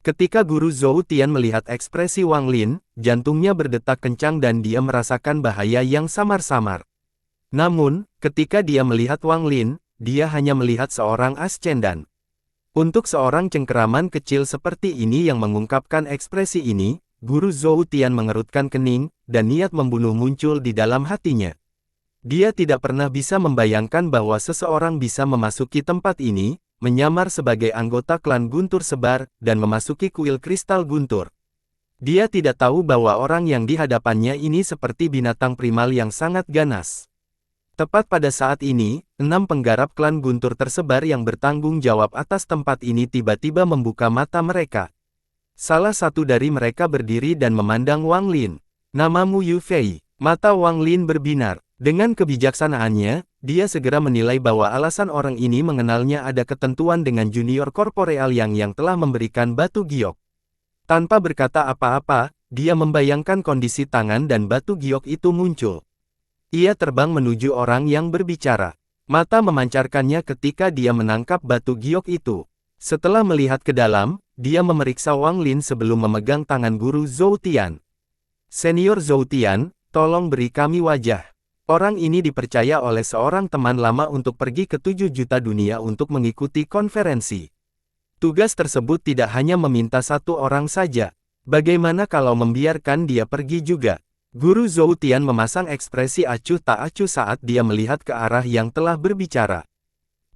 Ketika Guru Zhou Tian melihat ekspresi Wang Lin, jantungnya berdetak kencang dan dia merasakan bahaya yang samar-samar. Namun, ketika dia melihat Wang Lin, dia hanya melihat seorang ascendan. Untuk seorang cengkeraman kecil seperti ini yang mengungkapkan ekspresi ini, Guru Zhou Tian mengerutkan kening, dan niat membunuh muncul di dalam hatinya. Dia tidak pernah bisa membayangkan bahwa seseorang bisa memasuki tempat ini, menyamar sebagai anggota klan Guntur Sebar, dan memasuki kuil kristal Guntur. Dia tidak tahu bahwa orang yang di hadapannya ini seperti binatang primal yang sangat ganas. Tepat pada saat ini, 6 penggarap klan Guntur tersebar yang bertanggung jawab atas tempat ini tiba-tiba membuka mata mereka. Salah satu dari mereka berdiri dan memandang Wang Lin. "Namamu Yu Fei." Mata Wang Lin berbinar. Dengan kebijaksanaannya, dia segera menilai bahwa alasan orang ini mengenalnya ada ketentuan dengan junior korporeal yang telah memberikan batu giok. Tanpa berkata apa-apa, dia membayangkan kondisi tangan dan batu giok itu muncul. Ia terbang menuju orang yang berbicara. Mata memancarkannya ketika dia menangkap batu giok itu. Setelah melihat ke dalam, dia memeriksa Wang Lin sebelum memegang tangan Guru Zhou Tian. "Senior Zhou Tian, tolong beri kami wajah." Orang ini dipercaya oleh seorang teman lama untuk pergi ke 7 juta dunia untuk mengikuti konferensi. Tugas tersebut tidak hanya meminta satu orang saja. Bagaimana kalau membiarkan dia pergi juga? Guru Zhou Tian memasang ekspresi acuh tak acuh saat dia melihat ke arah yang telah berbicara.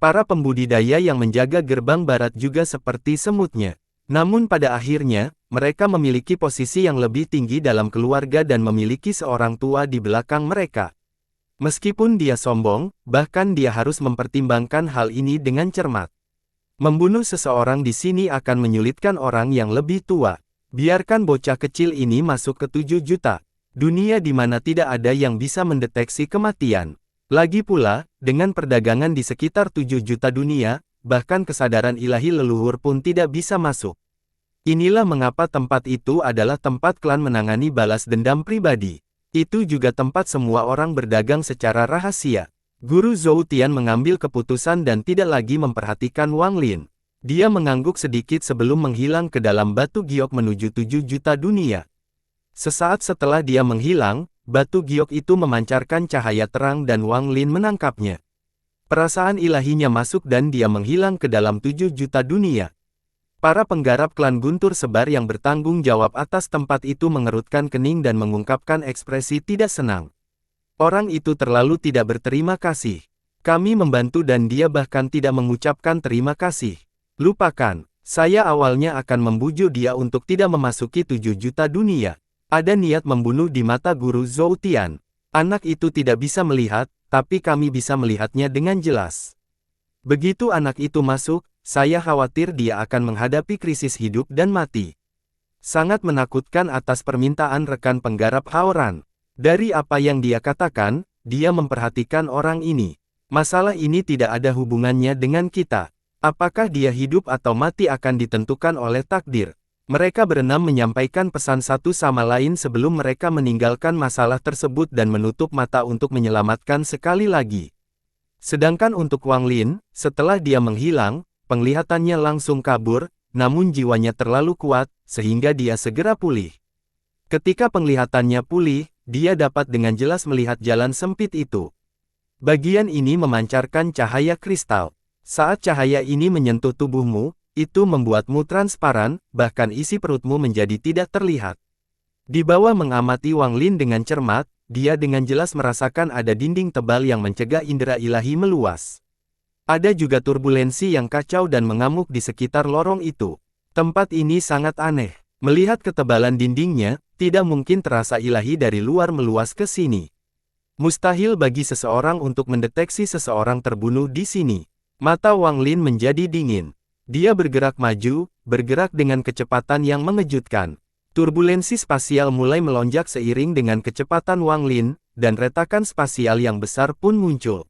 Para pembudidaya yang menjaga gerbang barat juga seperti semutnya. Namun pada akhirnya, mereka memiliki posisi yang lebih tinggi dalam keluarga dan memiliki seorang tua di belakang mereka. Meskipun dia sombong, bahkan dia harus mempertimbangkan hal ini dengan cermat. Membunuh seseorang di sini akan menyulitkan orang yang lebih tua. Biarkan bocah kecil ini masuk ke 7 juta. Dunia di mana tidak ada yang bisa mendeteksi kematian. Lagi pula, dengan perdagangan di sekitar 7 juta dunia, bahkan kesadaran ilahi leluhur pun tidak bisa masuk. Inilah mengapa tempat itu adalah tempat klan menangani balas dendam pribadi. Itu juga tempat semua orang berdagang secara rahasia. Guru Zhou Tian mengambil keputusan dan tidak lagi memperhatikan Wang Lin. Dia mengangguk sedikit sebelum menghilang ke dalam batu giok menuju 7 juta dunia. Sesaat setelah dia menghilang, batu giok itu memancarkan cahaya terang dan Wang Lin menangkapnya. Perasaan ilahinya masuk dan dia menghilang ke dalam 7 juta dunia. Para penggarap klan Guntur Sebar yang bertanggung jawab atas tempat itu mengerutkan kening dan mengungkapkan ekspresi tidak senang. Orang itu terlalu tidak berterima kasih. Kami membantu dan dia bahkan tidak mengucapkan terima kasih. Lupakan, saya awalnya akan membujuk dia untuk tidak memasuki 7 juta dunia. Ada niat membunuh di mata Guru Zhou Tian. Anak itu tidak bisa melihat, tapi kami bisa melihatnya dengan jelas. Begitu anak itu masuk, saya khawatir dia akan menghadapi krisis hidup dan mati. Sangat menakutkan atas permintaan rekan penggarap Haoran. Dari apa yang dia katakan, dia memperhatikan orang ini. Masalah ini tidak ada hubungannya dengan kita. Apakah dia hidup atau mati akan ditentukan oleh takdir. Mereka berenam menyampaikan pesan satu sama lain sebelum mereka meninggalkan masalah tersebut dan menutup mata untuk menyelamatkan sekali lagi. Sedangkan untuk Wang Lin, setelah dia menghilang, penglihatannya langsung kabur, namun jiwanya terlalu kuat, sehingga dia segera pulih. Ketika penglihatannya pulih, dia dapat dengan jelas melihat jalan sempit itu. Bagian ini memancarkan cahaya kristal. Saat cahaya ini menyentuh tubuhmu, itu membuatmu transparan, bahkan isi perutmu menjadi tidak terlihat. Di bawah mengamati Wang Lin dengan cermat, dia dengan jelas merasakan ada dinding tebal yang mencegah indera ilahi meluas. Ada juga turbulensi yang kacau dan mengamuk di sekitar lorong itu. Tempat ini sangat aneh. Melihat ketebalan dindingnya, tidak mungkin terasa ilahi dari luar meluas ke sini. Mustahil bagi seseorang untuk mendeteksi seseorang terbunuh di sini. Mata Wang Lin menjadi dingin. Dia bergerak maju, bergerak dengan kecepatan yang mengejutkan. Turbulensi spasial mulai melonjak seiring dengan kecepatan Wang Lin, dan retakan spasial yang besar pun muncul.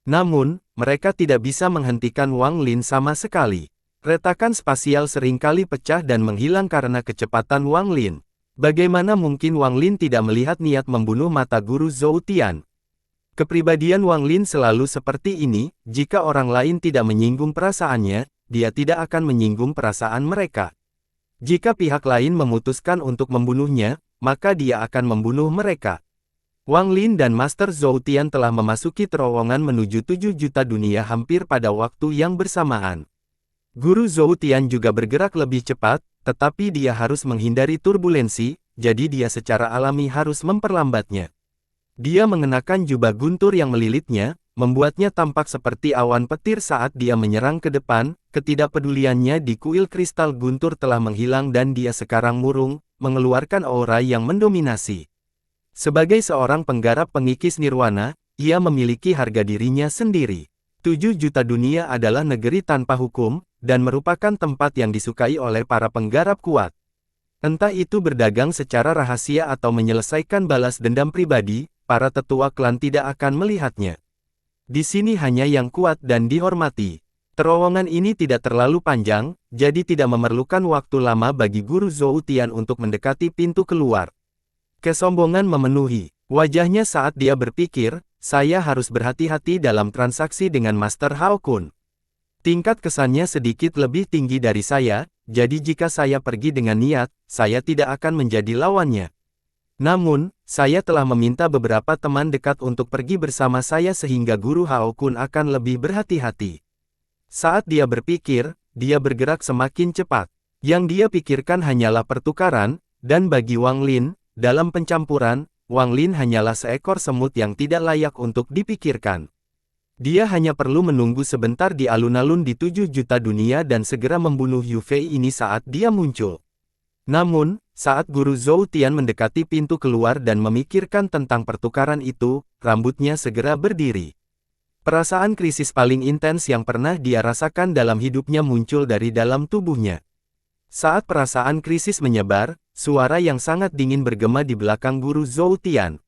Namun, mereka tidak bisa menghentikan Wang Lin sama sekali. Retakan spasial seringkali pecah dan menghilang karena kecepatan Wang Lin. Bagaimana mungkin Wang Lin tidak melihat niat membunuh mata guru Zhou Tian? Kepribadian Wang Lin selalu seperti ini, jika orang lain tidak menyinggung perasaannya, dia tidak akan menyinggung perasaan mereka. Jika pihak lain memutuskan untuk membunuhnya, maka dia akan membunuh mereka. Wang Lin dan Master Zhou Tian telah memasuki terowongan menuju 7 juta dunia hampir pada waktu yang bersamaan. Guru Zhou Tian juga bergerak lebih cepat, tetapi dia harus menghindari turbulensi, jadi dia secara alami harus memperlambatnya. Dia mengenakan jubah guntur yang melilitnya, membuatnya tampak seperti awan petir saat dia menyerang ke depan. Ketidakpeduliannya di kuil kristal guntur telah menghilang dan dia sekarang murung, mengeluarkan aura yang mendominasi. Sebagai seorang penggarap pengikis nirwana, ia memiliki harga dirinya sendiri. 7 juta dunia adalah negeri tanpa hukum, dan merupakan tempat yang disukai oleh para penggarap kuat. Entah itu berdagang secara rahasia atau menyelesaikan balas dendam pribadi, para tetua klan tidak akan melihatnya. Di sini hanya yang kuat dan dihormati. Terowongan ini tidak terlalu panjang, jadi tidak memerlukan waktu lama bagi guru Zhou Tian untuk mendekati pintu keluar. Kesombongan memenuhi wajahnya saat dia berpikir, saya harus berhati-hati dalam transaksi dengan Master Hao Kun. Tingkat kesannya sedikit lebih tinggi dari saya, jadi jika saya pergi dengan niat, saya tidak akan menjadi lawannya. Namun, saya telah meminta beberapa teman dekat untuk pergi bersama saya sehingga Guru Hao Kun akan lebih berhati-hati. Saat dia berpikir, dia bergerak semakin cepat. Yang dia pikirkan hanyalah pertukaran, dan bagi Wang Lin, dalam pencampuran, Wang Lin hanyalah seekor semut yang tidak layak untuk dipikirkan. Dia hanya perlu menunggu sebentar di alun-alun di 7 juta dunia dan segera membunuh Yu Fei ini saat dia muncul. Namun, saat Guru Zhou Tian mendekati pintu keluar dan memikirkan tentang pertukaran itu, rambutnya segera berdiri. Perasaan krisis paling intens yang pernah dia rasakan dalam hidupnya muncul dari dalam tubuhnya. Saat perasaan krisis menyebar, suara yang sangat dingin bergema di belakang Guru Zhou Tian.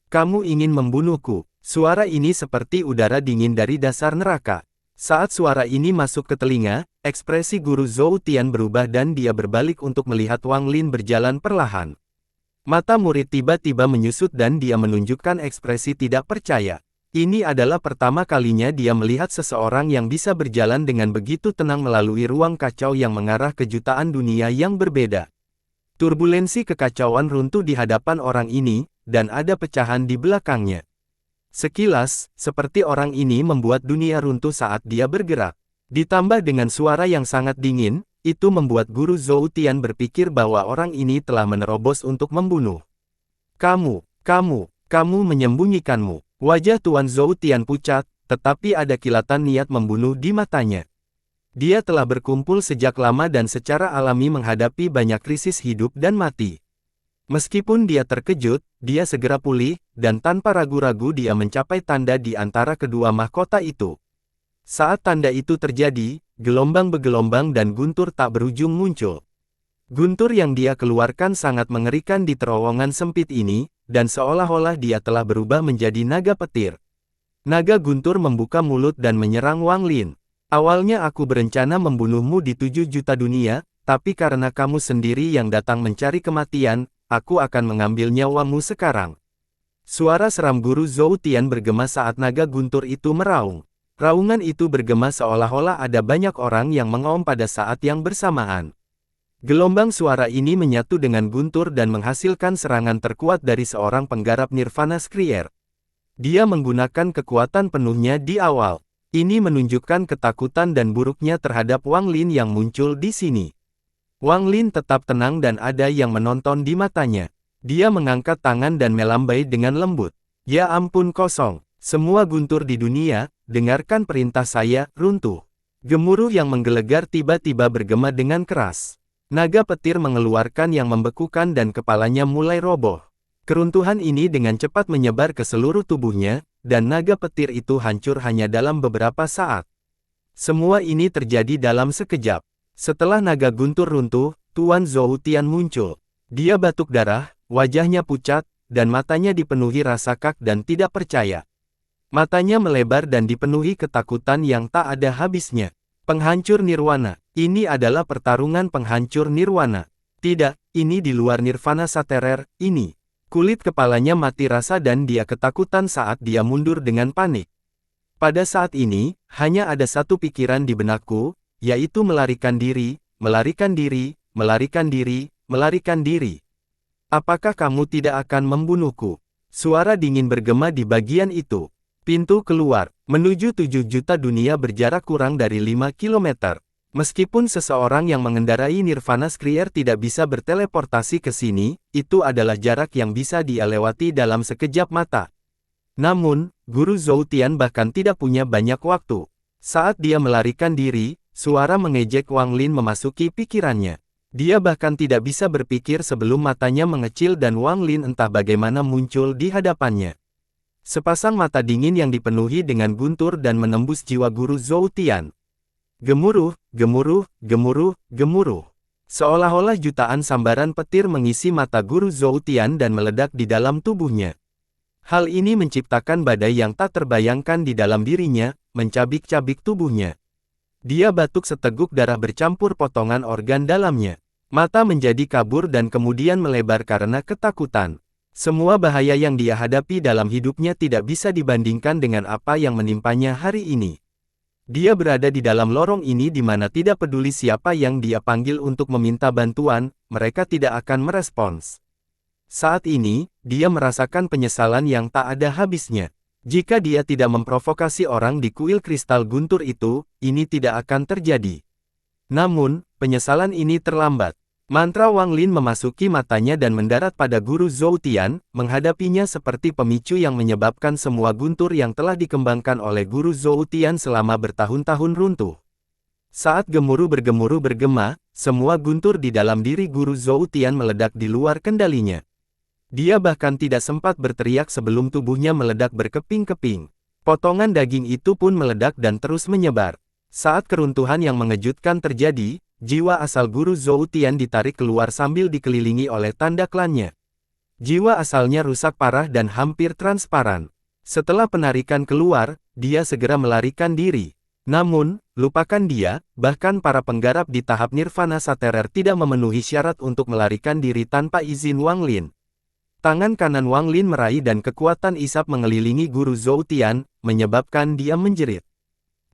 Kamu ingin membunuhku. Suara ini seperti udara dingin dari dasar neraka. Saat suara ini masuk ke telinga, ekspresi Guru Zhou Tian berubah dan dia berbalik untuk melihat Wang Lin berjalan perlahan. Mata murid tiba-tiba menyusut dan dia menunjukkan ekspresi tidak percaya. Ini adalah pertama kalinya dia melihat seseorang yang bisa berjalan dengan begitu tenang melalui ruang kacau yang mengarah ke jutaan dunia yang berbeda. Turbulensi kekacauan runtuh di hadapan orang ini, dan ada pecahan di belakangnya. Sekilas, seperti orang ini membuat dunia runtuh saat dia bergerak. Ditambah dengan suara yang sangat dingin, itu membuat Guru Zhou Tian berpikir bahwa orang ini telah menerobos untuk membunuh. Kamu menyembunyikanmu. Wajah Tuan Zhou Tian pucat, tetapi ada kilatan niat membunuh di matanya. Dia telah berkumpul sejak lama dan secara alami menghadapi banyak krisis hidup dan mati. Meskipun dia terkejut, dia segera pulih, dan tanpa ragu-ragu dia mencapai tanda di antara kedua mahkota itu. Saat tanda itu terjadi, gelombang bergelombang dan guntur tak berujung muncul. Guntur yang dia keluarkan sangat mengerikan di terowongan sempit ini, dan seolah-olah dia telah berubah menjadi naga petir. Naga guntur membuka mulut dan menyerang Wang Lin. Awalnya aku berencana membunuhmu di 7 juta dunia, tapi karena kamu sendiri yang datang mencari kematian, aku akan mengambil nyawamu sekarang. Suara seram Guru Zhou Tian bergema saat naga guntur itu meraung. Raungan itu bergema seolah-olah ada banyak orang yang mengaum pada saat yang bersamaan. Gelombang suara ini menyatu dengan guntur dan menghasilkan serangan terkuat dari seorang penggarap Nirvana Skrier. Dia menggunakan kekuatan penuhnya di awal. Ini menunjukkan ketakutan dan buruknya terhadap Wang Lin yang muncul di sini. Wang Lin tetap tenang dan ada yang menonton di matanya. Dia mengangkat tangan dan melambai dengan lembut. Ya ampun kosong. Semua guntur di dunia, dengarkan perintah saya, runtuh. Gemuruh yang menggelegar tiba-tiba bergema dengan keras. Naga petir mengeluarkan yang membekukan dan kepalanya mulai roboh. Keruntuhan ini dengan cepat menyebar ke seluruh tubuhnya, dan naga petir itu hancur hanya dalam beberapa saat. Semua ini terjadi dalam sekejap. Setelah naga guntur runtuh, Tuan Zhou Tian muncul. Dia batuk darah, wajahnya pucat, dan matanya dipenuhi rasa kagum dan tidak percaya. Matanya melebar dan dipenuhi ketakutan yang tak ada habisnya. Penghancur nirwana. Ini adalah pertarungan penghancur nirwana. Tidak, ini di luar nirvana saterer, ini. Kulit kepalanya mati rasa dan dia ketakutan saat dia mundur dengan panik. Pada saat ini, hanya ada satu pikiran di benakku, yaitu melarikan diri, melarikan diri, melarikan diri, melarikan diri. Apakah kamu tidak akan membunuhku? Suara dingin bergema di bagian itu. Pintu keluar, menuju 7 juta dunia berjarak kurang dari 5 kilometer. Meskipun seseorang yang mengendarai Nirvana Skrier tidak bisa berteleportasi ke sini, itu adalah jarak yang bisa dia lewati dalam sekejap mata. Namun, Guru Zhou Tian bahkan tidak punya banyak waktu. Saat dia melarikan diri, suara mengejek Wang Lin memasuki pikirannya. Dia bahkan tidak bisa berpikir sebelum matanya mengecil dan Wang Lin entah bagaimana muncul di hadapannya. Sepasang mata dingin yang dipenuhi dengan guntur dan menembus jiwa Guru Zhou Tian. Gemuruh, gemuruh, gemuruh, gemuruh. Seolah-olah jutaan sambaran petir mengisi mata Guru Zhou Tian dan meledak di dalam tubuhnya. Hal ini menciptakan badai yang tak terbayangkan di dalam dirinya, mencabik-cabik tubuhnya. Dia batuk seteguk darah bercampur potongan organ dalamnya. Mata menjadi kabur dan kemudian melebar karena ketakutan. Semua bahaya yang dia hadapi dalam hidupnya tidak bisa dibandingkan dengan apa yang menimpanya hari ini. Dia berada di dalam lorong ini di mana tidak peduli siapa yang dia panggil untuk meminta bantuan, mereka tidak akan merespons. Saat ini, dia merasakan penyesalan yang tak ada habisnya. Jika dia tidak memprovokasi orang di kuil kristal guntur itu, ini tidak akan terjadi. Namun, penyesalan ini terlambat. Mantra Wang Lin memasuki matanya dan mendarat pada Guru Zhou Tian, menghadapinya seperti pemicu yang menyebabkan semua guntur yang telah dikembangkan oleh Guru Zhou Tian selama bertahun-tahun runtuh. Saat gemuruh bergema, semua guntur di dalam diri Guru Zhou Tian meledak di luar kendalinya. Dia bahkan tidak sempat berteriak sebelum tubuhnya meledak berkeping-keping. Potongan daging itu pun meledak dan terus menyebar. Saat keruntuhan yang mengejutkan terjadi, jiwa asal Guru Zhou Tian ditarik keluar sambil dikelilingi oleh tanda klannya. Jiwa asalnya rusak parah dan hampir transparan. Setelah penarikan keluar, dia segera melarikan diri. Namun, lupakan dia, bahkan para penggarap di tahap Nirvana Saterer tidak memenuhi syarat untuk melarikan diri tanpa izin Wang Lin. Tangan kanan Wang Lin meraih dan kekuatan isap mengelilingi Guru Zhou Tian, menyebabkan dia menjerit.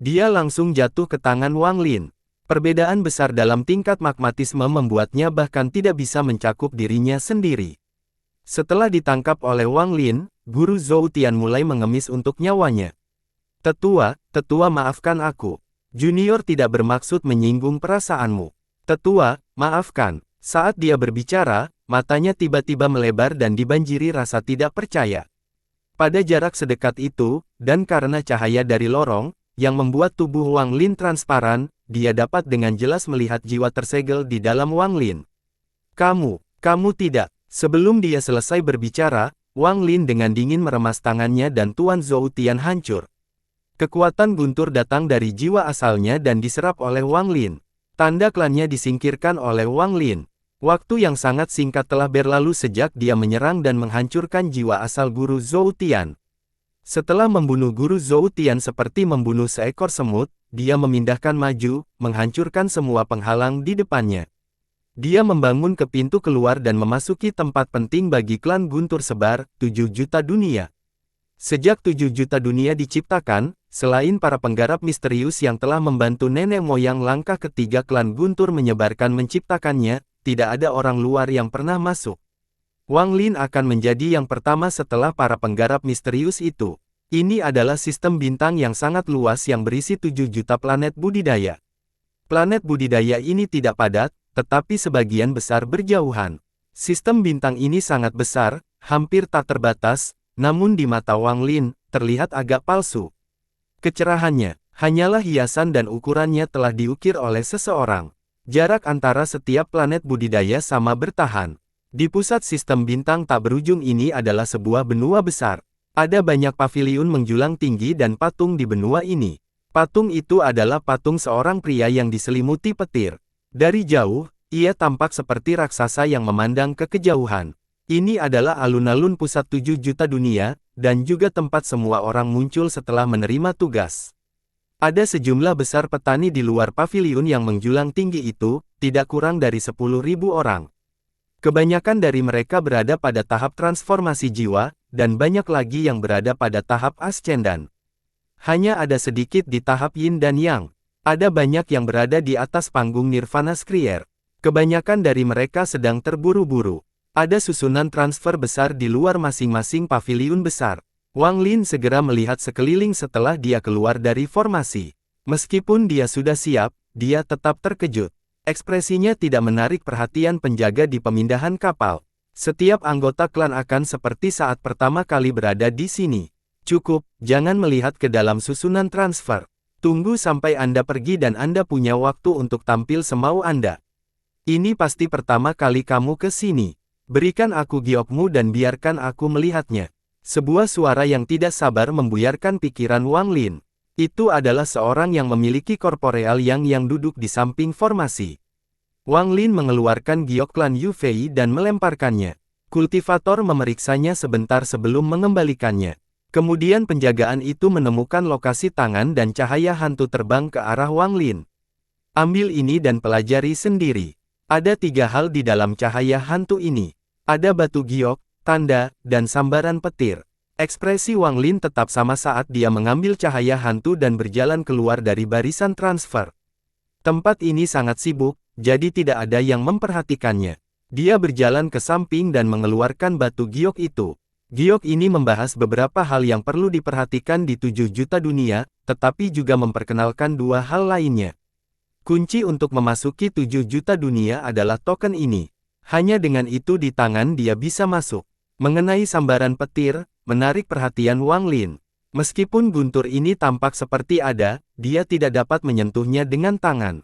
Dia langsung jatuh ke tangan Wang Lin. Perbedaan besar dalam tingkat magmatisme membuatnya bahkan tidak bisa mencakup dirinya sendiri. Setelah ditangkap oleh Wang Lin, Guru Zhou Tian mulai mengemis untuk nyawanya. Tetua, maafkan aku. Junior tidak bermaksud menyinggung perasaanmu. Tetua, maafkan. Saat dia berbicara, matanya tiba-tiba melebar dan dibanjiri rasa tidak percaya. Pada jarak sedekat itu, dan karena cahaya dari lorong, yang membuat tubuh Wang Lin transparan, dia dapat dengan jelas melihat jiwa tersegel di dalam Wang Lin. Kamu tidak. Sebelum dia selesai berbicara, Wang Lin dengan dingin meremas tangannya dan Tuan Zhou Tian hancur. Kekuatan guntur datang dari jiwa asalnya dan diserap oleh Wang Lin. Tanda klannya disingkirkan oleh Wang Lin. Waktu yang sangat singkat telah berlalu sejak dia menyerang dan menghancurkan jiwa asal Guru Zhou Tian. Setelah membunuh Guru Zhou Tian seperti membunuh seekor semut, dia memindahkan maju, menghancurkan semua penghalang di depannya. Dia membangun ke pintu keluar dan memasuki tempat penting bagi klan Guntur Sebar, 7 juta dunia. Sejak 7 juta dunia diciptakan, selain para penggarap misterius yang telah membantu nenek moyang langkah ketiga klan Guntur menyebarkan menciptakannya, tidak ada orang luar yang pernah masuk. Wang Lin akan menjadi yang pertama setelah para penggarap misterius itu. Ini adalah sistem bintang yang sangat luas yang berisi 7 juta planet budidaya. Planet budidaya ini tidak padat, tetapi sebagian besar berjauhan. Sistem bintang ini sangat besar, hampir tak terbatas, namun di mata Wang Lin, terlihat agak palsu. Kecerahannya, Hanyalah hiasan dan ukurannya telah diukir oleh seseorang. Jarak antara setiap planet budidaya sama bertahan. Di pusat sistem bintang tak berujung ini adalah sebuah benua besar. Ada banyak paviliun menjulang tinggi dan patung di benua ini. Patung itu adalah patung seorang pria yang diselimuti petir. Dari jauh, ia tampak seperti raksasa yang memandang ke kejauhan. Ini adalah alun-alun pusat 7 juta dunia, dan juga tempat semua orang muncul setelah menerima tugas. Ada sejumlah besar petani di luar paviliun yang menjulang tinggi itu, tidak kurang dari 10.000 orang. Kebanyakan dari mereka berada pada tahap transformasi jiwa, dan banyak lagi yang berada pada tahap ascendan. Hanya ada sedikit di tahap yin dan yang. Ada banyak yang berada di atas panggung Nirvana Skrier. Kebanyakan dari mereka sedang terburu-buru. Ada susunan transfer besar di luar masing-masing paviliun besar. Wang Lin segera melihat sekeliling setelah dia keluar dari formasi. Meskipun dia sudah siap, dia tetap terkejut. Ekspresinya tidak menarik perhatian penjaga di pemindahan kapal. Setiap anggota klan akan seperti saat pertama kali berada di sini. Cukup, jangan melihat ke dalam susunan transfer. Tunggu sampai Anda pergi dan Anda punya waktu untuk tampil semau Anda. Ini pasti pertama kali kamu ke sini. Berikan aku giokmu dan biarkan aku melihatnya. Sebuah suara yang tidak sabar membuyarkan pikiran Wang Lin. Itu adalah seorang yang memiliki korporeal yang duduk di samping formasi. Wang Lin mengeluarkan giok klan Yu Fei dan melemparkannya. Kultivator memeriksanya sebentar sebelum mengembalikannya. Kemudian penjagaan itu menemukan lokasi tangan dan cahaya hantu terbang ke arah Wang Lin. Ambil ini dan pelajari sendiri. Ada 3 hal di dalam cahaya hantu ini. Ada batu giok, tanda, dan sambaran petir. Ekspresi Wang Lin tetap sama saat dia mengambil cahaya hantu dan berjalan keluar dari barisan transfer. Tempat ini sangat sibuk, jadi tidak ada yang memperhatikannya. Dia berjalan ke samping dan mengeluarkan batu giok itu. Giok ini membahas beberapa hal yang perlu diperhatikan di 7 juta dunia, tetapi juga memperkenalkan 2 hal lainnya. Kunci untuk memasuki 7 juta dunia adalah token ini. Hanya dengan itu di tangan dia bisa masuk. Mengenai sambaran petir, menarik perhatian Wang Lin. Meskipun guntur ini tampak seperti ada, dia tidak dapat menyentuhnya dengan tangan.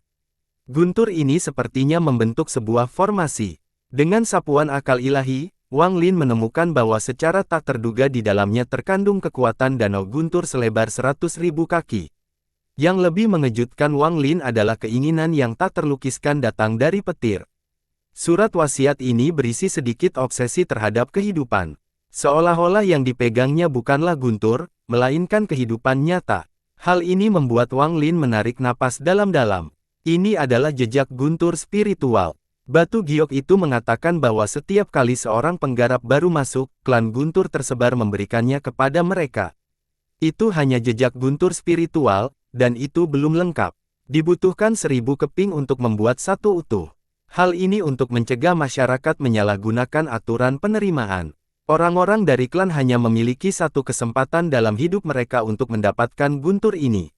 Guntur ini sepertinya membentuk sebuah formasi. Dengan sapuan akal ilahi, Wang Lin menemukan bahwa secara tak terduga di dalamnya terkandung kekuatan danau guntur selebar 100.000 kaki. Yang lebih mengejutkan Wang Lin adalah keinginan yang tak terlukiskan datang dari petir. Surat wasiat ini berisi sedikit obsesi terhadap kehidupan. Seolah-olah yang dipegangnya bukanlah guntur, melainkan kehidupan nyata. Hal ini membuat Wang Lin menarik napas dalam-dalam. Ini adalah jejak guntur spiritual. Batu giok itu mengatakan bahwa setiap kali seorang penggarap baru masuk, klan guntur tersebar memberikannya kepada mereka. Itu hanya jejak guntur spiritual, dan itu belum lengkap. Dibutuhkan 1000 keping untuk membuat satu utuh. Hal ini untuk mencegah masyarakat menyalahgunakan aturan penerimaan. Orang-orang dari klan hanya memiliki satu kesempatan dalam hidup mereka untuk mendapatkan guntur ini.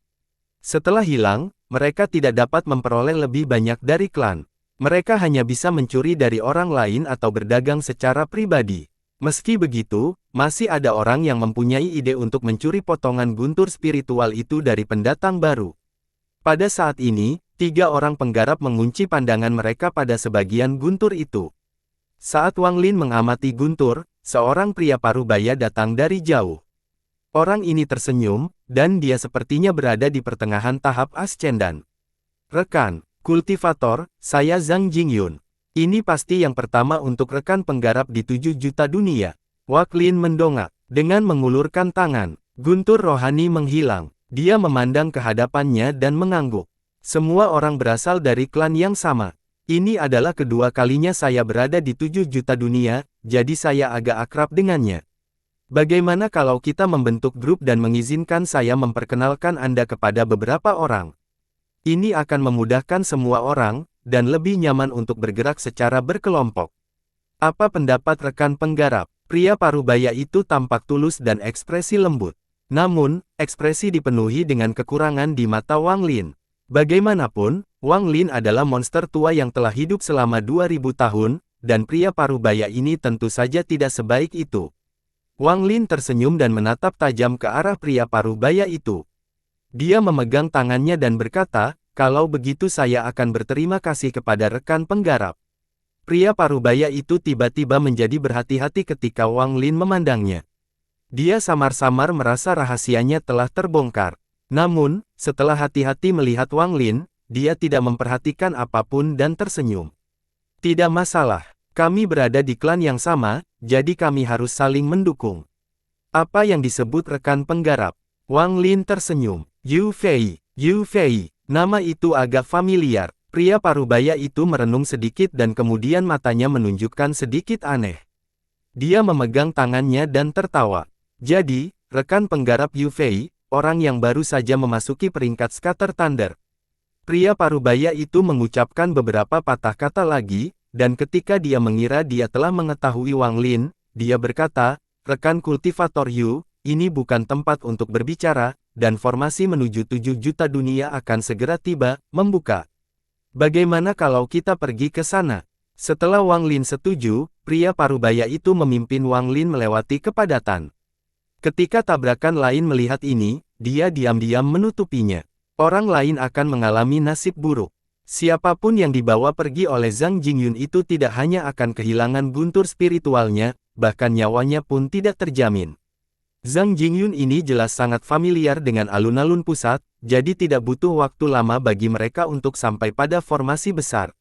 Setelah hilang, mereka tidak dapat memperoleh lebih banyak dari klan. Mereka hanya bisa mencuri dari orang lain atau berdagang secara pribadi. Meski begitu, masih ada orang yang mempunyai ide untuk mencuri potongan guntur spiritual itu dari pendatang baru. Pada saat ini, 3 orang penggarap mengunci pandangan mereka pada sebagian guntur itu. Saat Wang Lin mengamati guntur, seorang pria parubaya datang dari jauh. Orang ini tersenyum, dan dia sepertinya berada di pertengahan tahap ascendan. Rekan kultivator, saya Zhang Jingyun. Ini pasti yang pertama untuk rekan penggarap di 7 juta dunia. Wang Lin mendongak. Dengan mengulurkan tangan, guntur rohani menghilang. Dia memandang ke hadapannya dan mengangguk. Semua orang berasal dari klan yang sama. Ini adalah kedua kalinya saya berada di 7 juta dunia, jadi saya agak akrab dengannya. Bagaimana kalau kita membentuk grup dan mengizinkan saya memperkenalkan Anda kepada beberapa orang? Ini akan memudahkan semua orang, dan lebih nyaman untuk bergerak secara berkelompok. Apa pendapat rekan penggarap? Pria parubaya itu tampak tulus dan ekspresi lembut. Namun, ekspresi dipenuhi dengan kekurangan di mata Wang Lin. Bagaimanapun, Wang Lin adalah monster tua yang telah hidup selama 2000 tahun, dan pria parubaya ini tentu saja tidak sebaik itu. Wang Lin tersenyum dan menatap tajam ke arah pria parubaya itu. Dia memegang tangannya dan berkata, kalau begitu saya akan berterima kasih kepada rekan penggarap. Pria parubaya itu tiba-tiba menjadi berhati-hati ketika Wang Lin memandangnya. Dia samar-samar merasa rahasianya telah terbongkar. Namun, setelah hati-hati melihat Wang Lin, dia tidak memperhatikan apapun dan tersenyum. Tidak masalah, kami berada di klan yang sama, jadi kami harus saling mendukung. Apa yang disebut rekan penggarap? Wang Lin tersenyum. Yu Fei, nama itu agak familiar. Pria parubaya itu merenung sedikit dan kemudian matanya menunjukkan sedikit aneh. Dia memegang tangannya dan tertawa. Jadi, rekan penggarap Yu Fei, orang yang baru saja memasuki peringkat Scatter Thunder. Pria parubaya itu mengucapkan beberapa patah kata lagi, dan ketika dia mengira dia telah mengetahui Wang Lin, dia berkata, rekan kultivator Yu, ini bukan tempat untuk berbicara, dan formasi menuju 7 juta dunia akan segera tiba, membuka. Bagaimana kalau kita pergi ke sana? Setelah Wang Lin setuju, pria parubaya itu memimpin Wang Lin melewati kepadatan. Ketika tabrakan lain melihat ini, dia diam-diam menutupinya. Orang lain akan mengalami nasib buruk. Siapapun yang dibawa pergi oleh Zhang Jingyun itu tidak hanya akan kehilangan guntur spiritualnya, bahkan nyawanya pun tidak terjamin. Zhang Jingyun ini jelas sangat familiar dengan alun-alun pusat, jadi tidak butuh waktu lama bagi mereka untuk sampai pada formasi besar.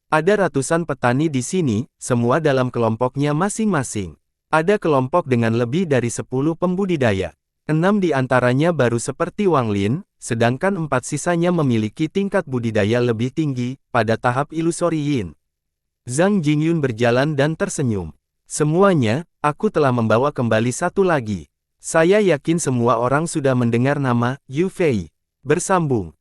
Ada ratusan petani di sini, semua dalam kelompoknya masing-masing. Ada kelompok dengan lebih dari 10 pembudidaya. 6 di antaranya baru seperti Wang Lin, sedangkan 4 sisanya memiliki tingkat budidaya lebih tinggi, pada tahap ilusori yin. Zhang Jingyun berjalan dan tersenyum. Semuanya, aku telah membawa kembali satu lagi. Saya yakin semua orang sudah mendengar nama Yu Fei. Bersambung.